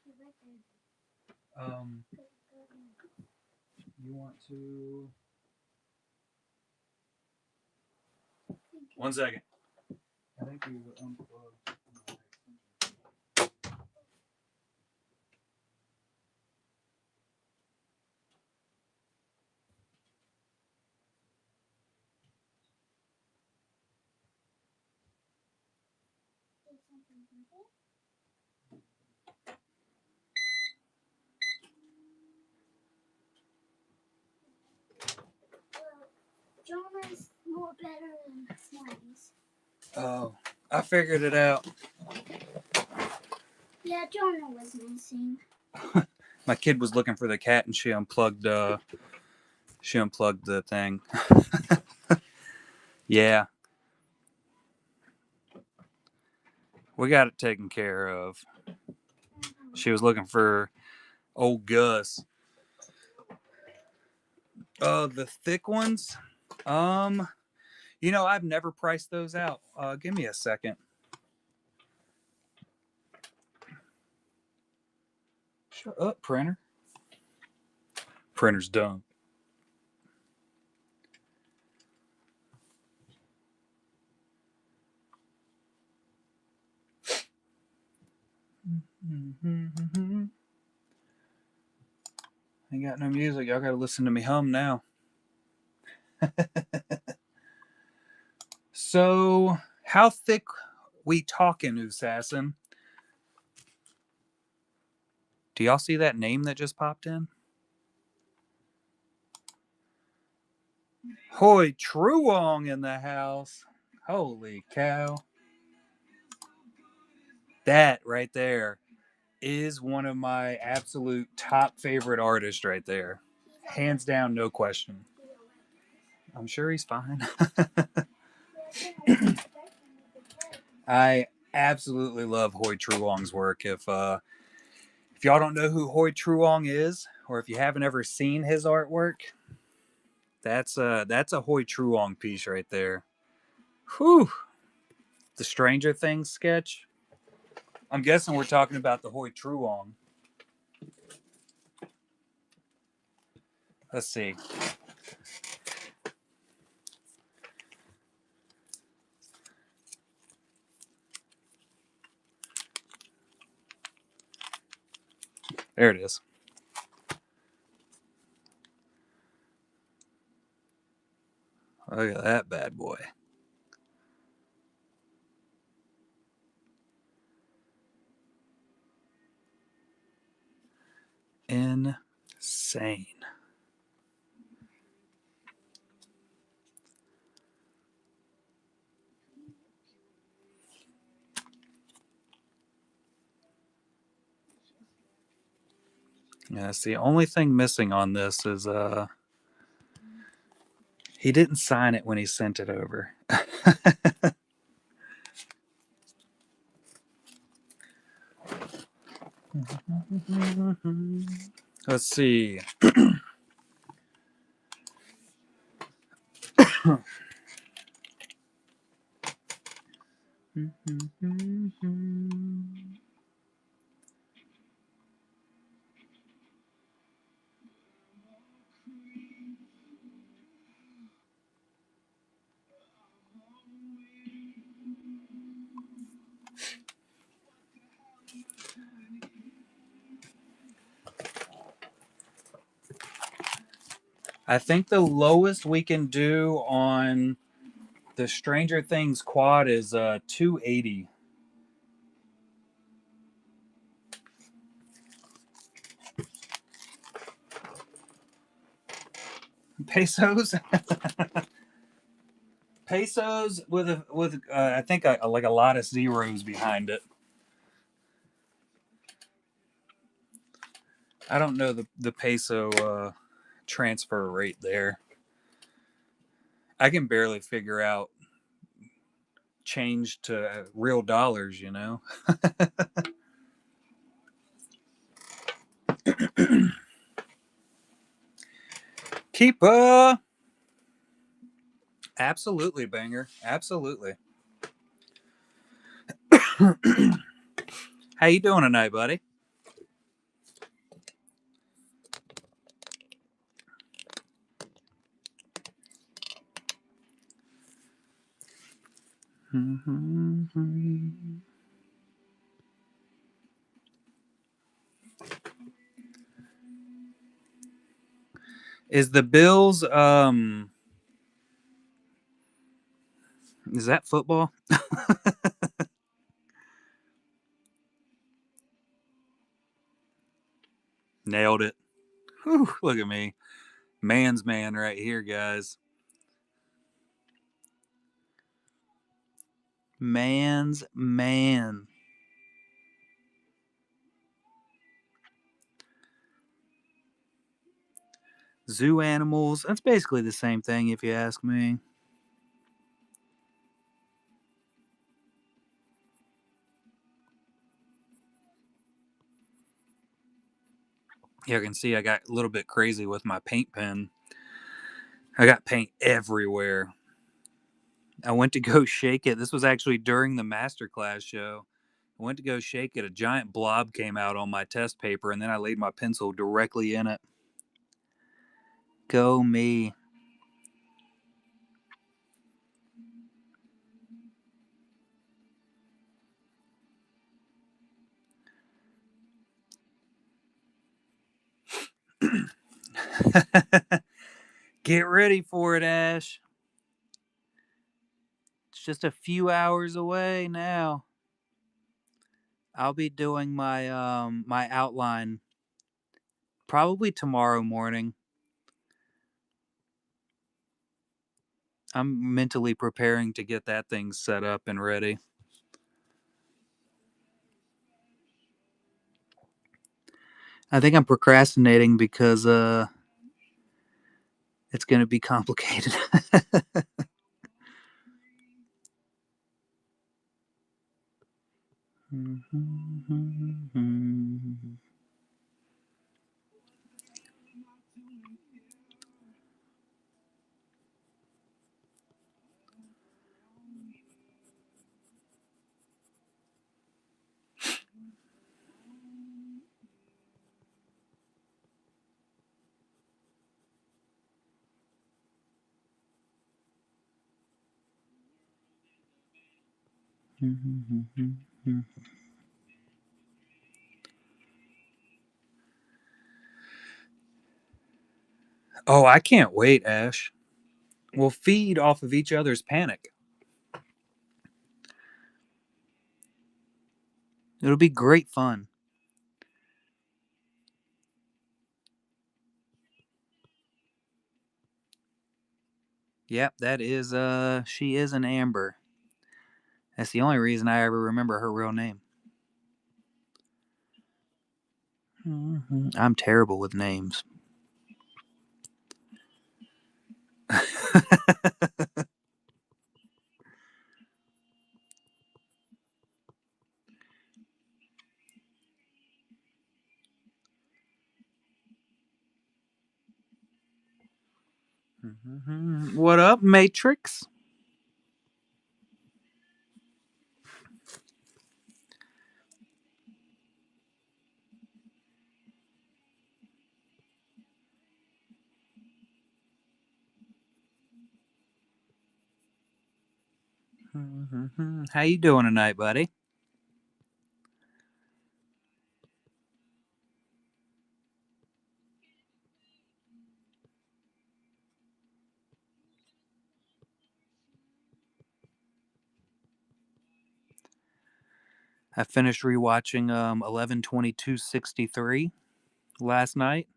He's right there.
You want to? 1 second. I think you unplugged.
Jonah's more better than Smarties.
Oh, I figured it out.
Yeah, Jonah was missing.
My kid was looking for the cat, and she unplugged. She unplugged the thing. Yeah, we got it taken care of. She was looking for old Gus. The thick ones. I've never priced those out. Give me a second. Shut up, printer. Printer's done. Ain't got no music. Y'all gotta listen to me hum now. So, how thick we talking, Assassin? Do y'all see that name that just popped in? Hoi Truong in the house. Holy cow. That right there is one of my absolute top favorite artists right there. Hands down, no question. I'm sure he's fine. I absolutely love Hoi Truong's work. If y'all don't know who Hoi Truong is, or if you haven't ever seen his artwork, that's a Hoi Truong piece right there. Whew. The Stranger Things sketch. I'm guessing we're talking about the Hoi Truong. Let's see. There it is. Look at that bad boy. Insane. Yeah, that's the only thing missing on this is he didn't sign it when he sent it over. Let's see. I think the lowest we can do on the Stranger Things quad is 280 pesos. Pesos with I think like a lot of zeros behind it. I don't know the peso transfer rate there. I can barely figure out change to real dollars, you know. Keep absolutely banger. Absolutely. How you doing tonight, buddy? Is the Bills is that football? Nailed it. Whew, look at me. Man's man right here, guys. Man's man. Zoo animals. That's basically the same thing if you ask me. You can see I got a little bit crazy with my paint pen. I got paint everywhere. I went to go shake it. This was actually during the masterclass show. I went to go shake it. A giant blob came out on my test paper, and then I laid my pencil directly in it. Go me. Get ready for it, Ash. It's just a few hours away now. I'll be doing my outline probably tomorrow morning. I'm mentally preparing to get that thing set up and ready. I think I'm procrastinating because it's going to be complicated. Oh, I can't wait, Ash. We'll feed off of each other's panic. It'll be great fun. Yep, that is she is an Amber. That's the only reason I ever remember her real name. I'm terrible with names. What up, Matrix? How you doing tonight, buddy? I finished rewatching 11/22/63 last night.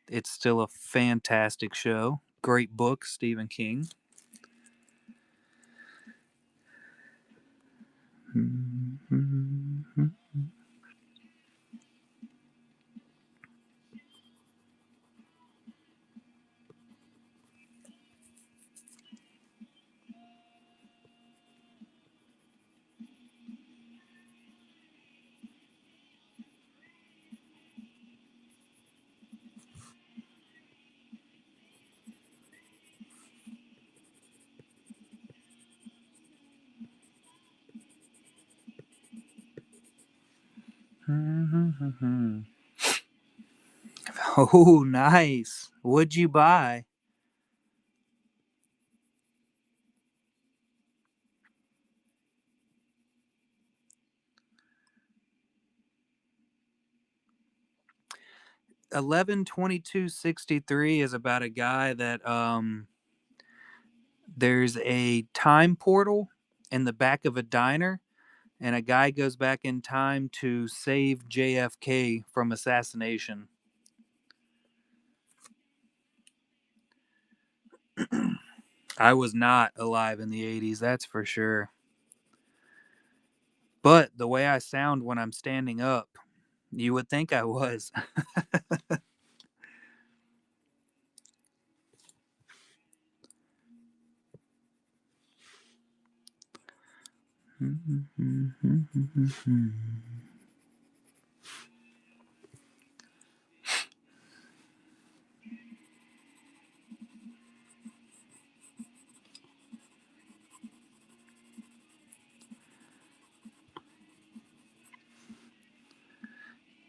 It's still a fantastic show. Great book, Stephen King. Oh, nice. What'd you buy? 11/22/63 is about a guy that there's a time portal in the back of a diner, and a guy goes back in time to save JFK from assassination. I was not alive in the 80s, that's for sure. But the way I sound when I'm standing up, you would think I was.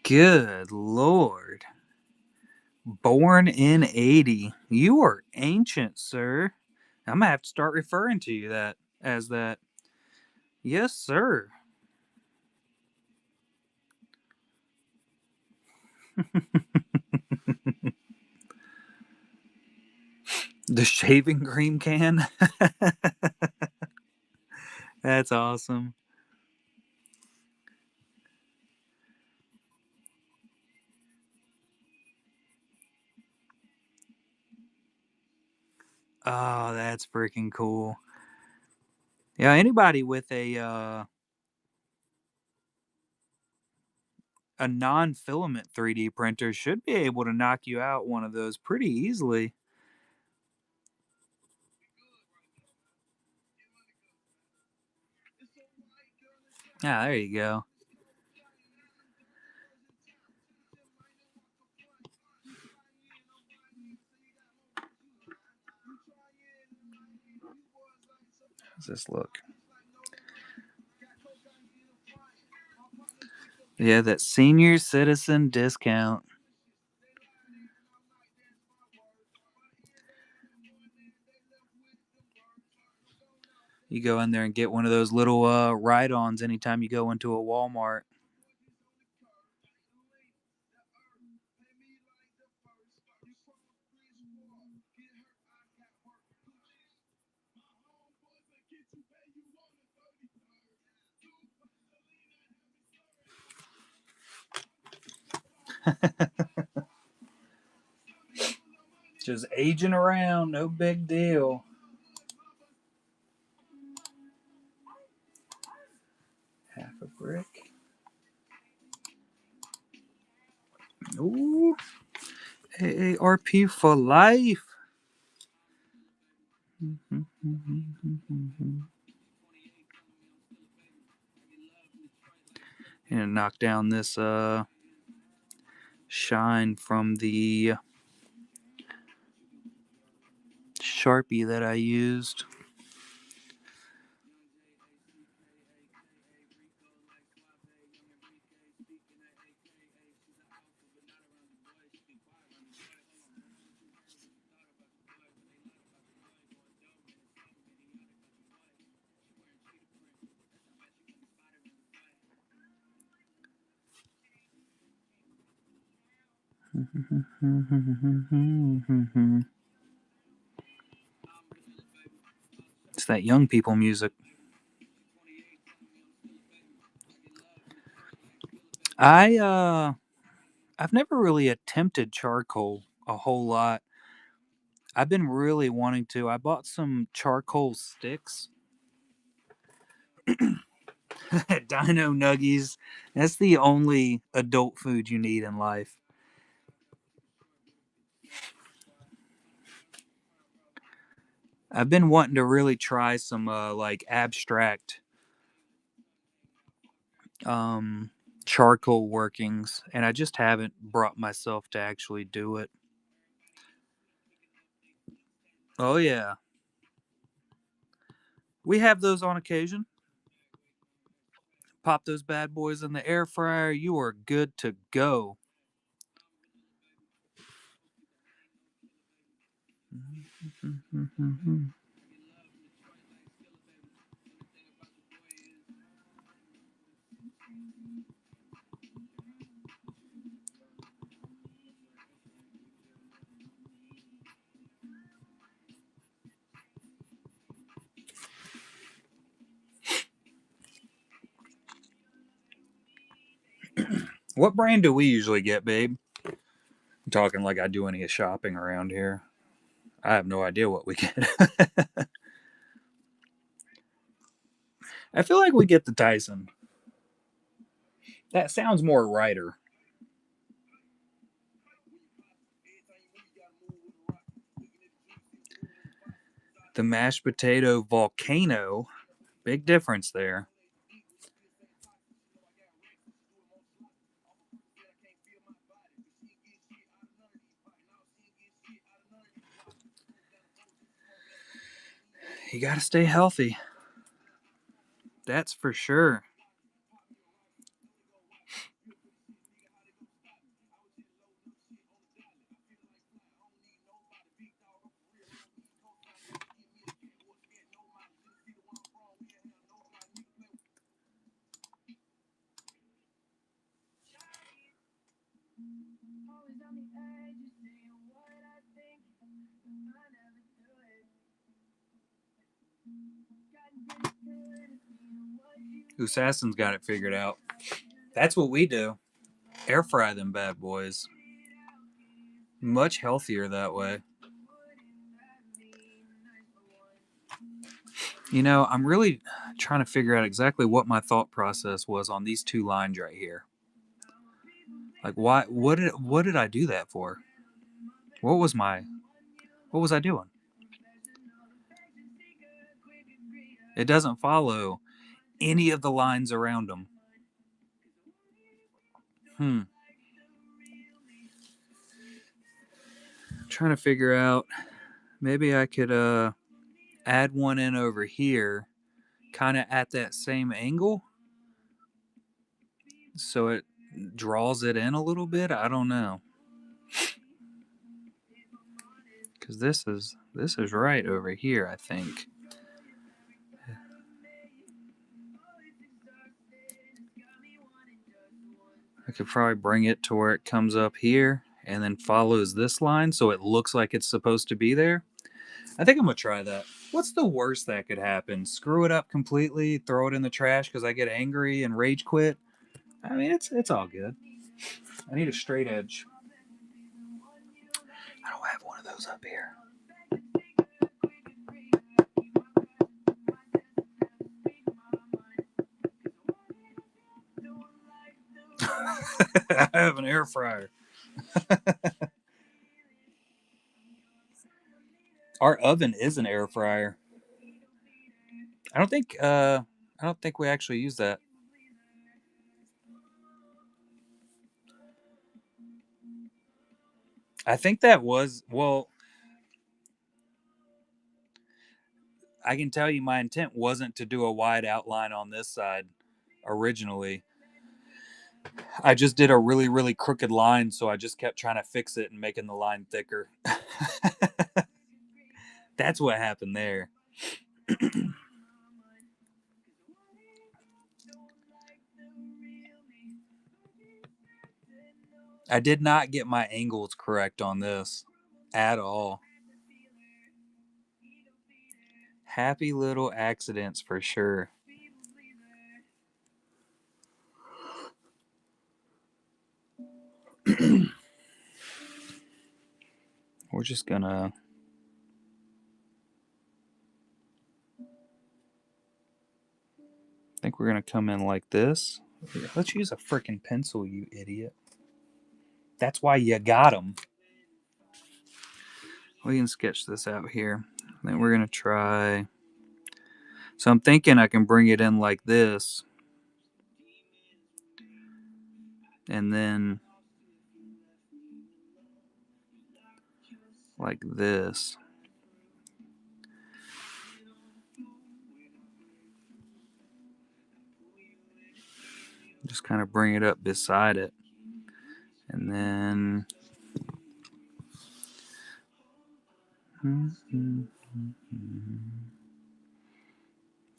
Good Lord. Born in 80. You are ancient, sir. I'm gonna have to start referring to you that as that. Yes, sir. The shaving cream can. That's awesome. Oh, that's freaking cool. Yeah, anybody with a non-filament 3D printer should be able to knock you out one of those pretty easily. Ah, there you go. How's this look? Yeah, that senior citizen discount. You go in there and get one of those little ride-ons anytime you go into a Walmart. Just aging around, no big deal. Half a brick. Ooh, AARP for life. And knock down this shine from the Sharpie that I used. It's that young people music. I've never really attempted charcoal a whole lot. I've been really wanting to. I bought some charcoal sticks. Dino nuggies. That's the only adult food you need in life. I've been wanting to really try some like abstract um charcoal workings, and I just haven't brought myself to actually do it. Oh yeah. We have those on occasion. Pop those bad boys in the air fryer, you are good to go. What brand do we usually get, babe? I'm talking like I do any shopping around here. I have no idea what we get. I feel like we get the Tyson. That sounds more righter. The mashed potato volcano. Big difference there. You gotta stay healthy. That's for sure. Assassin's got it figured out. That's what we do. Air fry them bad boys. Much healthier that way. You know, I'm really trying to figure out exactly what my thought process was on these two lines right here. Like, why? What did I do that for? What was my? What was I doing? It doesn't follow any of the lines around them. Hmm. Trying to figure out. Maybe I could add one in over here, kind of at that same angle, so it draws it in a little bit. I don't know, because this is right over here. I think I could probably bring it to where it comes up here and then follows this line, so it looks like it's supposed to be there. I think I'm gonna try that. What's the worst that could happen? Screw it up completely, throw it in the trash because I get angry and rage quit. I mean, it's all good. I need a straight edge. I don't have one of those up here. I have an air fryer. Our oven is an air fryer. I don't think I don't think we actually use that. I think that was, well, I can tell you my intent wasn't to do a wide outline on this side originally. I just did a really, really crooked line, so I just kept trying to fix it and making the line thicker. That's what happened there. I did not get my angles correct on this at all. Happy little accidents for sure. We're just gonna. I think we're gonna come in like this. Let's use a freaking pencil, you idiot. That's why you got them. We can sketch this out here. Then we're gonna try. So I'm thinking I can bring it in like this, and then like this. Just kind of bring it up beside it, and then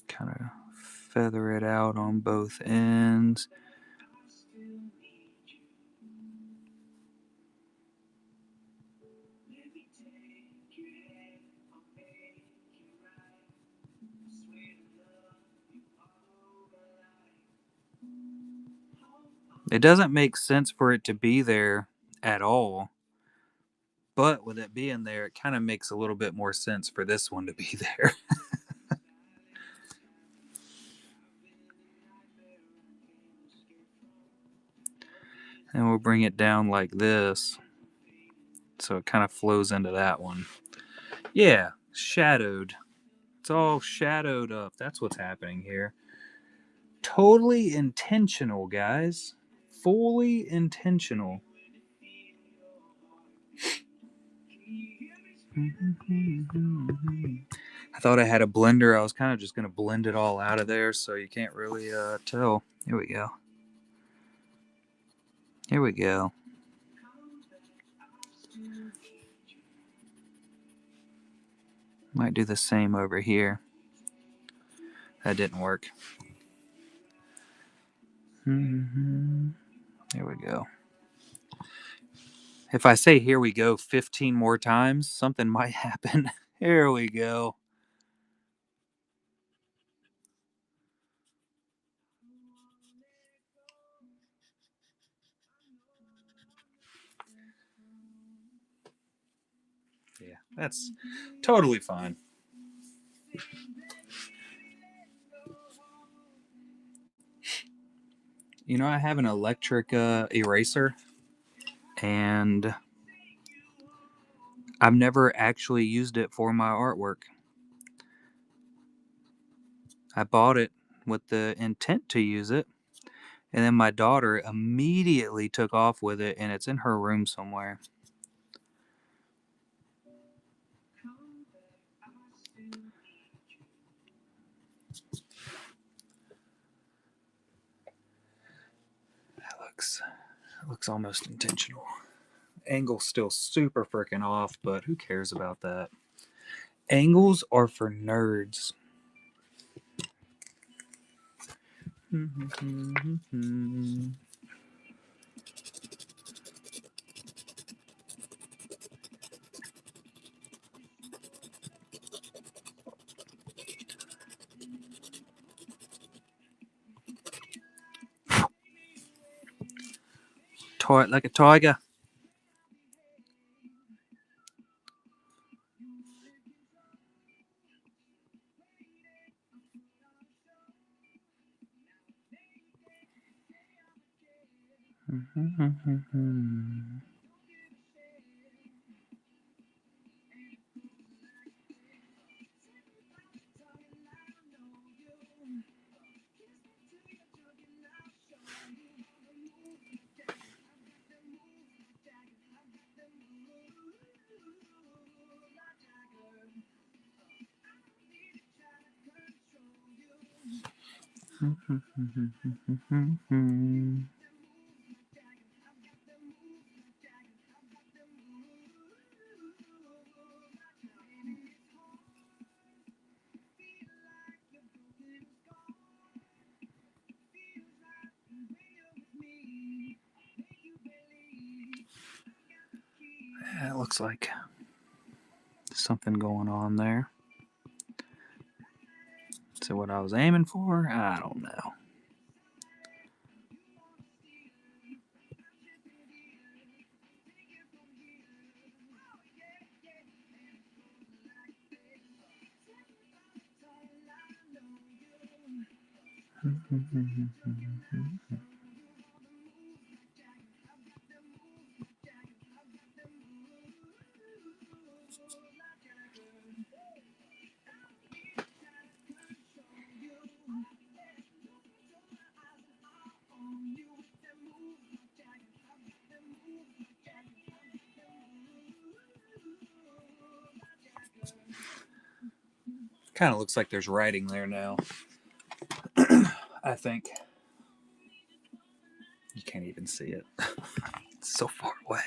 kind of feather it out on both ends. It doesn't make sense for it to be there at all, but with it being there, it kind of makes a little bit more sense for this one to be there. And we'll bring it down like this, so it kind of flows into that one. Yeah, shadowed. It's all shadowed up. That's what's happening here. Totally intentional, guys. Fully intentional. I thought I had a blender. I was kind of just going to blend it all out of there so you can't really tell. Here we go. Here we go. Might do the same over here. That didn't work. Here we go. If I say here we go 15 more times, something might happen. Here we go. Yeah, that's totally fine. You know, I have an electric eraser, and I've never actually used it for my artwork. I bought it with the intent to use it, and then my daughter immediately took off with it, and it's in her room somewhere. That looks almost intentional. Angle's still super freaking off, but who cares about that? Angles are for nerds. Toy like a tiger. It looks like something going on there. So what I was aiming for, I don't know. Kind of looks like there's writing there now. I think. You can't even see it. It's so far away.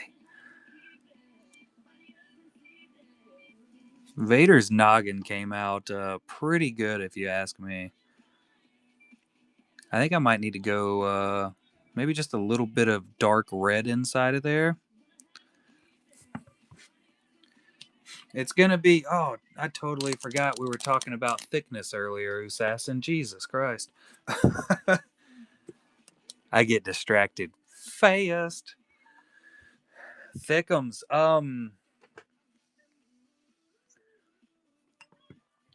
Vader's noggin came out pretty good, if you ask me. I think I might need to go maybe just a little bit of dark red inside of there. It's going to be... Oh, I totally forgot we were talking about thickness earlier, Assassin. Jesus Christ. I get distracted fast. Thickums.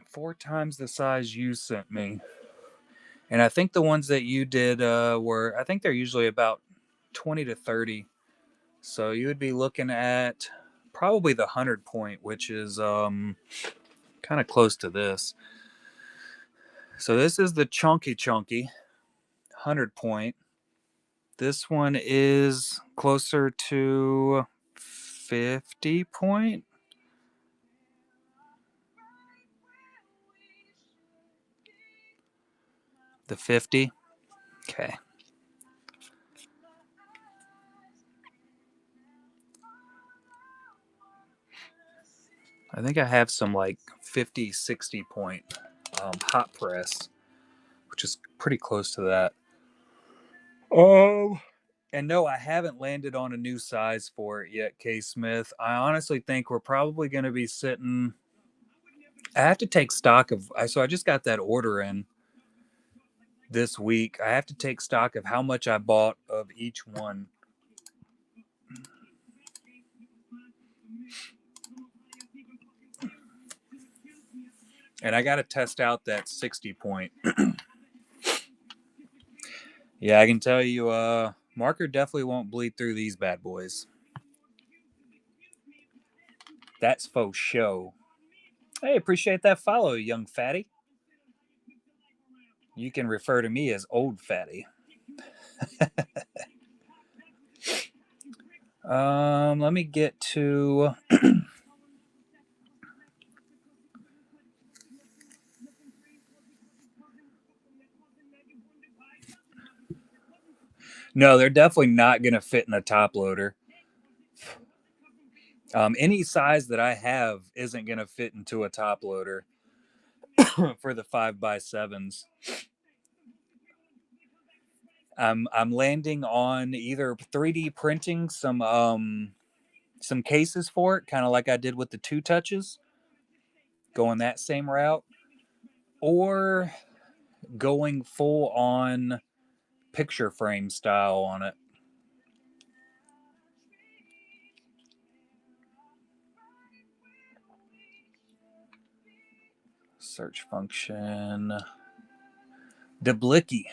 4 times the size you sent me. And I think the ones that you did were... I think they're usually about 20 to 30. So you would be looking at probably the 100 point, which is kind of close to this. So this is the chunky 100 point. This one is closer to 50 point. The 50. Okay. I think I have some like 50, 60 point hot press, which is pretty close to that. Oh. And no, I haven't landed on a new size for it yet, K. Smith. I honestly think we're probably going to be sitting. I have to take stock of. So I just got that order in this week. I have to take stock of how much I bought of each one. And I got to test out that 60 point. Yeah, I can tell you, marker definitely won't bleed through these bad boys. That's faux show. Hey, appreciate that follow, young fatty. You can refer to me as old fatty. Let me get to. No, they're definitely not going to fit in a top loader. Any size that I have isn't going to fit into a top loader for the 5x7s. I'm landing on either 3D printing some cases for it, kind of like I did with the 2-touches, going that same route, or going full on picture frame style on it. Search function. Deblicky.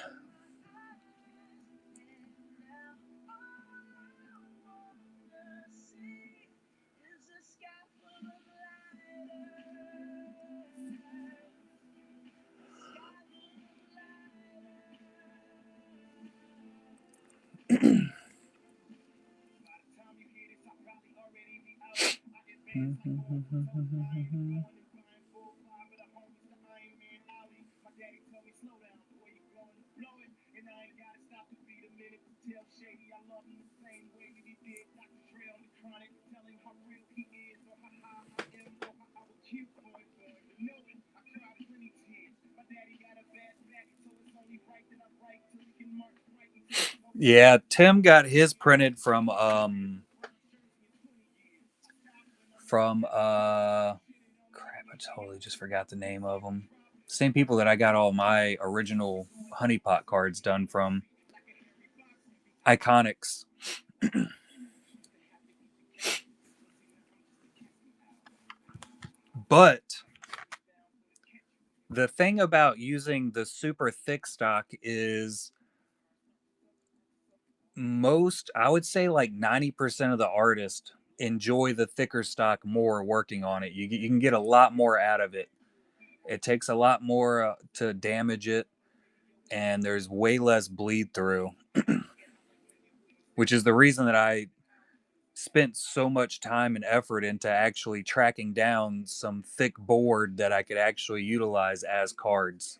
Yeah, Tim got his printed from crap, I totally just forgot the name of them. Same people that I got all my original honeypot cards done from. Iconics. But the thing about using the super thick stock is most, I would say like 90% of the artists enjoy the thicker stock more working on it. You can get a lot more out of it. It takes a lot more to damage it, and there's way less bleed through, which is the reason that I spent so much time and effort into actually tracking down some thick board that I could actually utilize as cards.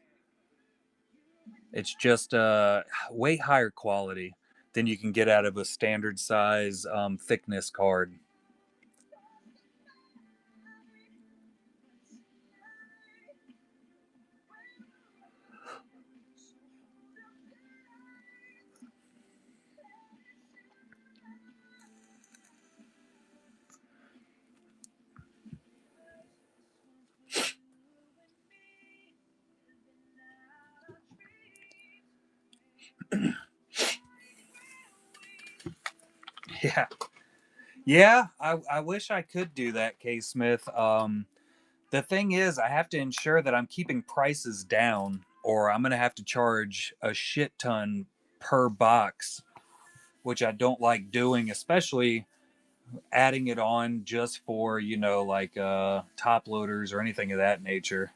It's just way higher quality than you can get out of a standard size thickness card. Yeah. Yeah, I wish I could do that, K Smith. The thing is, I have to ensure that I'm keeping prices down, or I'm going to have to charge a shit ton per box, which I don't like doing, especially adding it on just for, like top loaders or anything of that nature.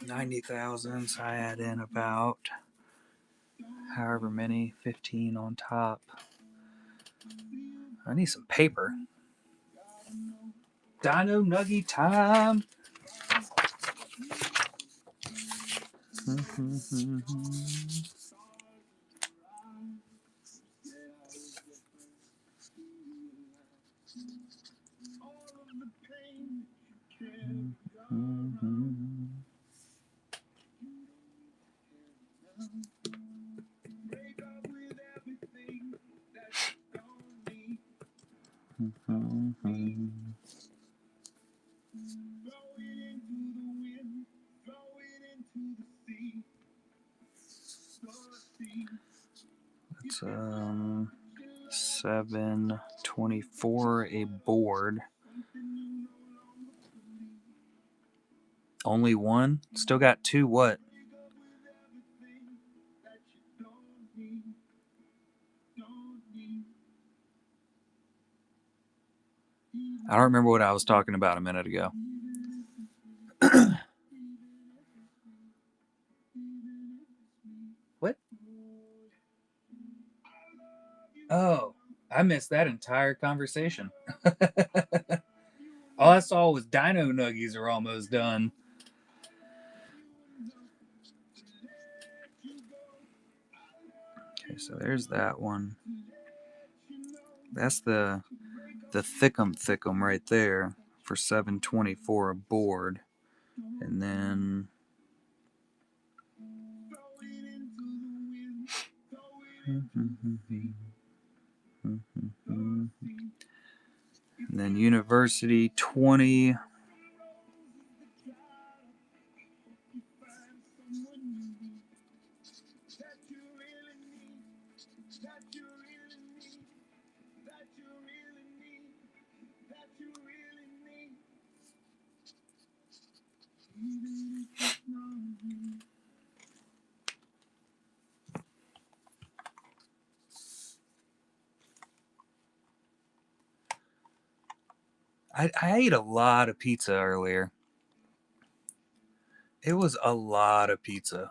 90,000. So I add in about however many, 15 on top. I need some paper. Dino Nuggy time. 724 a board. Only one? Still got two what? I don't remember what I was talking about a minute ago. What? Oh, I missed that entire conversation. All I saw was Dino Nuggies are almost done. Okay, so there's that one. That's the thickum right there for 724 a board. And then University 20. I ate a lot of pizza earlier. It was a lot of pizza.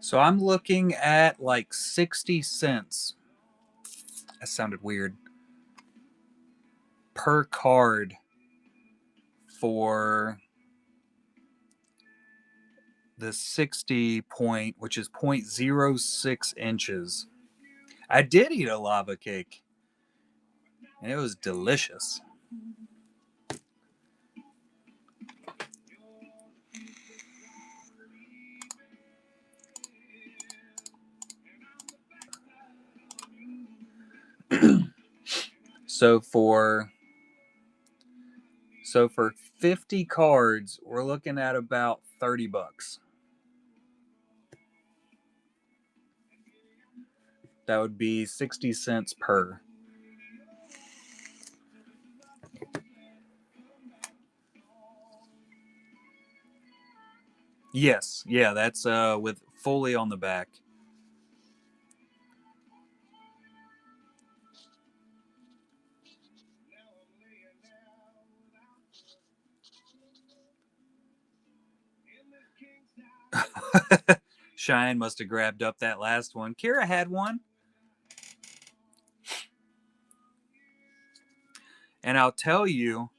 So I'm looking at like 60 cents. That sounded weird. Per card for the 60 point, which is 0.06 inches. I did eat a lava cake, and it was delicious. So for so for 50 cards, we're looking at about $30. That would be 60 cents per. Yes, yeah, that's with fully on the back. Cheyenne must have grabbed up that last one. Kira had one. And I'll tell you,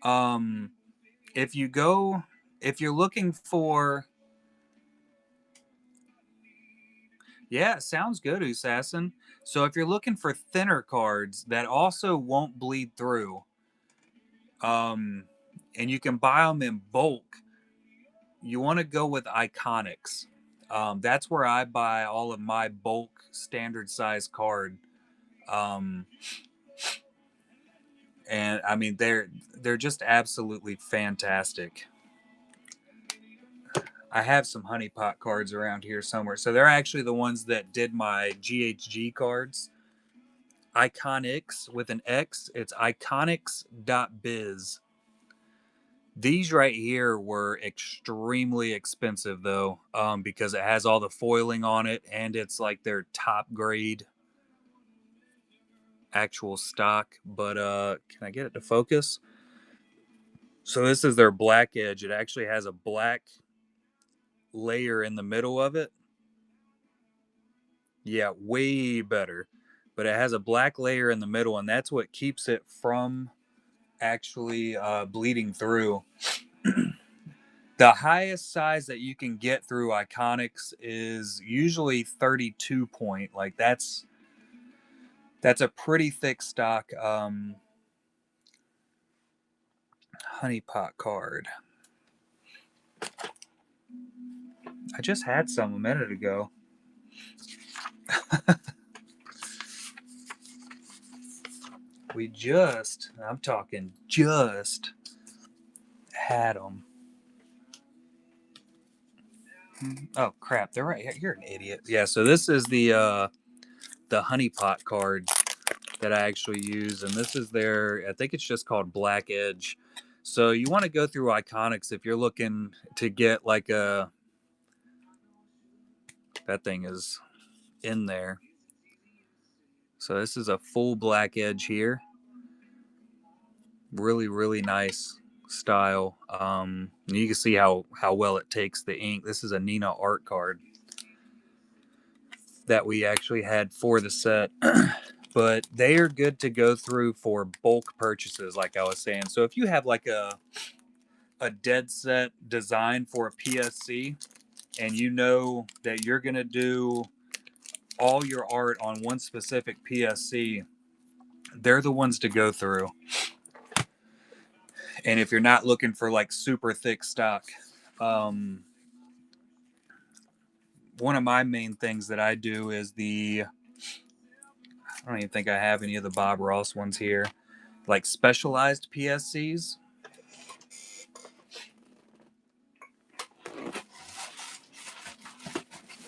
um, if you go, if you're looking for, yeah, sounds good, Assassin. So if you're looking for thinner cards that also won't bleed through, um, and you can buy them in bulk, you want to go with Iconics. That's where I buy all of my bulk standard size card. Um, and I mean they're just absolutely fantastic. I have some honeypot cards around here somewhere. So they're actually the ones that did my GHG cards. Iconics with an X. It's iconics.biz. These right here were extremely expensive though, because it has all the foiling on it and it's like their top grade actual stock. But can I get it to focus? So this is their black edge. It actually has a black layer in the middle of it. Yeah, way better. But it has a black layer in the middle, and that's what keeps it from actually bleeding through. The highest size that you can get through Iconics is usually 32 point. Like that's a pretty thick stock honeypot card. I just had some a minute ago. I'm talking just had them. Oh crap, they're right here. You're an idiot. Yeah, so this is the honeypot card that I actually use, and this is their, I think it's just called Black Edge. So you want to go through Iconics if you're looking to get like a, that thing is in there. So this is a full Black Edge here. Really, really nice style. You can see how well it takes the ink. This is a Nina art card that we actually had for the set. But they are good to go through for bulk purchases, like I was saying. So if you have like a dead set design for a PSC, and you know that you're going to do all your art on one specific PSC, they're the ones to go through. And if you're not looking for like super thick stock, um, one of my main things that I do is I don't even think I have any of the Bob Ross ones here, like specialized PSCs.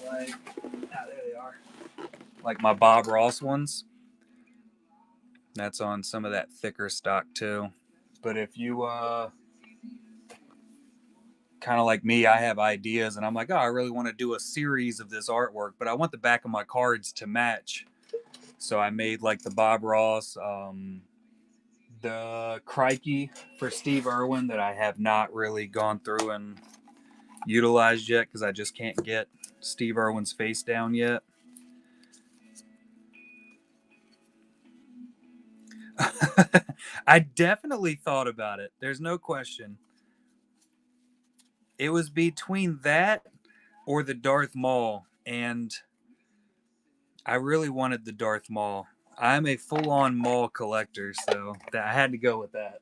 Like, there they are. Like my Bob Ross ones. That's on some of that thicker stock too. But if you kind of like me, I have ideas and I'm like, oh, I really want to do a series of this artwork, but I want the back of my cards to match. So I made like the Bob Ross, the Crikey for Steve Irwin that I have not really gone through and utilized yet because I just can't get Steve Irwin's face down yet. I definitely thought about it. There's no question. It was between that or the Darth Maul, and I really wanted the Darth Maul. I'm a full-on Maul collector, so I had to go with that.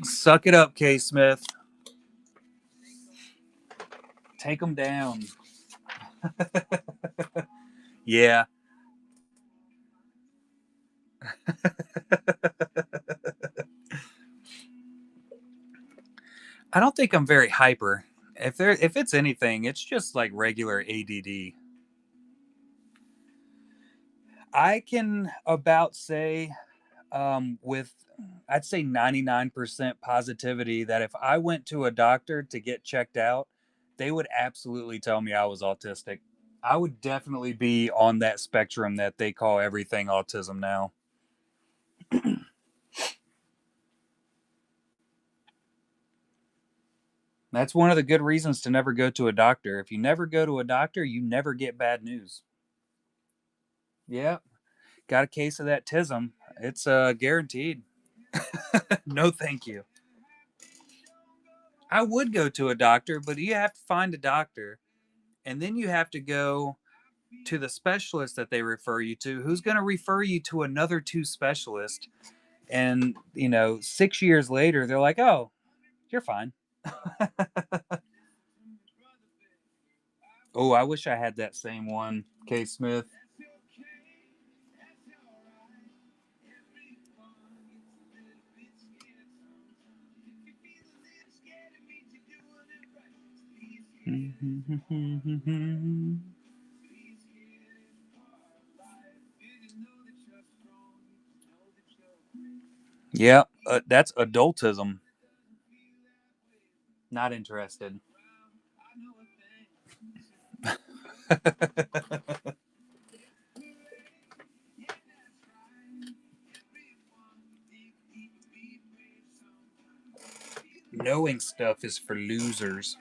Suck it up, K. Smith. Take them down. Yeah. I don't think I'm very hyper. If it's anything, it's just like regular ADD. I can about say with I'd say 99% positivity that if I went to a doctor to get checked out, they would absolutely tell me I was autistic. I would definitely be on that spectrum that they call everything autism now. That's one of the good reasons to never go to a doctor. If you never go to a doctor, you never get bad news. Yeah, got a case of that tism. It's guaranteed. No, thank you. I would go to a doctor, but you have to find a doctor, and then you have to go to the specialist that they refer you to, who's going to refer you to another two specialists. And, 6 years later, they're like, oh, you're fine. Oh, I wish I had that same one, K. Smith. Yeah, that's adultism. Not interested. Knowing stuff is for losers.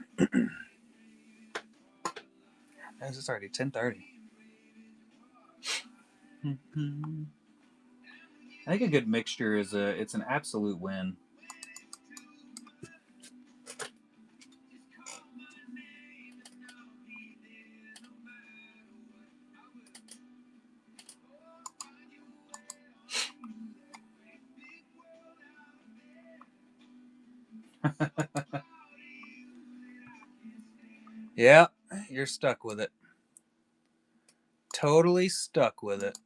It's already 10:30. I think a good mixture is it's an absolute win. Yeah, you're stuck with it. Totally stuck with it.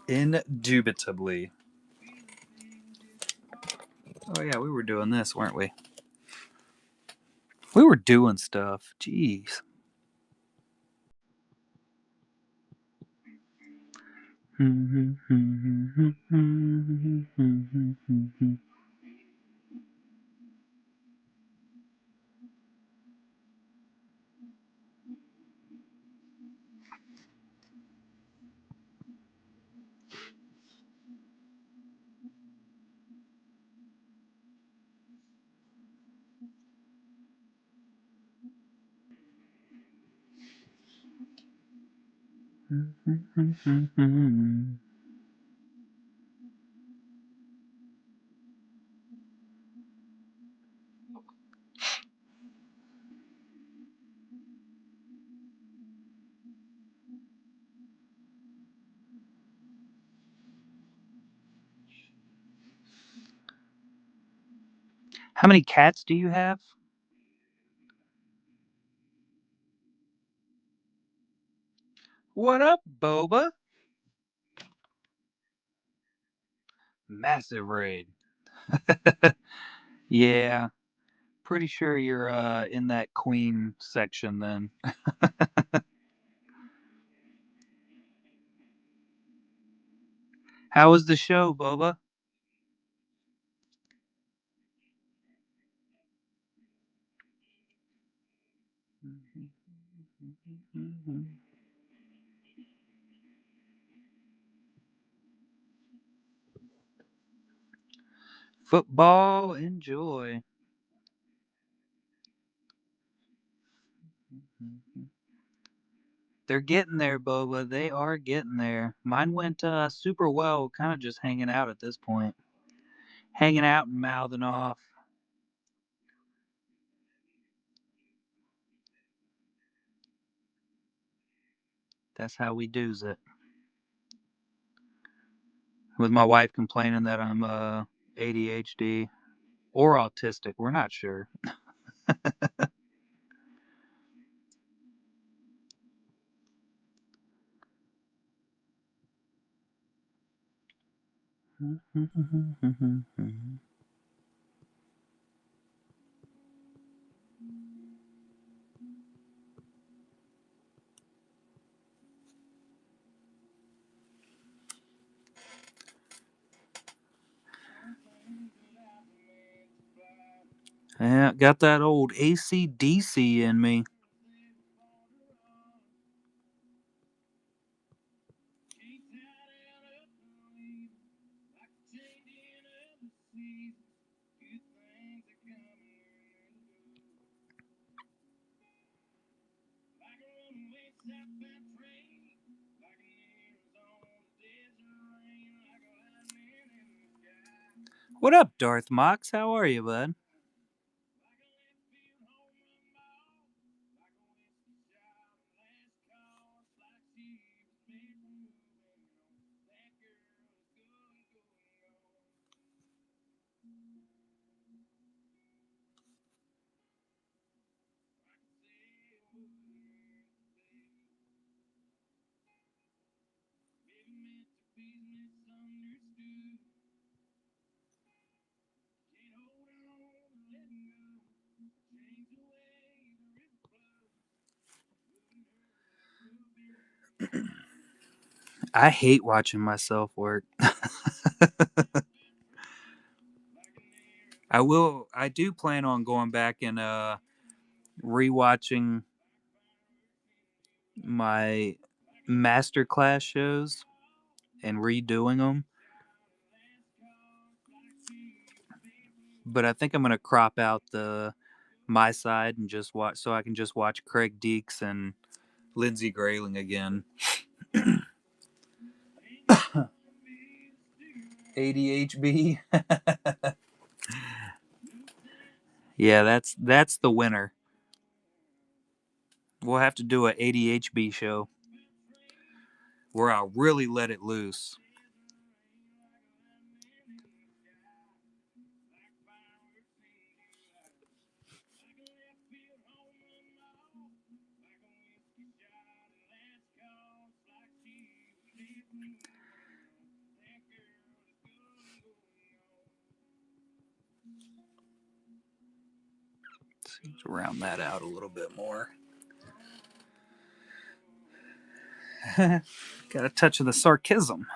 Indubitably. Oh yeah, we were doing this, weren't we? We were doing stuff. Jeez. How many cats do you have? What up, Boba? Massive raid. Yeah, pretty sure you're in that queen section then. How was the show, Boba? Football, enjoy. They're getting there, Boba. They are getting there. Mine went super well, kind of just hanging out at this point. Hanging out and mouthing off. That's how we do's it. With my wife complaining that I'm ADHD or autistic. We're not sure. Yeah, got that old AC/DC in me. What up, Darth Mox? How are you, bud? I hate watching myself work. I do plan on going back and rewatching my masterclass shows and redoing them. But I think I'm gonna crop out the my side and just watch so I can just watch Craig Deeks and Lindsey Grayling again. ADHB. Yeah, that's the winner. We'll have to do a ADHB show where I'll really let it loose. Let's round that out a little bit more. Got a touch of the sarcasm.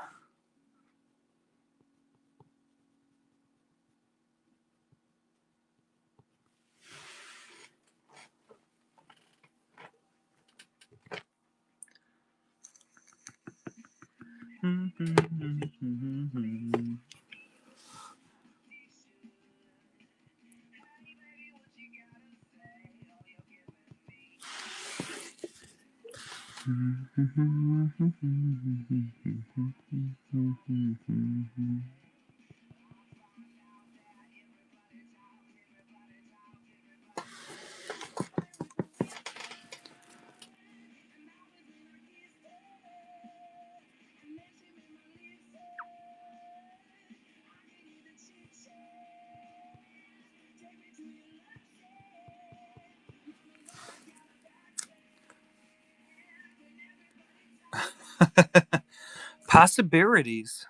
Possibilities.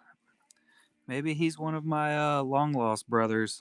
Maybe he's one of my long lost brothers.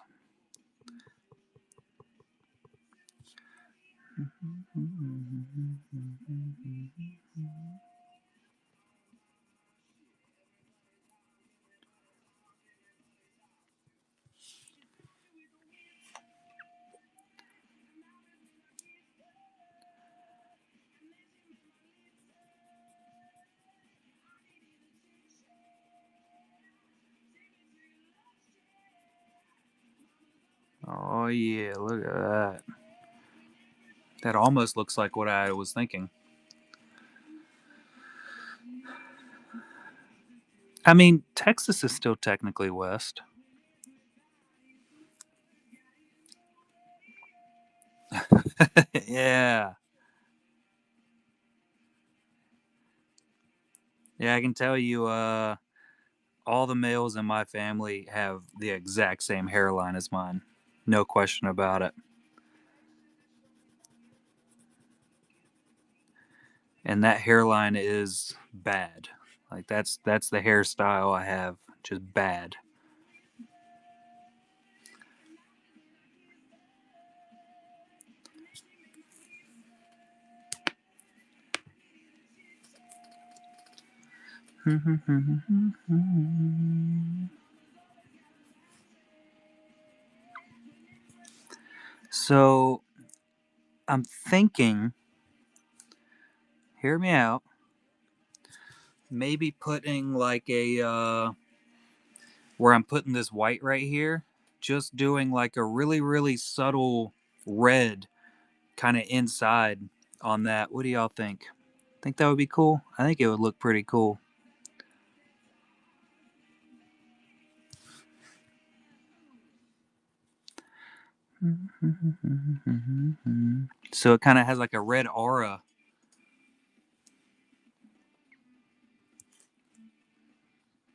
Oh yeah, look at that. That almost looks like what I was thinking. I mean, Texas is still technically west. Yeah. Yeah, I can tell you all the males in my family have the exact same hairline as mine. No question about it. And that hairline is bad. Like that's the hairstyle I have, just bad. So I'm thinking, hear me out, maybe putting like a where I'm putting this white right here, just doing like a really, really subtle red kind of inside on that. What do y'all think? Think that would be cool? I think it would look pretty cool. So it kind of has like a red aura.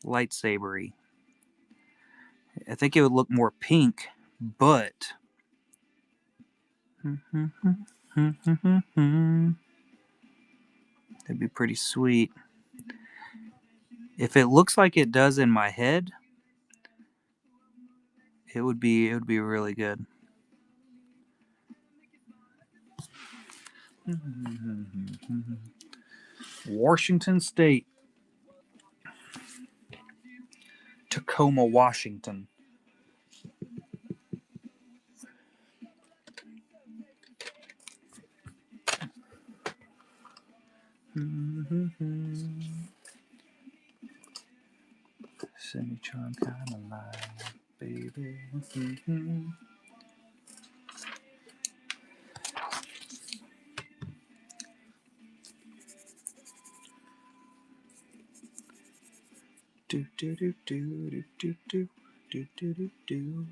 Lightsabery. I think it would look more pink, but it'd be pretty sweet. If it looks like it does in my head, it would be really good. Washington State, Tacoma, Washington. Semi-charm kind of life, baby. Do do do do do do do do do do do.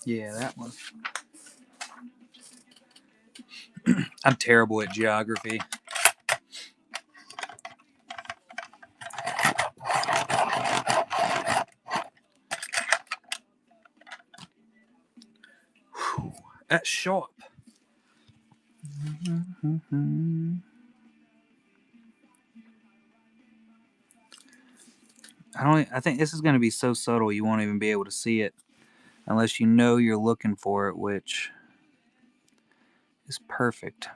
Yeah, that one. I'm terrible at geography. That's sharp. I don't. I think this is going to be so subtle you won't even be able to see it unless you know you're looking for it, which is perfect.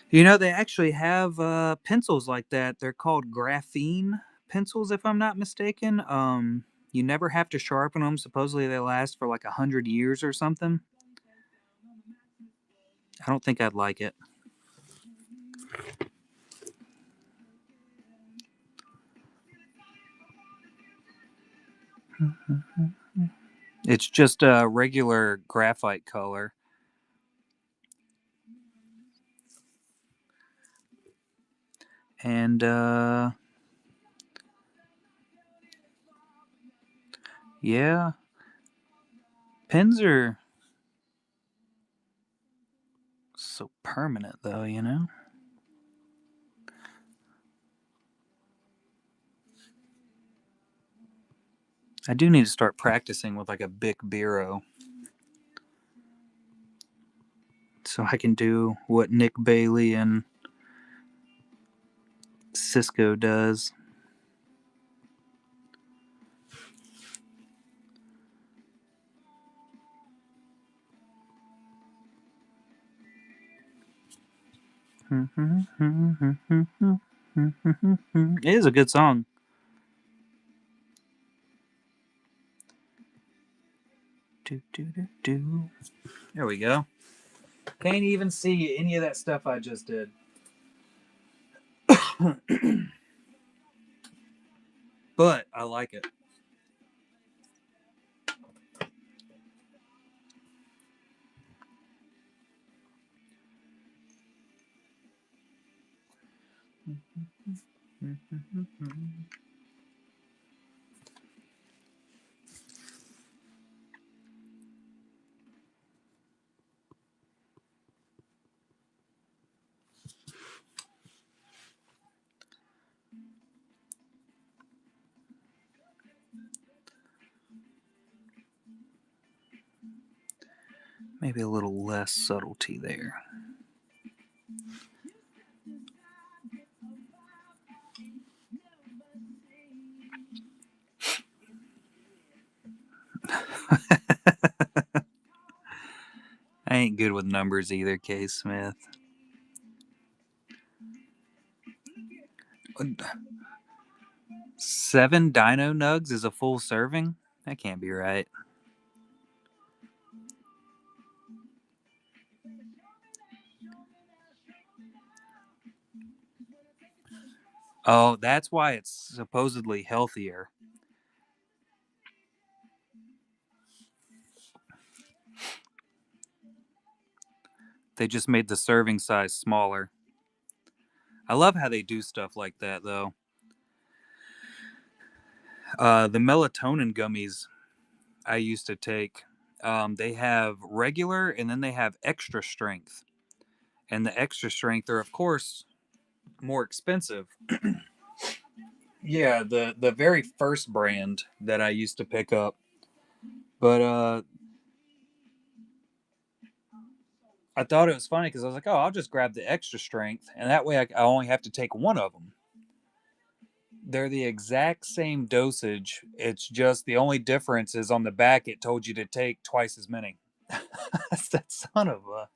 You know, they actually have pencils like that. They're called graphene pencils, if I'm not mistaken. You never have to sharpen them. Supposedly, they last for like 100 years or something. I don't think I'd like it. It's just a regular graphite color. And yeah, pens are so permanent, though, you know? I do need to start practicing with like a Bic Biro so I can do what Nick Bailey and Cisco does. It is a good song. There we go. Can't even see any of that stuff I just did. But I like it. Maybe a little less subtlety there. I ain't good with numbers either, K. Smith. 7 Dino Nugs is a full serving? That can't be right. Oh, that's why it's supposedly healthier. They just made the serving size smaller. I love how they do stuff like that, though. The melatonin gummies I used to take, they have regular and then they have extra strength. And the extra strength are, of course, more expensive. Yeah, the very first brand that I used to pick up. But I thought it was funny because I was like, oh, I'll just grab the extra strength, and that way I only have to take one of them. They're the exact same dosage. It's just the only difference is on the back it told you to take twice as many. That's that son of a.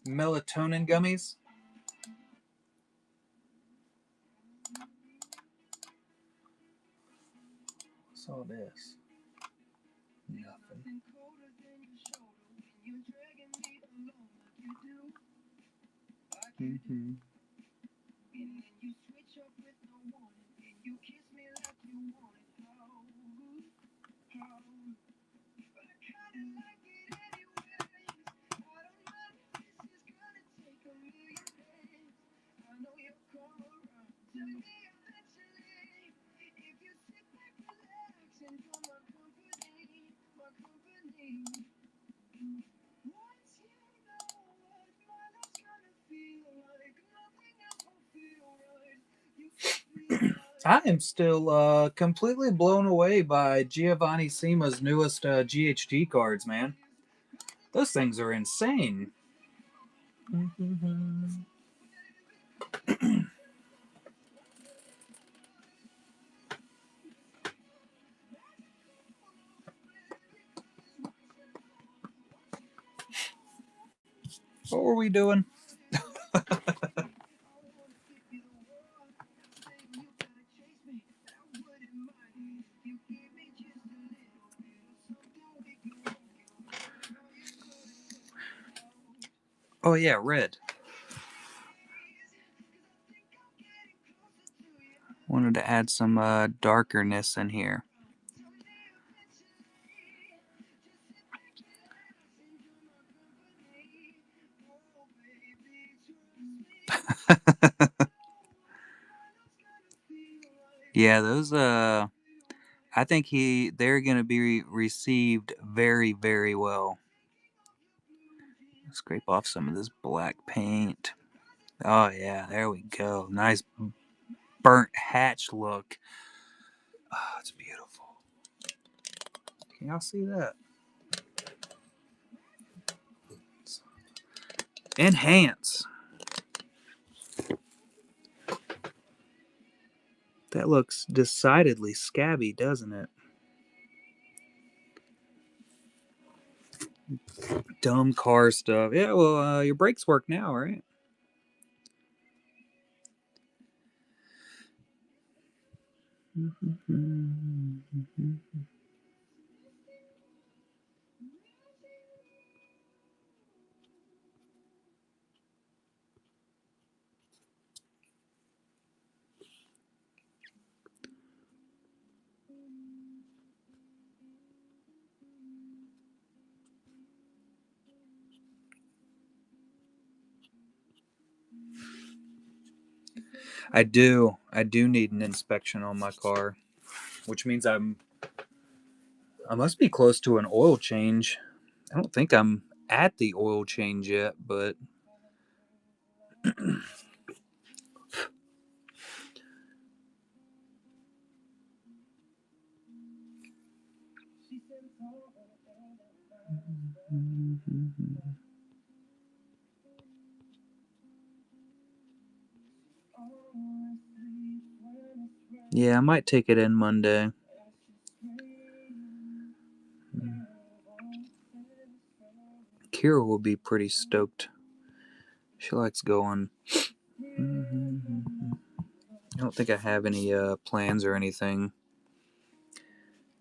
Melatonin gummies. What's all this? Nothing. Mm-hmm. I am still completely blown away by Giovanni Sima's newest GHG cards, man. Those things are insane. What were we doing? Oh yeah, red. Wanted to add some darkerness in here. Yeah, those I think they're gonna be received very, very well. Scrape off some of this black paint. Oh yeah, there we go. Nice burnt hatch look. Oh, it's beautiful. Can y'all see that? Enhance. That looks decidedly scabby, doesn't it? Dumb car stuff. Yeah, well, your brakes work now, right? I do. I do need an inspection on my car, which means I must be close to an oil change. I don't think I'm at the oil change yet, but yeah, I might take it in Monday. Kira will be pretty stoked. She likes going. I don't think I have any plans or anything.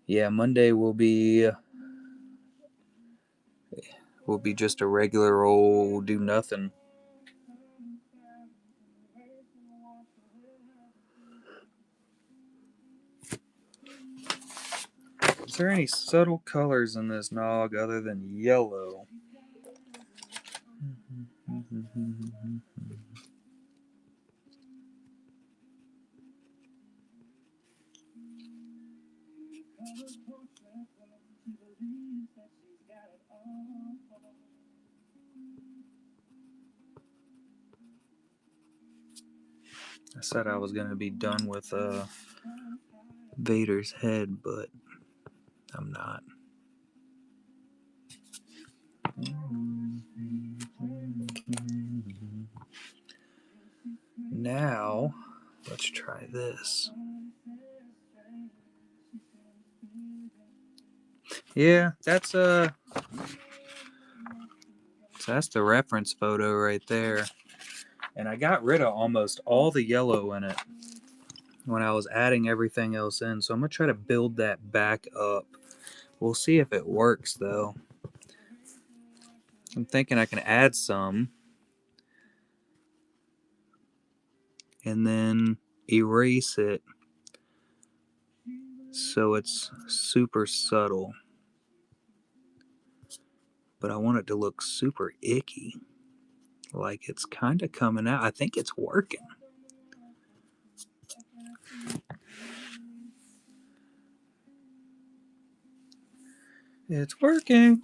Yeah, Monday will be just a regular old do nothing. Is there any subtle colors in this nog other than yellow? I said I was going to be done with Vader's head, but I'm not. Now, let's try this. Yeah, so that's the reference photo right there. And I got rid of almost all the yellow in it when I was adding everything else in. So I'm going to try to build that back up. We'll see if it works, though. I'm thinking I can add some and then erase it so it's super subtle. But I want it to look super icky. Like it's kind of coming out. I think it's working. It's working.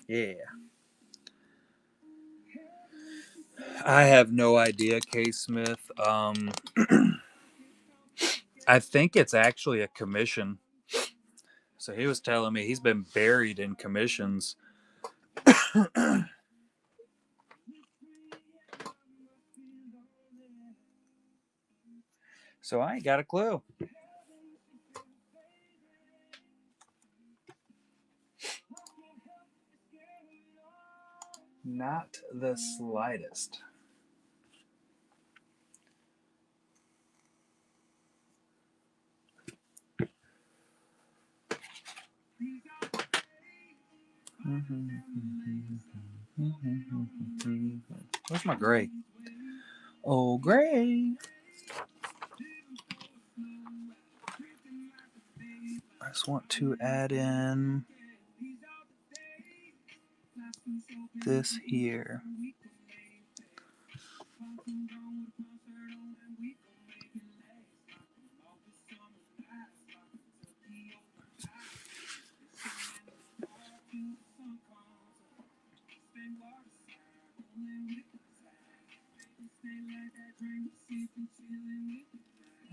Yeah. I have no idea, K. Smith. I think it's actually a commission. So he was telling me he's been buried in commissions. So I ain't got a clue. Not the slightest. Where's my gray? Oh, gray. I just want to add in this here.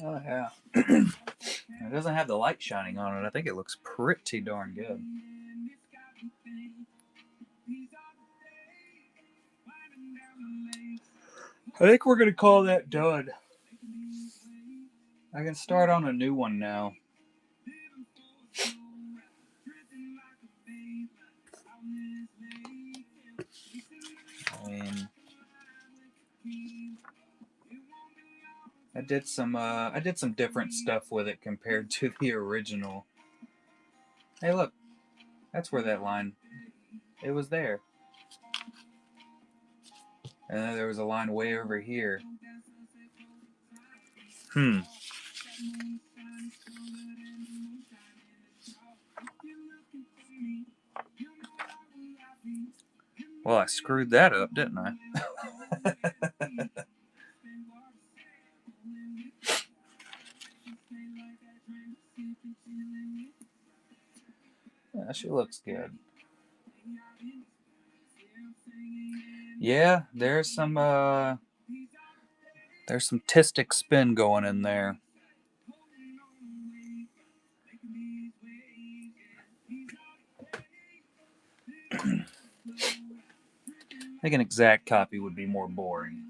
Oh, yeah. It doesn't have the light shining on it. I think it looks pretty darn good. I think we're going to call that done. I can start on a new one now. I mean, I did some different stuff with it compared to the original. Hey, look, that's where that line. It was there, and then there was a line way over here. Well, I screwed that up, didn't I? Yeah, she looks good. Yeah, there's some tistic spin going in there. I think an exact copy would be more boring.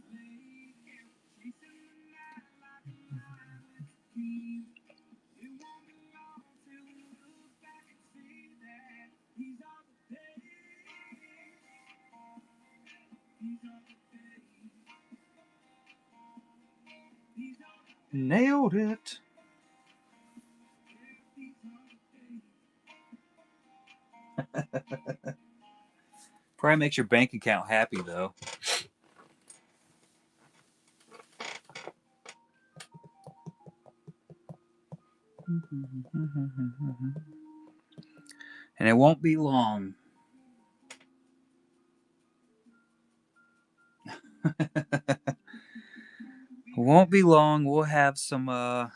Nailed it. Probably makes your bank account happy, though. And it won't be long. It won't be long. We'll have some more.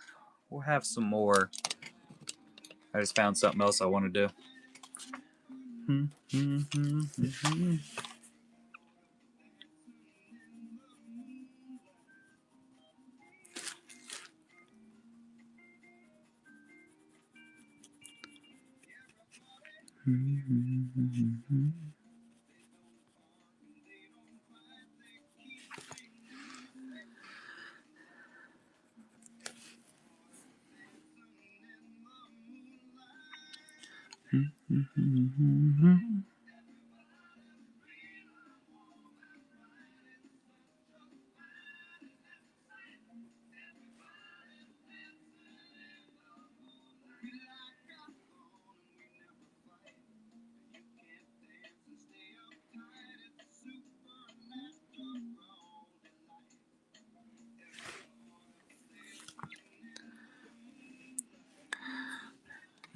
I just found something else I want to do.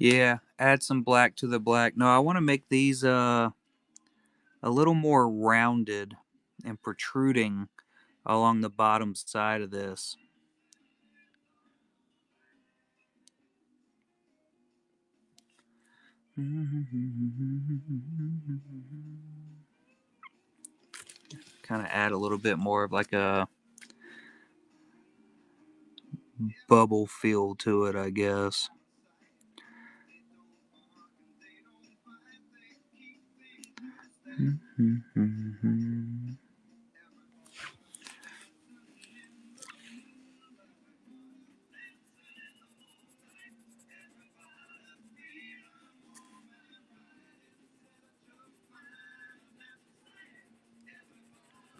Yeah, add some black to the black. No, I want to make these a little more rounded and protruding along the bottom side of this. Kind of add a little bit more of like a bubble feel to it, I guess.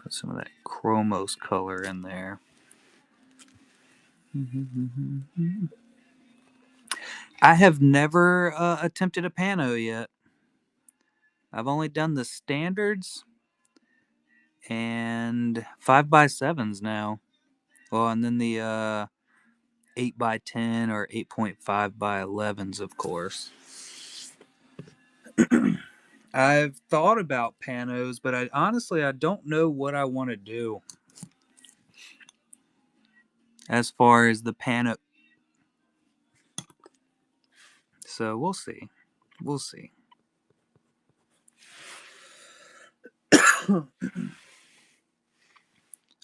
Put some of that chromos color in there. I have never attempted a pano yet. I've only done the standards and 5x7s now. Well, and then the 8x10 or 8.5x11s, of course. I've thought about panos, but I honestly I don't know what I want to do as far as the pano. So we'll see. We'll see.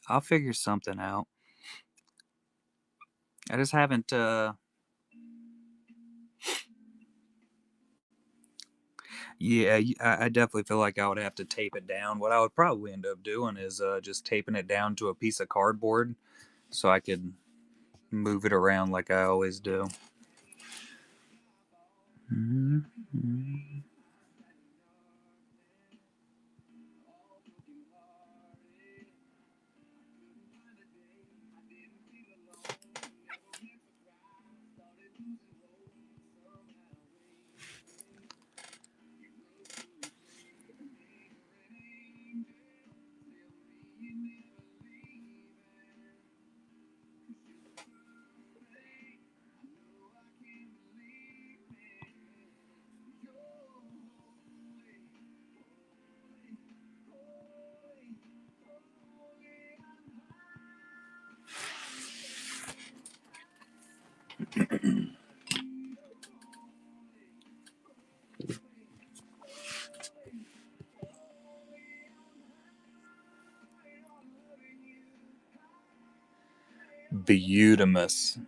I'll figure something out. I just haven't. Yeah, I definitely feel like I would have to tape it down. What I would probably end up doing is just taping it down to a piece of cardboard so I could move it around like I always do. Beautimus.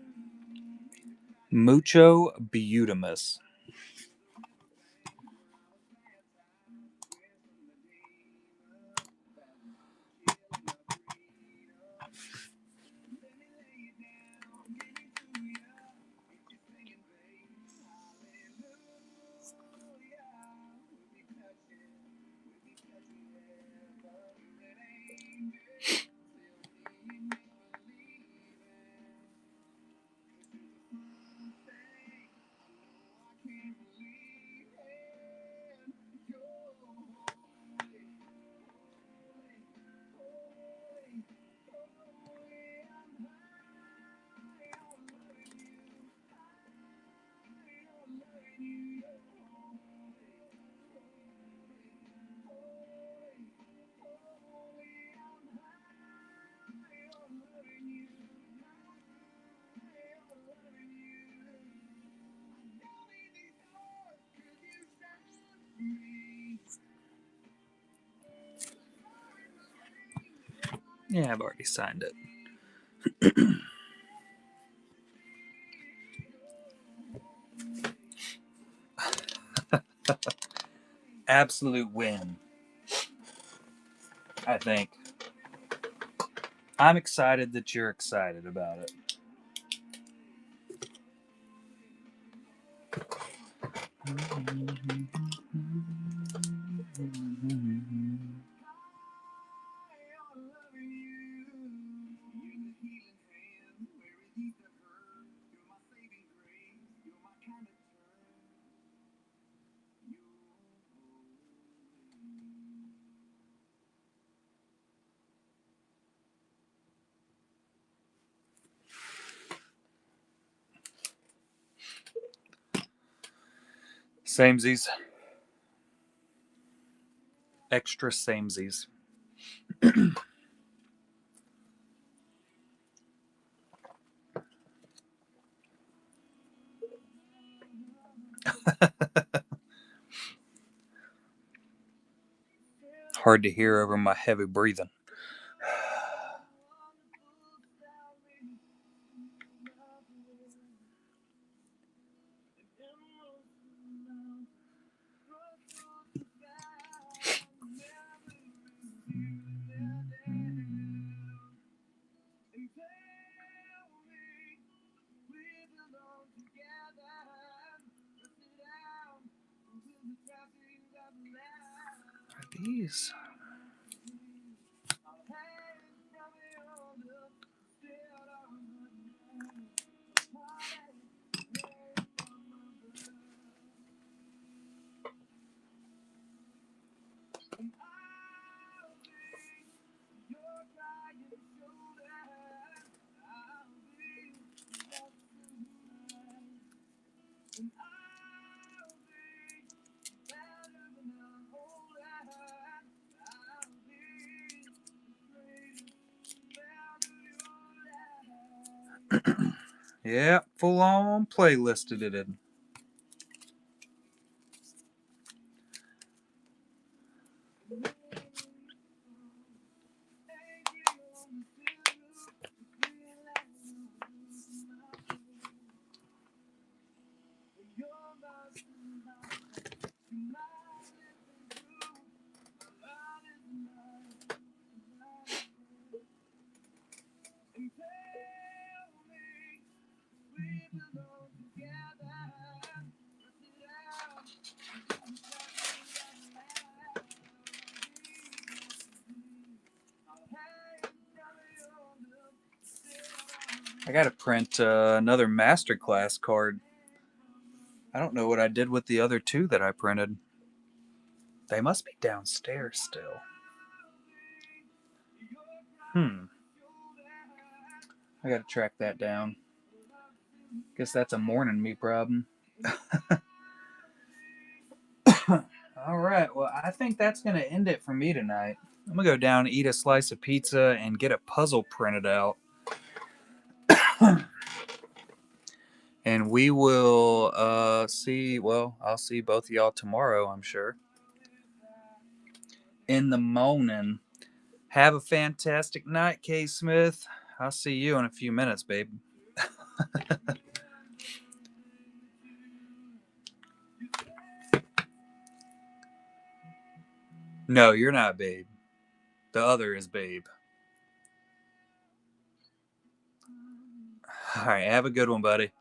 Mucho beautimus. Yeah, I've already signed it. Absolute win, I think. I'm excited that you're excited about it. Samesies. Extra samesies. Hard to hear over my heavy breathing. Are these? Yeah, full on playlisted it in. I gotta print another masterclass card. I don't know what I did with the other two that I printed. They must be downstairs still. I gotta track that down. Guess that's a morning me problem. Alright, well, I think that's gonna end it for me tonight. I'm gonna go down, eat a slice of pizza, and get a puzzle printed out. And we will see, well, I'll see both of y'all tomorrow, I'm sure. In the morning. Have a fantastic night, K. Smith. I'll see you in a few minutes, babe. No, you're not babe. The other is babe. All right, have a good one, buddy.